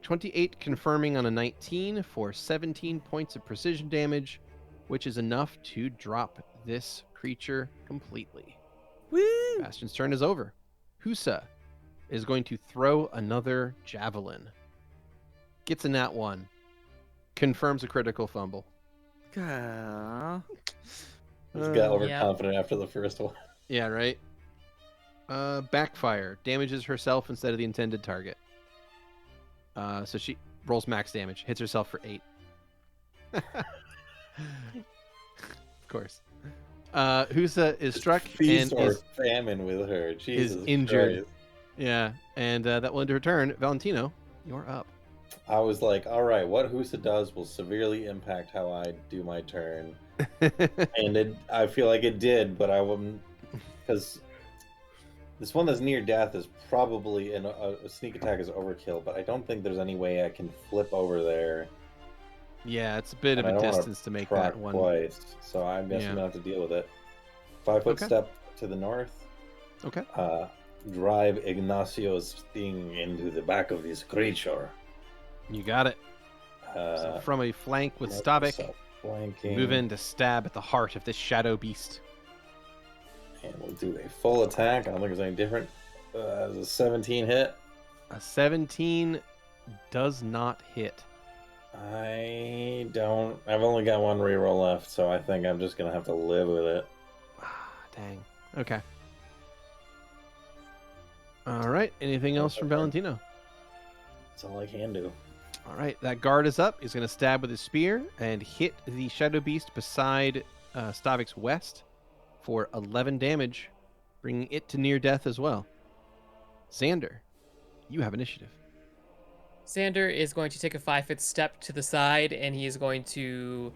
28 confirming on a 19 for 17 points of precision damage, which is enough to drop this creature completely. Woo! Bastion's turn is over. Husa is going to throw another javelin. Gets a nat 1. Confirms a critical fumble. Ah. Just got Yeah. overconfident after the first one. Yeah, right? Backfire. Damages herself instead of the intended target. So she rolls max damage. Hits herself for 8. Of course. Husa is struck Feast and or is famine with her. Jesus injured. Christ. yeah, and that will end her turn. Valentino, you're up. I was like, all right, what Husa does will severely impact how I do my turn. And I feel like it did, but I wouldn't, because This one that's near death is probably a sneak attack is overkill, but I don't think there's any way I can flip over there. Yeah, it's a bit And of I a don't wanna distance to make proc that one. twice, so I guess Yeah. I'm gonna have to deal with it. 5-foot Okay. step to the north. Okay. Drive Ignacio's sting into the back of this creature. You got it. So from a flank with Stavik, flanking, move in to stab at the heart of this shadow beast. and we'll do a full attack. I don't think there's any different. There's a 17 hit. A 17 does not hit. I've only got one reroll left, so I think I'm just gonna have to live with it. Dang. Okay. All right. Anything else from Valentino? That's all I can do. All right. That guard is up. He's going to stab with his spear and hit the shadow beast beside Stavik's west for 11 damage, bringing it to near death as well. Xander, you have initiative. Xander is going to take a 5-foot step to the side, and he is going to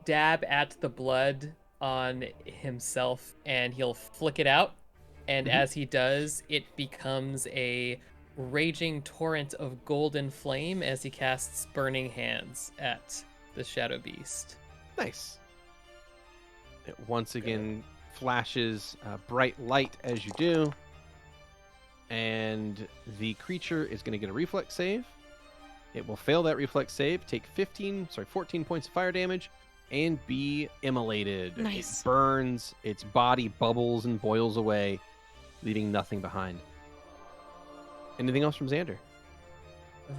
dab at the blood on himself, and he'll flick it out. And as he does, it becomes a raging torrent of golden flame as he casts Burning Hands at the Shadow Beast. Nice. It once again flashes bright light as you do. And the creature is going to get a reflex save. It will fail that reflex save, take 14 points of fire damage, and be immolated. Nice. It burns, its body bubbles and boils away, leaving nothing behind. Anything else from Xander?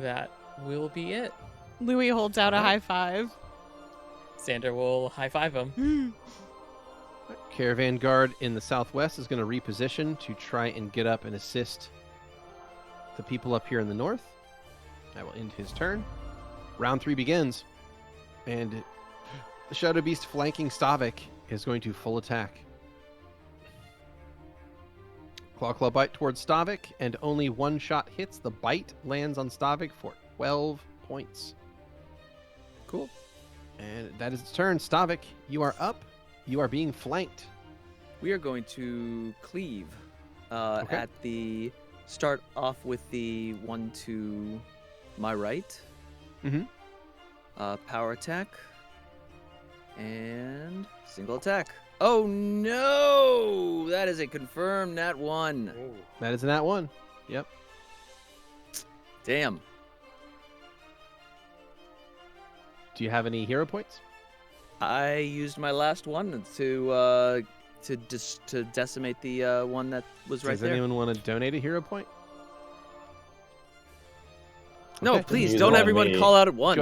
That will be it. Louie holds out a Alright. high five. Xander will high-five him. Caravan guard in the southwest is going to reposition to try and get up and assist the people up here in the north. That will end his turn. Round 3 begins, and the Shadow Beast flanking Stavik is going to full attack. Claw bite towards Stavik, and only one shot hits. The bite lands on Stavik for 12 points. Cool. And that is its turn. Stavik, you are up. You are being flanked. We are going to cleave Okay. at the start off with the one to my right. Mhm. Power attack and single attack. Oh no! That is a confirmed nat 1. That is a nat 1. Yep. Damn. Do you have any hero points? I used my last one to decimate the one that was right Does there. anyone want to donate a hero point? No, Okay. please Use don't it on everyone me. call out at once.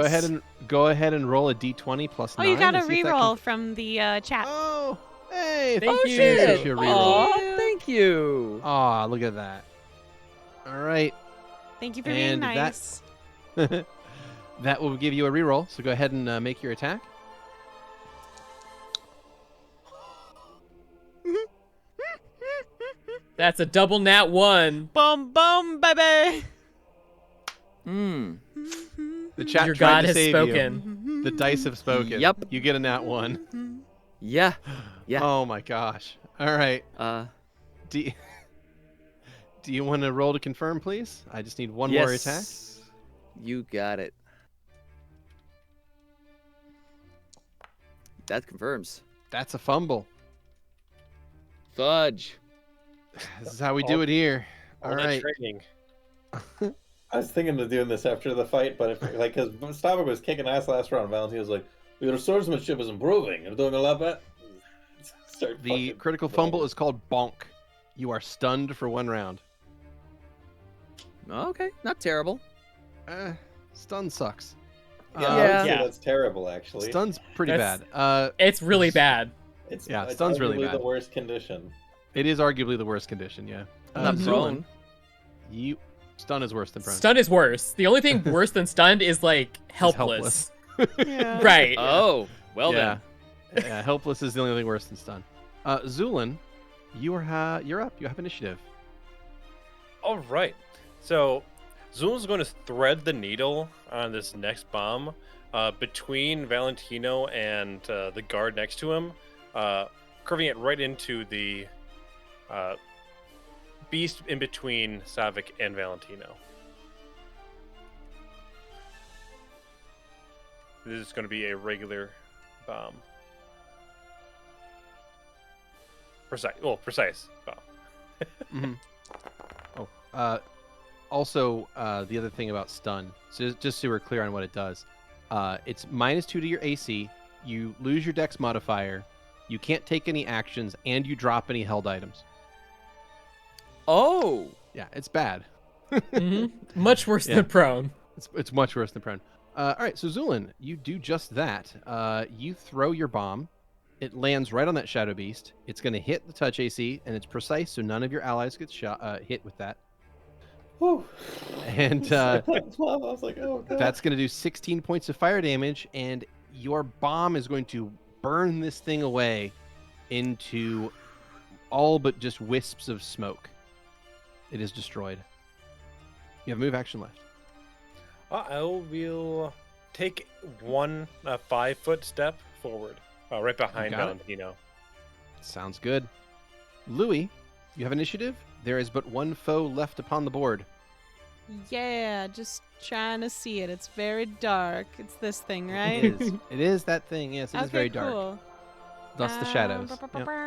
Go ahead and roll a d20 plus Oh, 9. you got a and see if that reroll can- from the chat. Oh, hey, Thank Oh you. shit! There's your reroll. Aw, thank you. Aw, look at that. All right. Thank you for being And that- nice. That will give you a reroll, so go ahead and make your attack. That's a double nat 1. Boom, boom, baby. Hmm. The chat Your tried god to has save spoken. you. The dice have spoken. Yep. You get a nat 1. Yeah. Yeah. Oh my gosh. All right. Do you want to roll to confirm, please? I just need one more attack. You got it. That confirms. That's a fumble. Fudge. This is how we do it here. All that right. training. I was thinking of doing this after the fight, but if, like, because Stavik was kicking ass last round, Valentino was like, "Your swordsmanship is improving. You're doing a lot better." Start The fucking critical rolling. fumble is called bonk. You are stunned for 1 round. Okay, not terrible. Stun sucks. Yeah, I would Yeah. say Yeah. that's terrible. Actually, Stun's pretty That's- bad. It's really bad. it's yeah, it's stun's really arguably bad. the worst condition. It is arguably the worst condition, yeah. I'm not Zu'lin, prone. Stun is worse than prone. Stun is worse. The only thing worse than stunned is like He's helpless. Yeah. Right. Oh, well yeah. then. Yeah, helpless is the only thing worse than stun. Zu'lin, you're up. You have initiative. All right. So Zu'lin's going to thread the needle on this next bomb between Valentino and the guard next to him, curving it right into the beast in between Stavik and Valentino. This is going to be a regular bomb. Precise bomb. Mm-hmm. Oh, also, the other thing about stun, so just so we're clear on what it does, it's -2 to your AC, you lose your dex modifier, you can't take any actions, and you drop any held items. Oh! Yeah, it's bad. Much worse than prone. It's much worse than prone. All right, so Zu'lin, you do just that. You throw your bomb. It lands right on that Shadow Beast. It's going to hit the touch AC, and it's precise, so none of your allies get hit with that. Whew. And I was like, oh, God. that's going to do 16 points of fire damage, and your bomb is going to burn this thing away into all but just wisps of smoke. It is destroyed. You have a move action left. I will take one 5-foot step forward, right behind got it. Valentino. Sounds good. Louie, you have initiative. There is but one foe left upon the board. Yeah, just trying to see it. It's very dark. It's this thing, right? It is. It is that thing. Yes, it is very dark. Cool. Thus the shadows. Yep.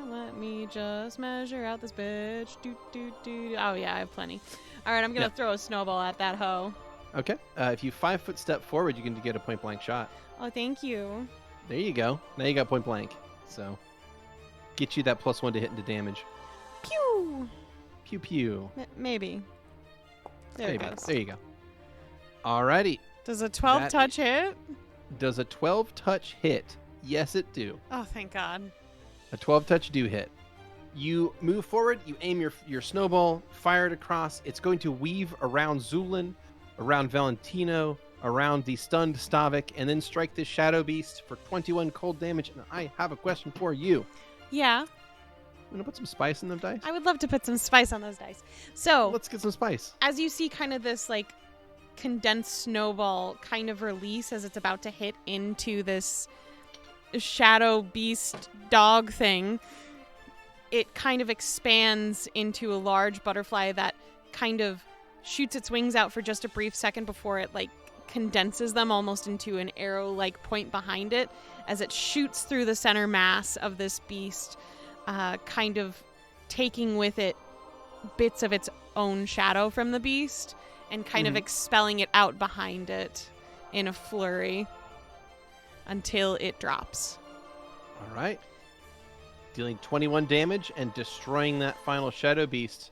Let me just measure out this bitch. Oh yeah, I have plenty. All right, I'm gonna throw a snowball at that hoe. Okay. If you 5-foot step forward, you can get a point blank shot. Oh, thank you. There you go. Now you got point blank. So get you that +1 to hit into damage. Pew. Pew pew. Maybe. There it Maybe. goes. There you go. Alrighty. Does a 12 That- touch hit? Does a 12 touch hit? Yes, it do. Oh, thank God. A 12 touch do hit. You move forward, you aim your snowball, fire it across. It's going to weave around Zu'lin, around Valentino, around the stunned Stavik, and then strike this Shadow Beast for 21 cold damage. And I have a question for you. Yeah, I'm going to put some spice in them dice. I would love to put some spice on those dice. So, Let's get some spice. as you see kind of this like condensed snowball kind of release as it's about to hit into this shadow beast dog thing, it kind of expands into a large butterfly that kind of shoots its wings out for just a brief second before it like condenses them almost into an arrow-like point behind it as it shoots through the center mass of this beast, kind of taking with it bits of its own shadow from the beast and kind of expelling it out behind it in a flurry until it drops. All right. Dealing 21 damage and destroying that final Shadow Beast.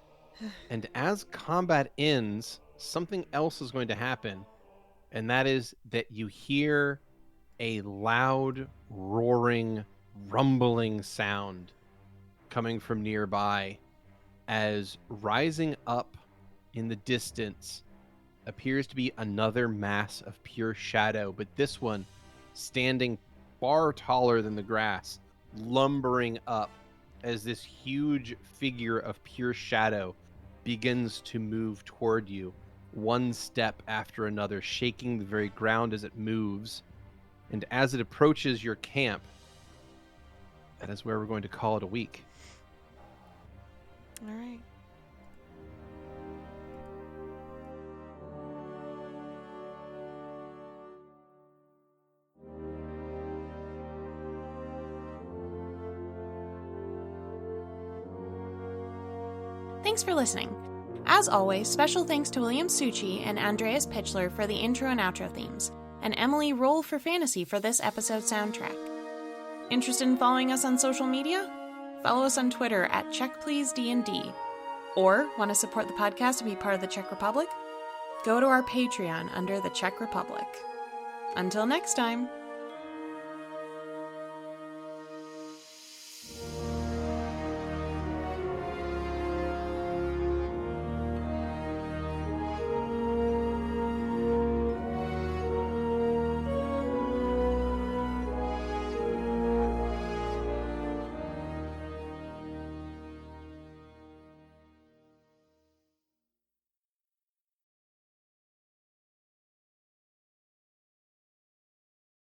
And as combat ends, something else is going to happen. And that is that you hear a loud, roaring, rumbling sound coming from nearby as rising up in the distance appears to be another mass of pure shadow, but this one standing far taller than the grass, lumbering up as this huge figure of pure shadow begins to move toward you, one step after another, shaking the very ground as it moves. And as it approaches your camp, that is where we're going to call it a week. All right. Thanks for listening. As always, special thanks to William Succi and Andreas Pichler for the intro and outro themes, and Emily Roll for Fantasy for this episode soundtrack. Interested in following us on social media? Follow us on Twitter at CheckPleaseDND. Or want to support the podcast and be part of the Czech Republic? Go to our Patreon under the Czech Republic. Until next time.